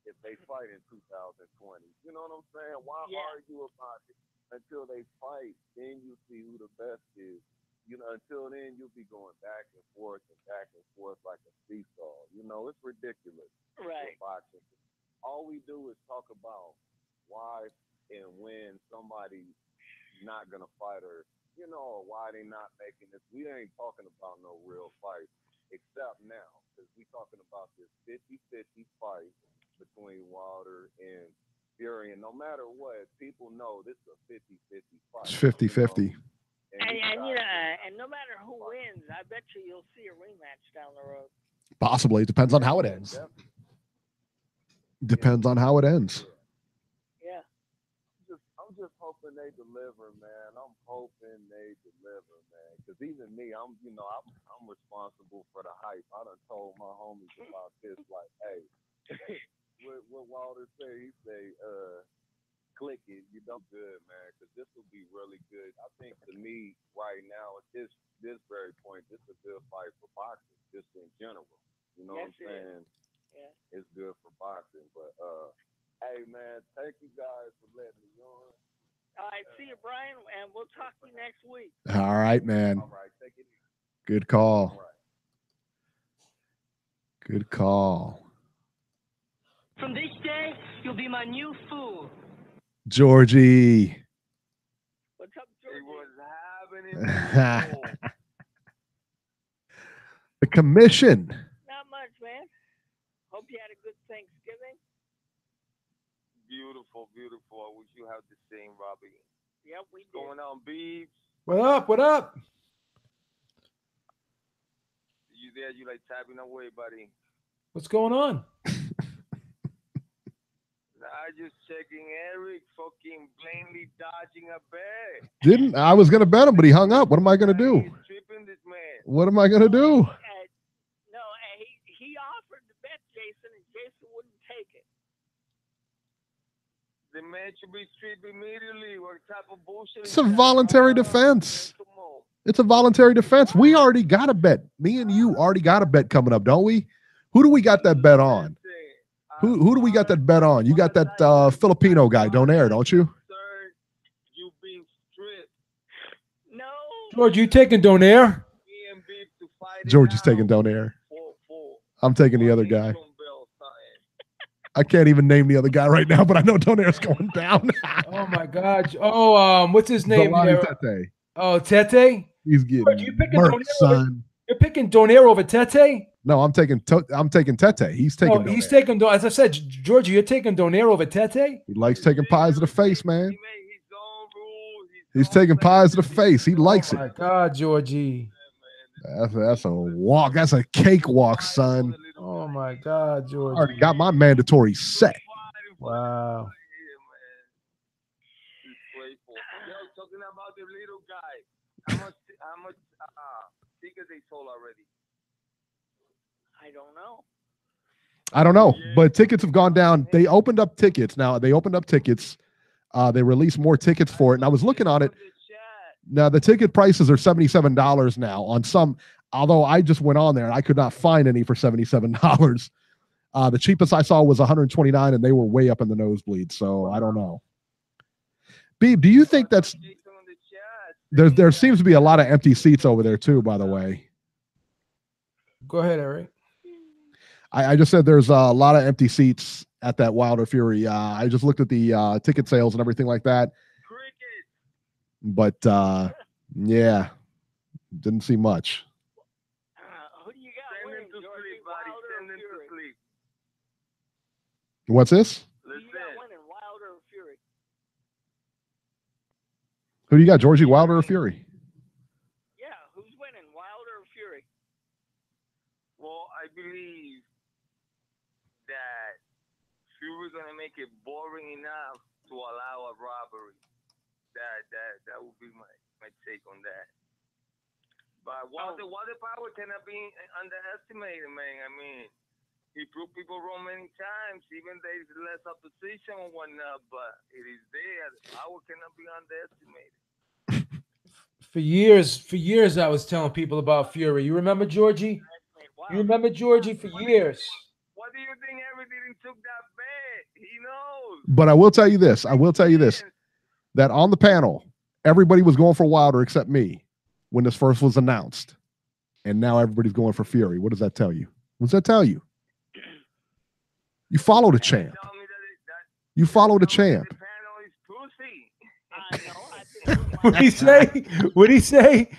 if they fight in 2020. You know what I'm saying? Why argue about it until they fight? Then you see who the best is. You know, until then, you'll be going back and forth like a seesaw. You know, it's ridiculous. Right. Boxing. All we do is talk about why and when somebody's not going to fight or, you know, why they not making this. We ain't talking about no real fight, except now, because we talking about this 50-50 fight between Wilder and Fury. And no matter what, people know this is a 50-50 fight. It's 50-50. And you know, and no matter who wins, I bet you'll see a rematch down the road. Possibly. It depends on how it ends. Depends on how it ends. Yeah. I'm just hoping they deliver, man. I'm hoping they deliver, man. Because even me, I'm responsible for the hype. I done told my homies about this, like, hey, what Wilder say? He say, click it, you done good, man, because this will be really good. I think to me right now at this very point, this is a good fight for boxing, just in general. You know what I'm saying? Yeah. It's good for boxing. But hey man, thank you guys for letting me on. All right, see you, Brian, and we'll talk to you next week. All right, man. All right, take it easy. Good call. All right. Good call. From this day, you'll be my new fool. Georgie. What's up, Georgie? What's happening? The commission. Not much, man. Hope you had a good Thanksgiving. Beautiful, beautiful. I wish you had the same, Robbie. Yep, we did. Going on, Beeb? What up? What up? You there? You like tapping away, buddy? What's going on? I just checking Eric fucking blatantly dodging a bet. I was gonna bet him, but he hung up. What am I gonna do? He's tripping this man. What am I gonna do? No, he offered to bet Jason, and Jason wouldn't take it. The man should be stripped immediately. What type of bullshit? It's a voluntary defense. It's a voluntary defense. We already got a bet. Me and you already got a bet coming up, don't we? Who do we got that bet on? Who do we got that bet on? You got that Filipino guy, Donaire, don't you? Sir, you being stripped. No. George, you taking Donaire? George is taking Donaire. I'm taking the other guy. I can't even name the other guy right now, but I know Donaire's going down. Oh my God! Oh, what's his name? Tete. Oh, Tete. He's getting murked, son. You're picking Donaire over Tete? No, I'm taking Tete. He's taking. No, he's taking. As I said, Georgie, you're taking Donaire over Tete. He likes taking pies to the face, man. He's taking pies to the face. He likes it. Oh my God, Georgie. That's a walk. That's a cakewalk, son. Oh my God, Georgie. I already got my mandatory set. Wow. Yo, talking about the little guy. How much tickets they sold already? I don't know. But tickets have gone down. They opened up tickets. Now they opened up tickets. They released more tickets for it. And I was looking on it. Now the ticket prices are $77 now on some, although I just went on there and I could not find any for $77. The cheapest I saw was $129 and they were way up in the nosebleed. So I don't know. Beeb, do you think that's, there seems to be a lot of empty seats over there too, by the way. Go ahead, Eric. I just said there's a lot of empty seats at that Wilder Fury. I just looked at the ticket sales and everything like that. But yeah, didn't see much. Who do you got winning, Georgie? Wilder or Fury? What's this? Who you got winning, Wilder or Fury? Who do you got, Georgie, Wilder or Fury? Yeah, who's winning, Wilder or Fury? Well, I believe that Fury's gonna make it boring enough to allow a robbery. That would be my take on that. But Walter Power cannot be underestimated, man. I mean, he proved people wrong many times, even there's less opposition and whatnot, but it is there. Power cannot be underestimated. For years, I was telling people about Fury. You remember Georgie? You remember Georgie for years. What do you think everything took that bad? He knows. But I will tell you this. That on the panel, everybody was going for Wilder except me when this first was announced. And now everybody's going for Fury. What does that tell you? What does that tell you? You follow the champ. You follow the champ. What did he say? What did he say?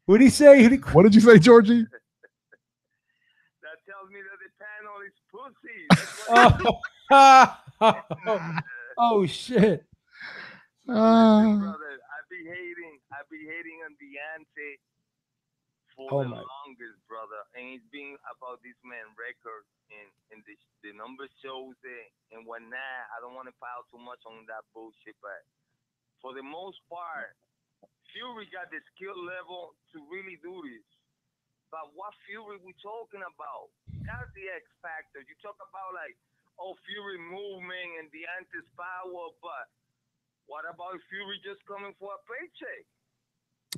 What did he say? What did you say, Georgie? That tells me that the panel is pussy. Oh shit. Brother, I be hating on Deontay for the longest, brother. And it's been about this man record and the numbers shows it and whatnot. I don't want to pile too much on that bullshit, but for the most part, Fury got the skill level to really do this. But what Fury we talking about? That's the X factor. You talk about Fury movement and Deontay's power, but what about Fury just coming for a paycheck?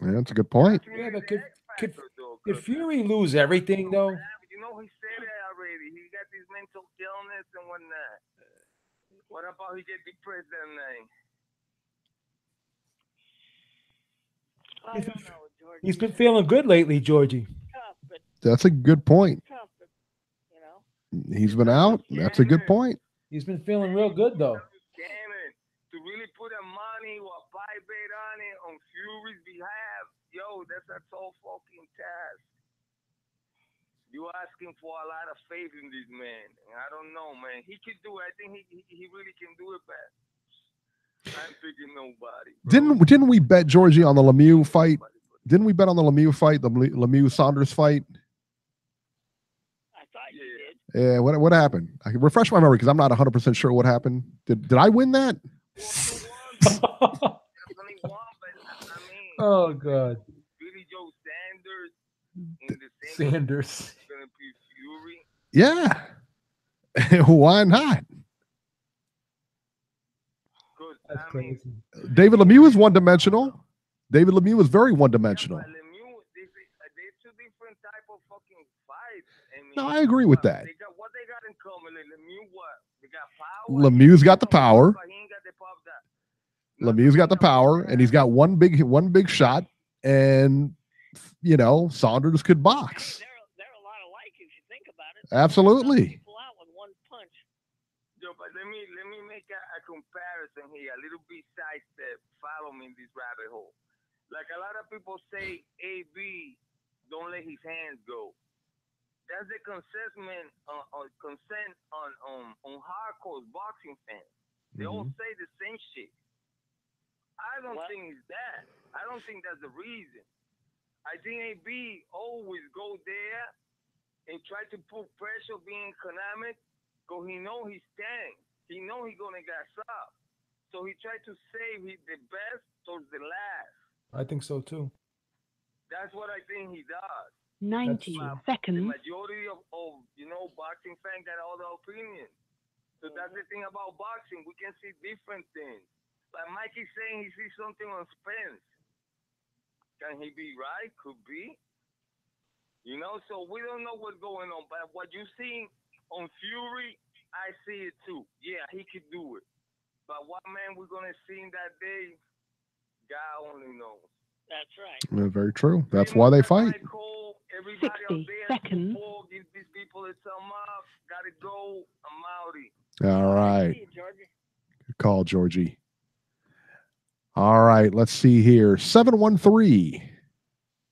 Yeah, that's a good point. Yeah, but could Fury lose everything though? You know, he said it already. He got this mental illness and whatnot. What about he get depressed that night? I don't know, Georgie. He's been feeling good lately, Georgie. Tough, but That's a good point. tough, but you know. He's been out. That's a good point. He's been feeling real good though. To really put a money or a buy bet on it on Fury's behalf, yo, that's a tall fucking task. You're asking for a lot of faith in this man. And I don't know, man. He can do it. I think he really can do it, but I'm thinking nobody. Bro. Didn't we bet, Georgie, on the Lemieux fight? Didn't we bet on the Lemieux fight, the Lemieux-Saunders fight? I thought you did. Yeah, what happened? I can refresh my memory because I'm not 100% sure what happened. Did I win that? Oh God. Billy Joe Sanders in the Sanders. Gonna be Fury. Yeah. Why not? That's crazy. David Lemieux is one-dimensional. David Lemieux is very one-dimensional. Yeah, Lemieux, they're two different type of fucking fights. I mean, No, I agree with that. What they got in common? Lemieux, what? They got power. Lemieux's got the power. But he ain't got the power that. Lemieux's got the power, and he's got one big shot, and Saunders could box. They're a lot alike if you think about it. Absolutely. People out with one punch. Yo, but let me make a comparison here, a little bit sidestep. Follow me in this rabbit hole. Like a lot of people say, AB don't let his hands go. That's the consent on hardcore boxing fans. They all say the same shit. I don't think it's that. I don't think that's the reason. I think AB always go there and try to put pressure being economic because he know he stands. He know he gonna get stopped. So he tried to save the best towards the last. I think so too. That's what I think he does. 90 seconds. The majority of boxing fans got all the opinions. So that's the thing about boxing. We can see different things. Like Mike is saying, he sees something on Spence. Can he be right? Could be. So we don't know what's going on. But what you see on Fury, I see it too. Yeah, he could do it. But what man we're going to see in that day, God only knows. That's right. Very true. That's why they fight. 60 seconds. Give these people a thumb up. Gotta go. I'm outie. All right. Good call, Georgie. All right. Let's see here. 713.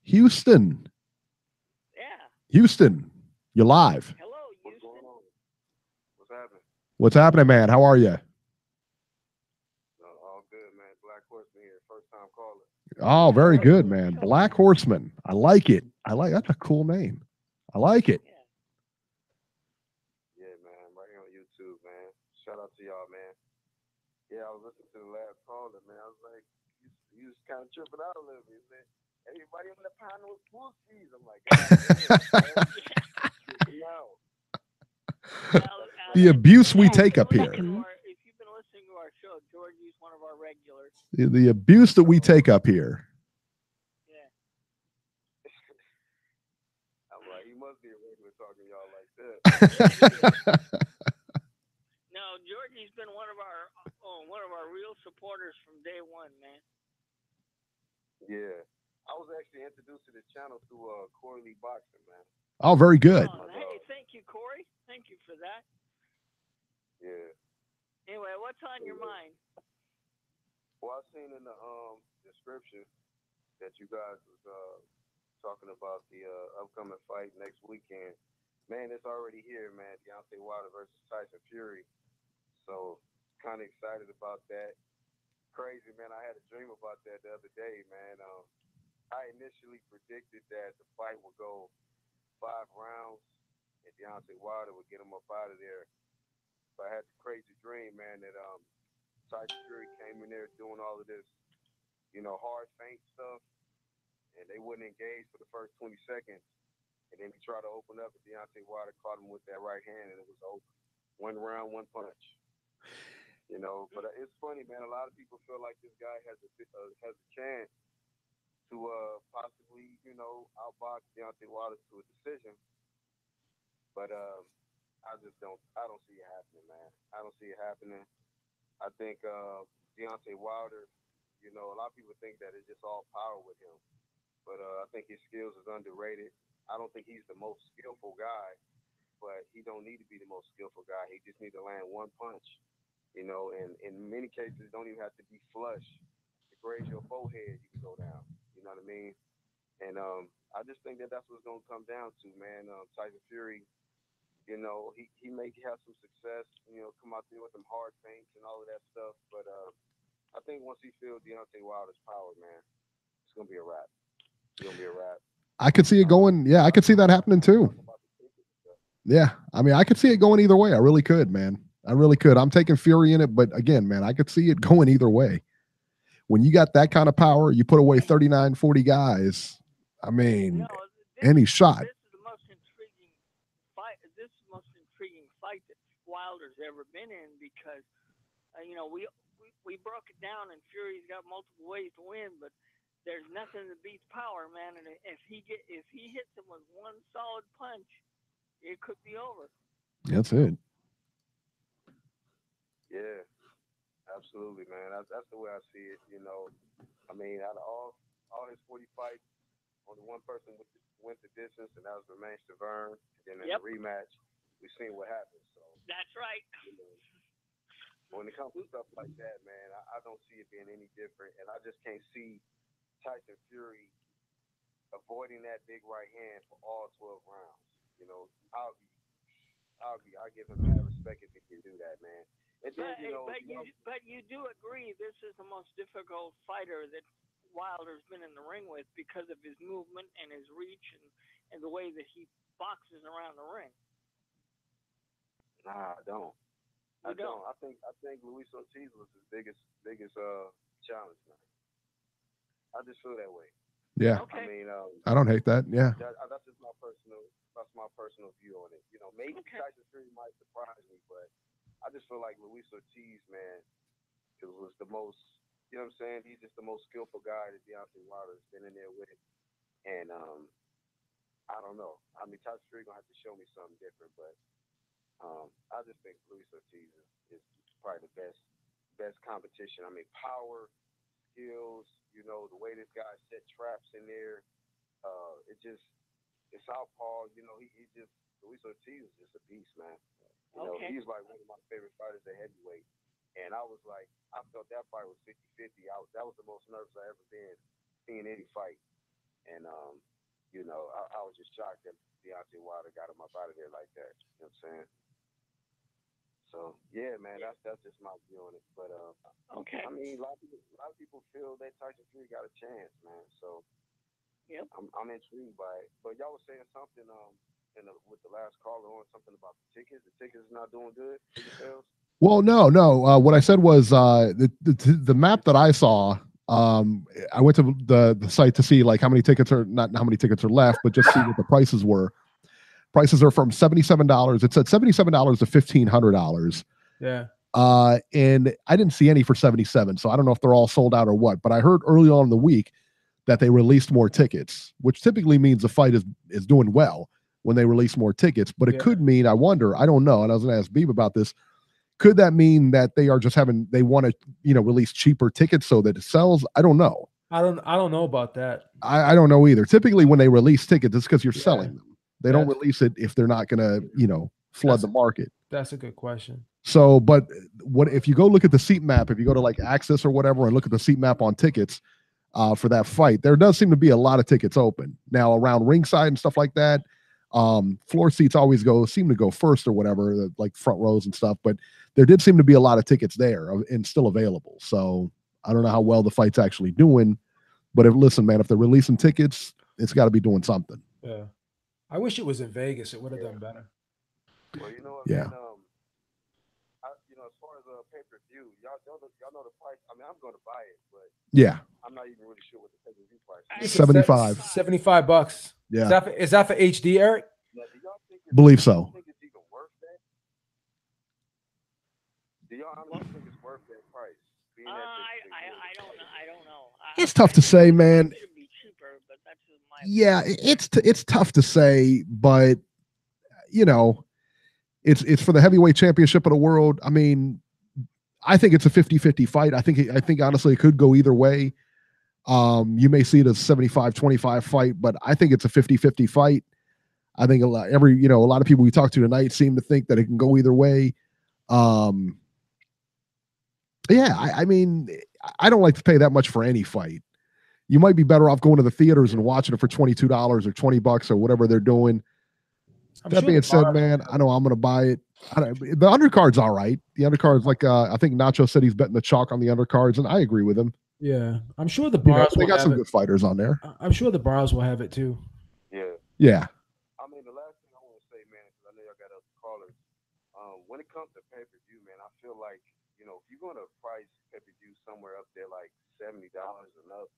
Houston. Yeah. Houston. You're live. Hello, Houston. What's happening? What's happening, man? How are you? All good, man. Black Horseman here. First time caller. Oh, very good, man. Black Horseman. I like it. That's a cool name. I like it. Yeah, man. Right here on YouTube, man. Shout out to y'all, man. Yeah, I was listening to the last called him, man. I was like, you was kind of tripping out a little bit, man. Everybody on the panel was pussies. I'm like, no. The abuse we take up here. If you've been listening to our show, Georgie's one of our regulars. The abuse that we take up here. Yeah. I'm like, he must be a regular talking to y'all like that. No, Georgie's been one of our real supporters from day one, man. Yeah. I was actually introduced to the channel through Corey Lee Boxing, man. Oh, very good. Oh, hey, thank you, Corey. Thank you for that. Yeah. Anyway, what's on your mind? Well, I seen in the description that you guys was talking about the upcoming fight next weekend. Man, it's already here, man. Deontay Wilder versus Tyson Fury. So, kind of excited about that. Crazy, man. I had a dream about that the other day, man. I initially predicted that the fight would go 5 rounds and Deontay Wilder would get him up out of there. But I had the crazy dream, man, that Tyson Fury came in there doing all of this, hard feint stuff, and they wouldn't engage for the first 20 seconds. And then he tried to open up, and Deontay Wilder caught him with that right hand, and it was over. 1 round, 1 punch. But it's funny, man. A lot of people feel like this guy has a chance to possibly, outbox Deontay Wilder to a decision. But I don't see it happening, man. I don't see it happening. I think Deontay Wilder, a lot of people think that it's just all power with him. But I think his skills is underrated. I don't think he's the most skillful guy, but he don't need to be the most skillful guy. He just need to land 1 punch. And in many cases, don't even have to be flush. To graze your forehead, you can go down. You know what I mean? And I just think that that's what's going to come down to, man. Tyson Fury, he may have some success, come out there with some hard feints and all of that stuff. But I think once he feels Deontay Wilder's power, man, it's going to be a wrap. It's going to be a wrap. I could see it going. Yeah, I could see that happening too. Yeah, I mean, I could see it going either way. I really could, man. I really could. I'm taking Fury in it, but again, man, I could see it going either way. When you got that kind of power, you put away 39, 40 guys. I mean, any shot. This is the most intriguing fight. This is the most intriguing fight that Wilder's ever been in because, we broke it down and Fury's got multiple ways to win, but there's nothing that beats power, man. And if he hits him with 1 solid punch, it could be over. That's it. Yeah, absolutely, man. That's the way I see it. I mean, out of all his 40 fights, only one person went the distance, and that was Romain Stavern. And then in the rematch, we've seen what happened. So that's right. When it comes to stuff like that, man, I don't see it being any different, and I just can't see Tyson Fury avoiding that big right hand for all 12 rounds. I'll give him mad respect if he can do that, man. And then, but you do agree this is the most difficult fighter that Wilder's been in the ring with because of his movement and his reach and the way that he boxes around the ring. Nah, I don't. I don't. I think Luis Ortiz was his biggest challenge, man. I just feel that way. Yeah. Okay. I mean, I don't hate that. Yeah. That's just my personal view on it. Maybe Tyson Fury might surprise me, but I just feel like Luis Ortiz, man, was the most, you know what I'm saying? He's just the most skillful guy that Deontay Wilder's been in there with. And I don't know. I mean, Tyson Fury going to have to show me something different, but I just think Luis Ortiz is probably the best competition. I mean, power, skills, the way this guy set traps in there. It's southpaw, Luis Ortiz is just a beast, man. He's like one of my favorite fighters at heavyweight. And I was like, I felt that fight was 50-50. That was the most nervous I ever been seeing any fight. And, I was just shocked that Deontay Wilder got him up out of there like that. You know what I'm saying? So, yeah, man, that's just my view on it. But, okay. I mean, a lot of people feel that Tyson Fury got a chance, man. So, yep. I'm intrigued by it. But y'all was saying something with the last caller on something about the tickets. The tickets not doing good for yourselves? Well, no. What I said was the map that I saw. I went to the site to see like how many tickets are not how many tickets are left, but just see what the prices were. Prices are from $77. It said $77 to $1,500. Yeah. And I didn't see any for 77, so I don't know if they're all sold out or what. But I heard early on in the week that they released more tickets, which typically means the fight is doing well when they release more tickets. But it could mean, I wonder, I don't know. And I was going to ask Beeb about this. Could that mean that they are just they want to, release cheaper tickets so that it sells? I don't know. I don't know about that. I don't know either. Typically, when they release tickets, it's because you're selling them. They don't release it if they're not going to, flood the market. That's a good question. So, but what if you go look at the seat map? If you go to like Access or whatever and look at the seat map on tickets for that fight, there does seem to be a lot of tickets open now around ringside and stuff like that. Floor seats always seem to go first or whatever, like front rows and stuff. But there did seem to be a lot of tickets there and still available. So I don't know how well the fight's actually doing. But listen, man, if they're releasing tickets, it's got to be doing something. Yeah. I wish it was in Vegas. It would have done better. Well, you know what, yeah. Man, as far as pay-per-view, y'all know the price. I mean, I'm going to buy it, but yeah, I'm not even really sure what the pay-per-view price is. $75. Yeah. Is that for HD, Eric? Now, do y'all think believe so. Think it's even worth that? Do y'all think it's worth that price? I don't know. It's tough to say, man. It should be cheaper, but that's just my yeah, it's tough to say, but it's for the heavyweight championship of the world. I mean, I think it's a 50-50 fight. I think honestly it could go either way. You may see it as a 75-25 fight, but I think it's a 50-50 fight. I think a lot of people we talked to tonight seem to think that it can go either way. Yeah, I mean, I don't like to pay that much for any fight. You might be better off going to the theaters and watching it for $22 or $20 or whatever they're doing. That being said, man, I know I'm going to buy it. The undercard's all right. The undercard's like, I think Nacho said he's betting the chalk on the undercards, and I agree with him. Yeah, I'm sure the bars they got some good fighters on there. I'm sure the bars will have it too. Yeah. Yeah. I mean, the last thing I want to say, man, because I know y'all got other callers. When it comes to pay-per-view, man, I feel like, if you're going to price pay-per-view somewhere up there like $70 and up,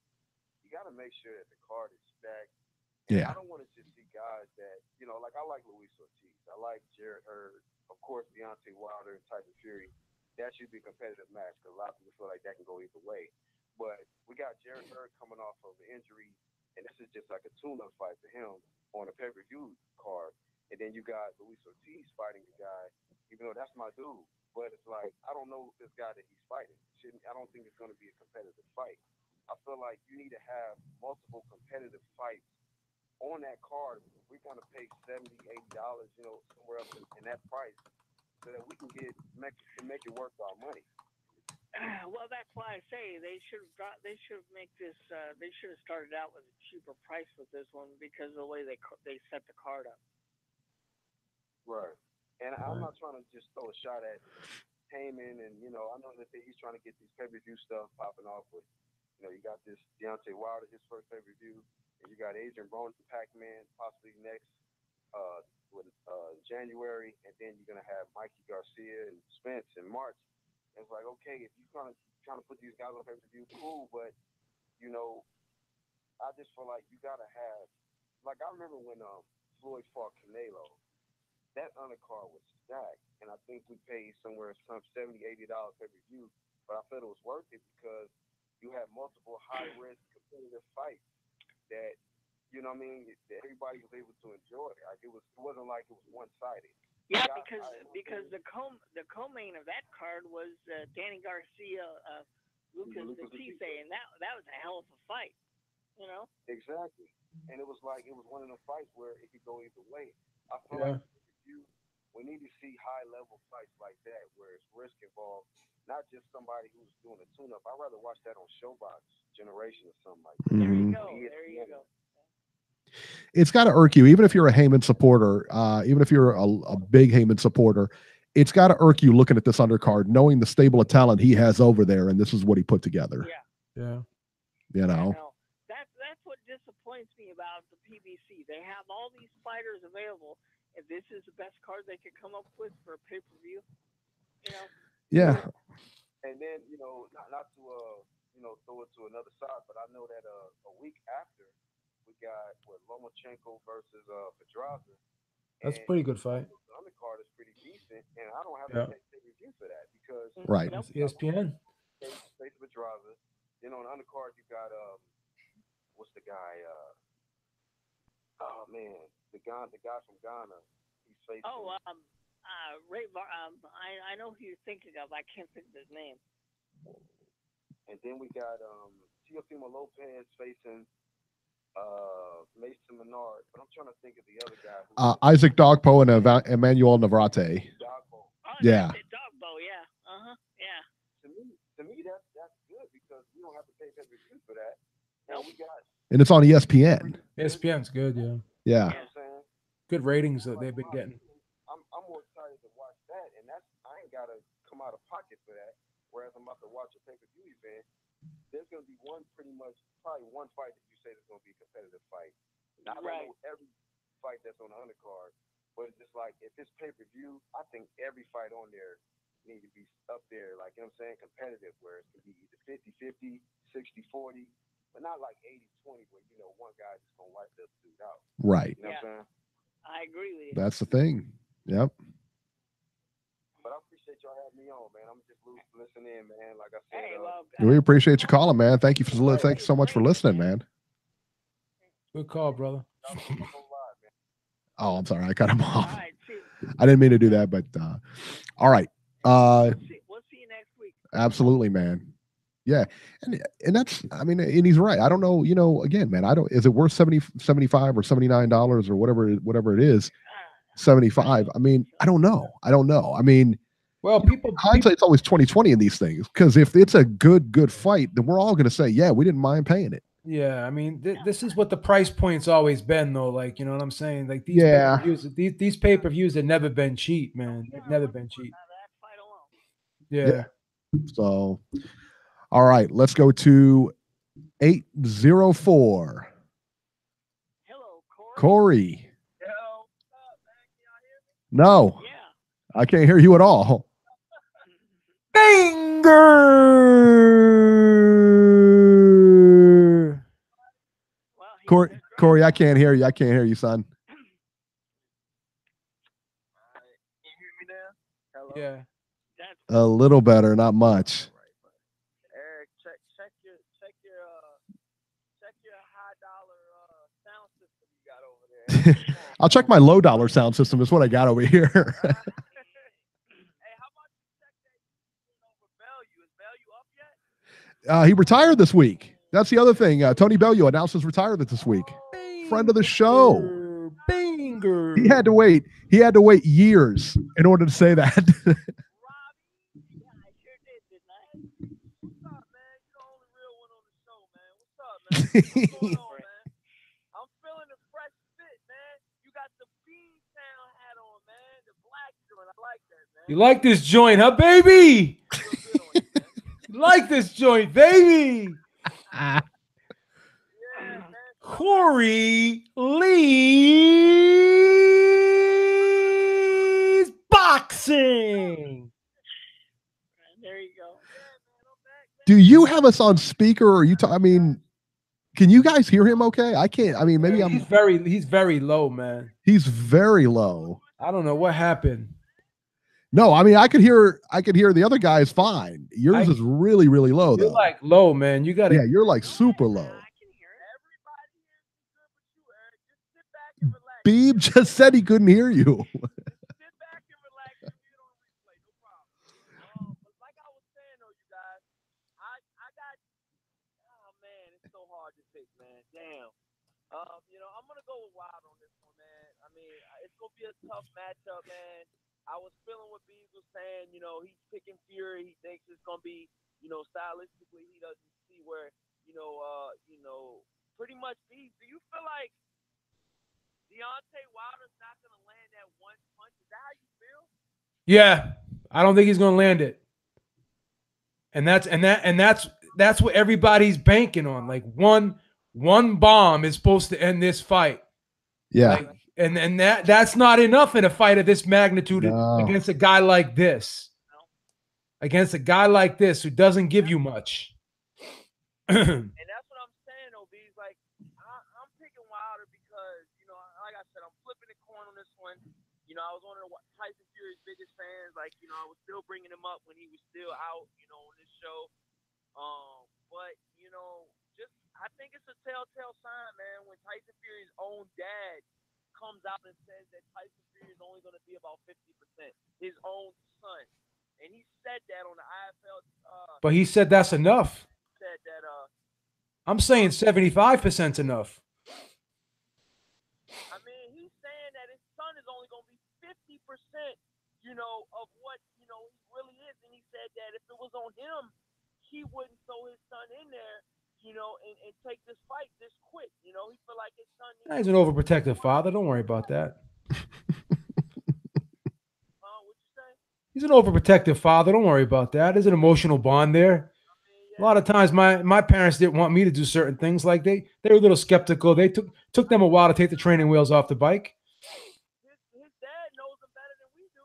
you got to make sure that the card is stacked. And I don't want to just see guys that, like I like Luis Ortiz. I like Jarrett Hurd. Of course, Deontay Wilder and Tyson Fury. That should be a competitive match because a lot of people feel like that can go either way. But we got Jarrett Hurd coming off of the injury, and this is just like a tune-up fight for him on a pay-per-view card. And then you got Luis Ortiz fighting the guy, even though that's my dude. But it's like, I don't know this guy that he's fighting. I don't think it's going to be a competitive fight. I feel like you need to have multiple competitive fights on that card. We're going to pay $70, $80, somewhere up in that price so that we can make it worth our money. Well, that's why I say they should have make this. They should have started out with a cheaper price with this one because of the way they set the card up. Right, and I'm not trying to just throw a shot at Heyman, and I know that he's trying to get these pay-per-view stuff popping off with. You got this Deontay Wilder, his first pay-per-view, and you got Adrian Broner, Pac-Man, possibly next January, and then you're gonna have Mikey Garcia and Spence in March. And it's like, okay, if you're trying to put these guys on pay-per-view, cool, but I just feel like you gotta have, like I remember when Floyd fought Canelo, that undercard was stacked, and I think we paid somewhere some $70, $80 pay-per-view, but I felt it was worth it because you had multiple high-risk competitive fights that, that everybody was able to enjoy. Like it wasn't like it was one-sided. Yeah, because the co-main of that card was Danny Garcia, Lucas Batiste, and that was a hell of a fight. Exactly, and it was one of the fights where it could go either way. I feel like we need to see high-level fights like that where it's risk involved, not just somebody who's doing a tune-up. I'd rather watch that on Showbox Generation or something like that. Mm-hmm. There you go. It's got to irk you, even if you're a Heyman supporter, even if you're a big Heyman supporter, it's got to irk you looking at this undercard, knowing the stable of talent he has over there, and this is what he put together. Yeah. That's what disappoints me about the PBC. They have all these fighters available, and this is the best card they could come up with for a pay-per-view. Yeah. And then, not to throw it to another side, but I know that a week after we got Lomachenko versus Pedraza. That's a pretty good fight. The undercard is pretty decent, and I don't have to take review for that because It's ESPN. Face Pedraza. Then on the undercard you got what's the guy? Oh man, the guy from Ghana. He's facing. I know who you're thinking of. I can't think of his name. And then we got Teofimo Lopez facing Mason Menard, but I'm trying to think of the other guy. Isaac Dogpo and Emmanuel Navarrete. Dogbo. Yeah. Dogbo, yeah. Yeah. To me, that's good because we don't have to pay pay-per-view for that. And we got. And it's on ESPN. ESPN's good, yeah. Yeah. You know what I'm saying? Good ratings that they've been getting. I'm more excited to watch that, and I ain't gotta come out of pocket for that. Whereas I'm about to watch a pay-per-view event, there's gonna be probably one fight that you say is gonna be a competitive fight. Now, I don't know every fight that's on the undercard, but it's just like if it's pay-per-view, I think every fight on there need to be up there, like, you know what I'm saying, competitive, where it can be either 50-50, 60-40, but not like 80-20 where, one guy just going to wipe the other dude out. Right. You know what I'm saying? I agree with you. That's the thing. Yep. But I appreciate y'all having me on, man. I'm just listening in, man. Like I said. We appreciate you calling, man. Thank you so much for listening, man. Good call, brother. Oh, I'm sorry. I cut him off. I didn't mean to do that, but all right. We'll see you next week. Absolutely, man. Yeah. And that's, I mean, and he's right. I don't know, again, man, is it worth $75 or $79 or whatever it is? 75. I mean, I don't know. I mean, well, hindsight's always 20/20 in these things, because if it's a good fight, then we're all going to say, yeah, we didn't mind paying it. Yeah, I mean, this is what the price point's always been, though. Like, you know what I'm saying? Like these pay-per-views have never been cheap, man. They've never been cheap. Yeah. So, all right, let's go to 804. Hello, Corey. No, I can't hear you at all. Banger. Corey, I can't hear you. I can't hear you, son. Yeah. A little better, not much. Eric, check your high dollar sound system you got over there. I'll check my low dollar sound system. Is what I got over here. Hey, how about you check that over Bellew? Is Bellew up yet? He retired this week. That's the other thing. Tony Bellew announced his retirement this week. Friend of the show. Banger. He had to wait years in order to say that. What's going on, man? I'm feeling the fresh fit, man. You got the Beantown hat on, man. The black joint. I like that, man. You like this joint, huh, baby? You like this joint, baby? Corey Lee's boxing. There you go. Do you have us on speaker, or I mean, can you guys hear him okay? I can't. I mean, maybe he's very low, man. He's very low. I don't know what happened. No, I mean, I could hear the other guy is fine. Yours is really, really low, though. You're like low, man. You gotta. Yeah, you're like super low. Beeb just said he couldn't hear you. I'm gonna go with Wild on this one, man. I mean, it's gonna be a tough matchup, man. I was feeling what Beeb was saying. He's picking Fury. He thinks it's gonna be, stylistically, he doesn't see where, pretty much Beeb. Do you feel like Deontay Wilder's not gonna land that one punch? Is that how you feel? Yeah, I don't think he's gonna land it. And that's what everybody's banking on. Like one bomb is supposed to end this fight. Yeah. And that's not enough in a fight of this magnitude against a guy like this. against a guy like this who doesn't give you much. And that's what I'm saying, though, B's. Like, I'm picking Wilder because, you know, like I said, I'm flipping the coin on this one. You know, I was one of the Tyson Fury's biggest fans. Like, you know, I was still bringing him up when he was still out, you know, on this show. But, you know, just I think it's a telltale sign, man, when Tyson Fury's own dad comes out and says that Tyson Fury is only going to be about 50%. His own son. And he said that on the IFL. But he said that's enough. Said that, I'm saying 75% enough. I mean, he's saying that his son is only going to be 50%, you know, of what, you know, he really is. And he said that if it was on him, he wouldn't throw his son in there, you know, and take this fight this quick. You know, he feel like his son He's an overprotective father. Don't worry about that. What you say? He's an overprotective father. Don't worry about that. There's an emotional bond there. A lot of times my parents didn't want me to do certain things. Like they were a little skeptical. They took them a while to take the training wheels off the bike. His dad knows him better than we do.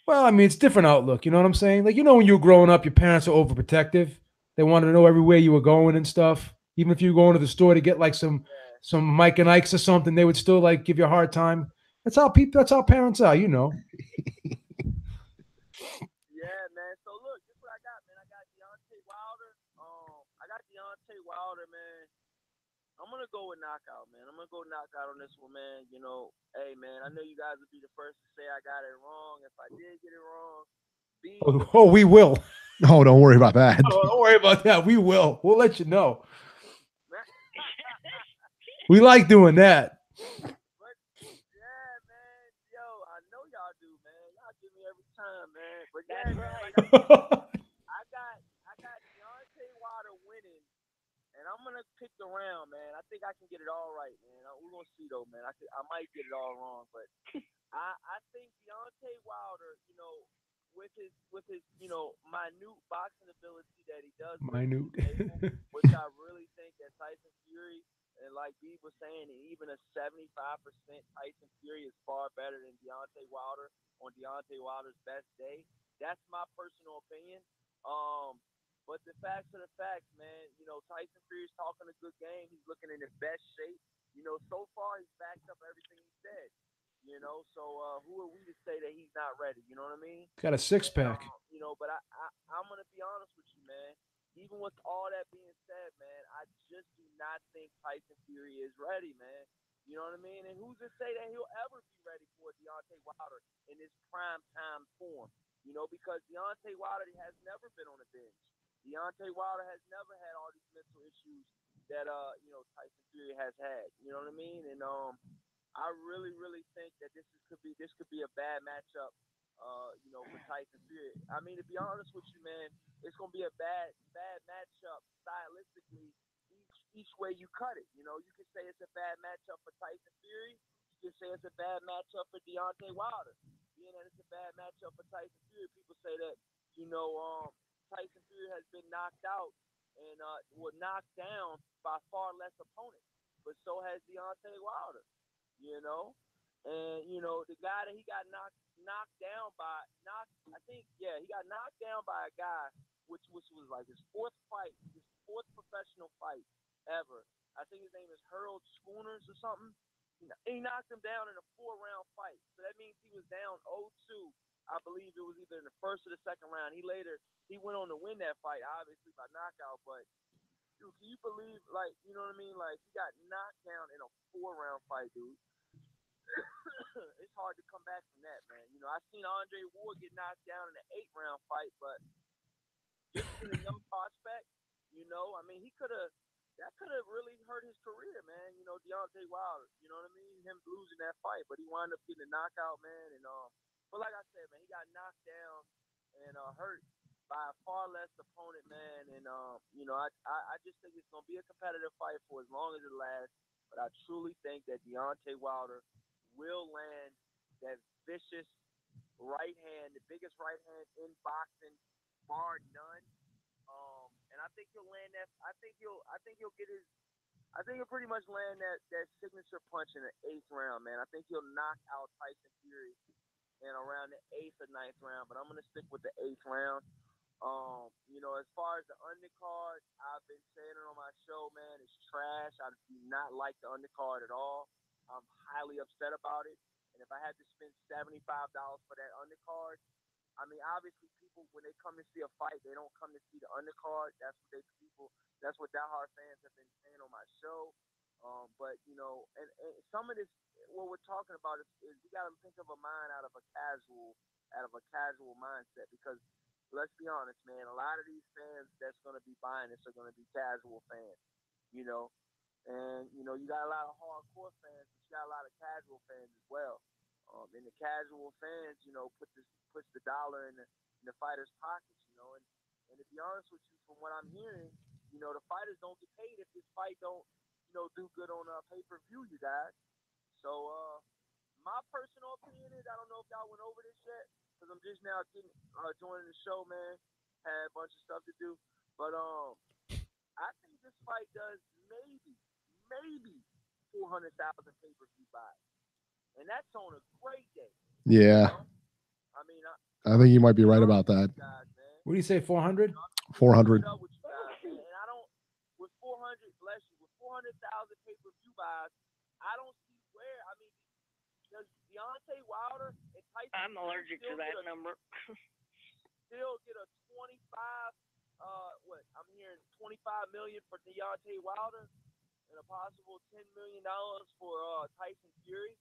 Well, I mean, it's different outlook. You know what I'm saying? Like, you know, when you were growing up, your parents are overprotective. They wanted to know everywhere you were going and stuff. Even if you were going to the store to get like some Mike and Ike's or something, they would still like give you a hard time. That's how parents are, you know. Yeah, man. So look, this is what I got, man. I got Deontay Wilder, man. I'm gonna go with knockout, man. I'm gonna go knockout on this one, man. You know, hey, man. I know you guys would be the first to say I got it wrong. If I did get it wrong, Oh, we will. No, don't worry about that. Oh, don't worry about that. We will. We'll let you know. We like doing that. But, yeah, man. Yo, I know y'all do, man. Y'all give me every time, man. But yeah, man, I got Deontay Wilder winning, and I'm gonna pick the round, man. I think I can get it all right, man. We're gonna see though, man. I might get it all wrong, but I think Deontay Wilder, you know, with his you know, minute boxing ability that he does, Minute. which I really think that Tyson Fury, and like Beeb was saying, and even a 75% Tyson Fury is far better than Deontay Wilder on Deontay Wilder's best day. That's my personal opinion. But the facts are the facts, man. You know, Tyson Fury's talking a good game. He's looking in his best shape. You know, so far he's backed up everything he said. You know, so who are we to say that he's not ready? You know what I mean? Got a six-pack. You know, but I'm gonna be honest with you, man. Even with all that being said, man, I just do not think Tyson Fury is ready, man. You know what I mean? And who's to say that he'll ever be ready for Deontay Wilder in his prime time form? You know, because Deontay Wilder has never been on a bench. Deontay Wilder has never had all these mental issues that you know, Tyson Fury has had. You know what I mean? And I really think that this could be a bad matchup. You know, for Tyson Fury. I mean, to be honest with you, man, it's gonna be a bad matchup stylistically. Each way you cut it, you know, you can say it's a bad matchup for Tyson Fury. You can say it's a bad matchup for Deontay Wilder. Being that it's a bad matchup for Tyson Fury, people say that, you know, Tyson Fury has been knocked out and knocked down by far less opponents, but so has Deontay Wilder. You know, and you know the guy that he got knocked down by, he got knocked down by a guy which was like his fourth professional fight ever. I think his name is Harold Schooners or something. He knocked him down in a 4-round fight. So that means he was down 0-2. I believe it was either in the first or the second round. He went on to win that fight, obviously by knockout. But dude, can you believe, like, you know what I mean? Like, he got knocked down in a 4-round fight, dude. It's hard to come back from that, man. You know, I've seen Andre Ward get knocked down in an 8-round fight, but just in a young prospect, you know, I mean, that could have really hurt his career, man. You know, Deontay Wilder, you know what I mean? Him losing that fight, but he wound up getting a knockout, man. And but like I said, man, he got knocked down and hurt by a far less opponent, man. And you know, I just think it's gonna be a competitive fight for as long as it lasts. But I truly think that Deontay Wilder will land that vicious right hand, the biggest right hand in boxing, bar none. And I think he'll land that. I think he'll pretty much land that signature punch in the 8th round, man. I think he'll knock out Tyson Fury and around the 8th or 9th round, but I'm gonna stick with the 8th round. You know, as far as the undercard, I've been saying it on my show, man, it's trash. I do not like the undercard at all. I'm highly upset about it. And if I had to spend $75 for that undercard, I mean, obviously people, when they come to see a fight, they don't come to see the undercard. That's what diehard fans have been saying on my show. But, you know, and some of this, what we're talking about is you got to think of a mind out of a casual mindset, because let's be honest, man, a lot of these fans that's going to be buying this are going to be casual fans, you know. And, you know, you got a lot of hardcore fans, but you got a lot of casual fans as well. And the casual fans, you know, puts the dollar in the fighters' pockets, you know. And to be honest with you, from what I'm hearing, you know, the fighters don't get paid if this fight don't, you know, do good on pay-per-view, you guys. So, my personal opinion is, I don't know if y'all went over this yet, because I'm just now joining the show, man. Had a bunch of stuff to do. But I think this fight does maybe 400,000 pay-per-view buys. And that's on a great day. Yeah. You know? I mean, I think you might be right about that. What do you say, 400? 400. And I don't, with 400, bless you, with 400,000 pay-per-view buys, I don't see where, I mean, does Deontay Wilder and Tyson I'm allergic to that number. Still get a 25, I'm hearing 25 million for Deontay Wilder and a possible $10 million for Tyson Fury.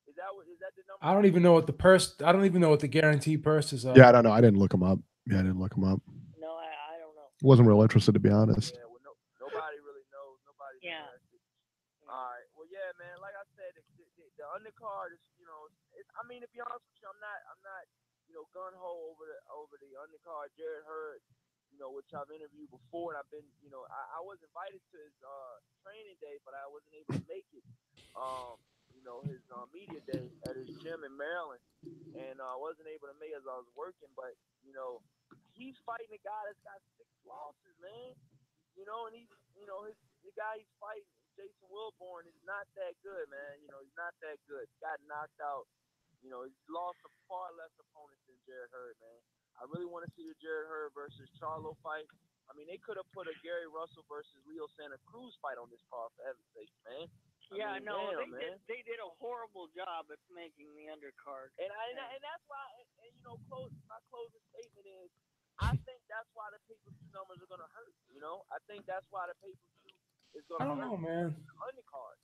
Is that the number? I don't even know what the guarantee purses are. Yeah, I don't know. I didn't look him up. No, I don't know. Wasn't real interested, to be honest. Yeah, well, nobody really knows. Nobody's interested. All right. Well, yeah, man. Like I said, the undercard is, you know, I mean, to be honest with you, I'm not, you know, gun ho over the undercard. Jarrett Hurd, you know, which I've interviewed before, and I've been, you know, I was invited to his training day, but I wasn't able to make it. You know, his media day at his gym in Maryland, and I wasn't able to make it as I was working. But you know, he's fighting a guy that's got 6 losses, man. You know, and the guy he's fighting, Jason Wilborn, is not that good, man. You know, he's not that good. Got knocked out. You know, he's lost to far less opponents than Jarrett Hurd, man. I really want to see the Jarrett Hurd versus Charlo fight. I mean, they could have put a Gary Russell versus Leo Santa Cruz fight on this card, for heaven's sake, man. Yeah, no, they did a horrible job at making the undercard. And that's why, and you know, my closing statement is, I think that's why the pay-per-view numbers are going to hurt, you know? I think that's why the pay-per-view is going to hurt. I don't know, man. The undercard.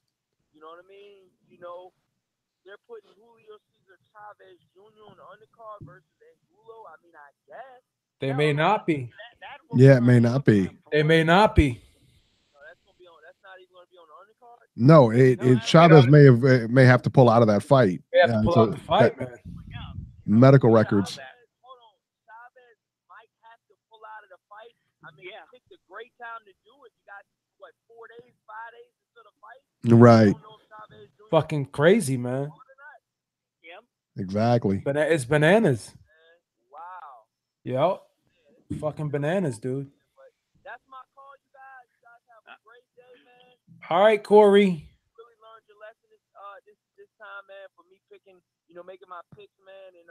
You know what I mean? You know, they're putting Julio Cesar Chavez Jr. on the undercard versus Angulo. I mean, I guess. They may not be. Yeah, it may not be. They may not be. No, Chavez may have to pull out of that fight. They have to pull out the fight, man. Medical records. Hold on, Chavez might have to pull out of the fight. I mean, he picked a great time to do it. You got 4 days, 5 days until the fight. Right. Fucking crazy, man. Yep. Exactly. But it's bananas. Wow. Yep. Fucking bananas, dude. That's my call, you guys. You guys have a great day, man. All right, Corey. Really learned your lesson this time, man, for me picking, you know, making my picks, man. And,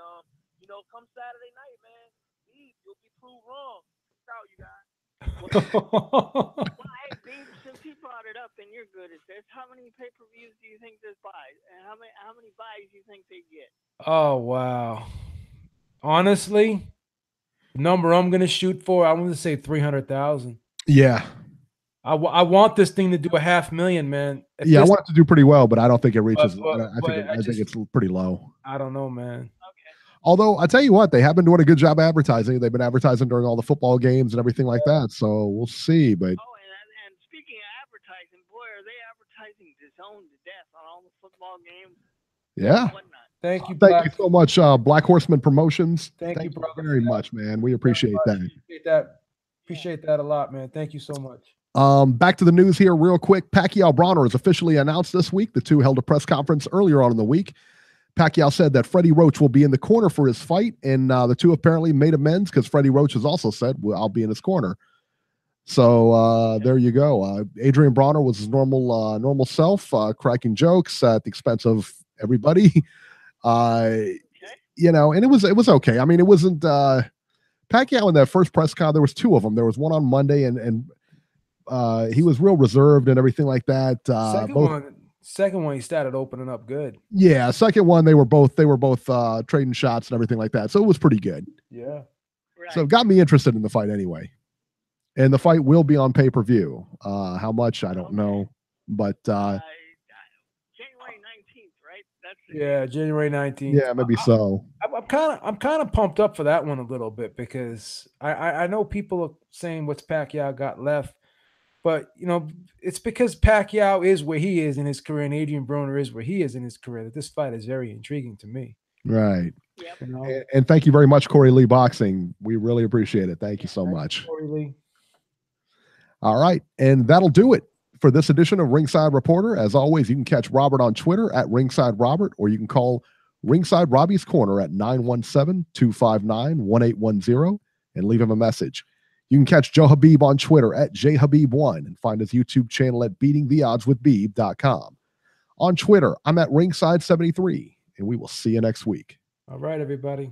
you know, come Saturday night, man, you'll be proved wrong. Peace out, you guys. Well, hey, Beeb, since you brought it up and you're good at this, how many pay-per-views do you think this buys? And how many buys do you think they get? Oh, wow. Honestly, the number I'm going to shoot for, I'm going to say 300,000. Yeah. I want this thing to do 500,000, man. I want it to do pretty well, but I don't think it reaches. I think it's pretty low. I don't know, man. Although I tell you what, they have been doing a good job advertising. They've been advertising during all the football games and everything like that. So we'll see. But and speaking of advertising, boy, are they advertising DAZN to death on all the football games? Yeah. Thank you. Thank you so much, Black Horseman Promotions. Thank you, brother. Very much, man. We appreciate that. Appreciate that a lot, man. Thank you so much. Back to the news here real quick. Pacquiao-Broner is officially announced this week. The two held a press conference earlier on in the week. Pacquiao said that Freddie Roach will be in the corner for his fight, and the two apparently made amends because Freddie Roach has also said, well, I'll be in his corner. So there you go. Adrian Broner was his normal self, cracking jokes at the expense of everybody. you know, and it was okay. I mean, it wasn't Pacquiao in that first press con. There was two of them. There was one on Monday, and he was real reserved and everything like that. Second one, he started opening up good. Yeah, second one, they were both trading shots and everything like that. So it was pretty good. Yeah. Right. So it got me interested in the fight anyway. And the fight will be on pay-per-view. How much, I don't know. But January 19th, right? Yeah, January 19th. Yeah, maybe so. I'm kind of pumped up for that one a little bit because I know people are saying what's Pacquiao got left, but you know it's because Pacquiao is where he is in his career and Adrian Broner is where he is in his career that this fight is very intriguing to me. Right. Yep. You know? And thank you very much, Corey Lee Boxing. We really appreciate it. Thank you so much. Corey Lee. All right, and that'll do it for this edition of Ringside Reporter. As always, you can catch Robert on Twitter at Ringside Robert, or you can call Ringside Robbie's Corner at 917-259-1810 and leave him a message. You can catch Joe Habib on Twitter at JHabib1 and find his YouTube channel at beatingtheoddswithbeeb.com. On Twitter, I'm at Ringside73, and we will see you next week. All right, everybody.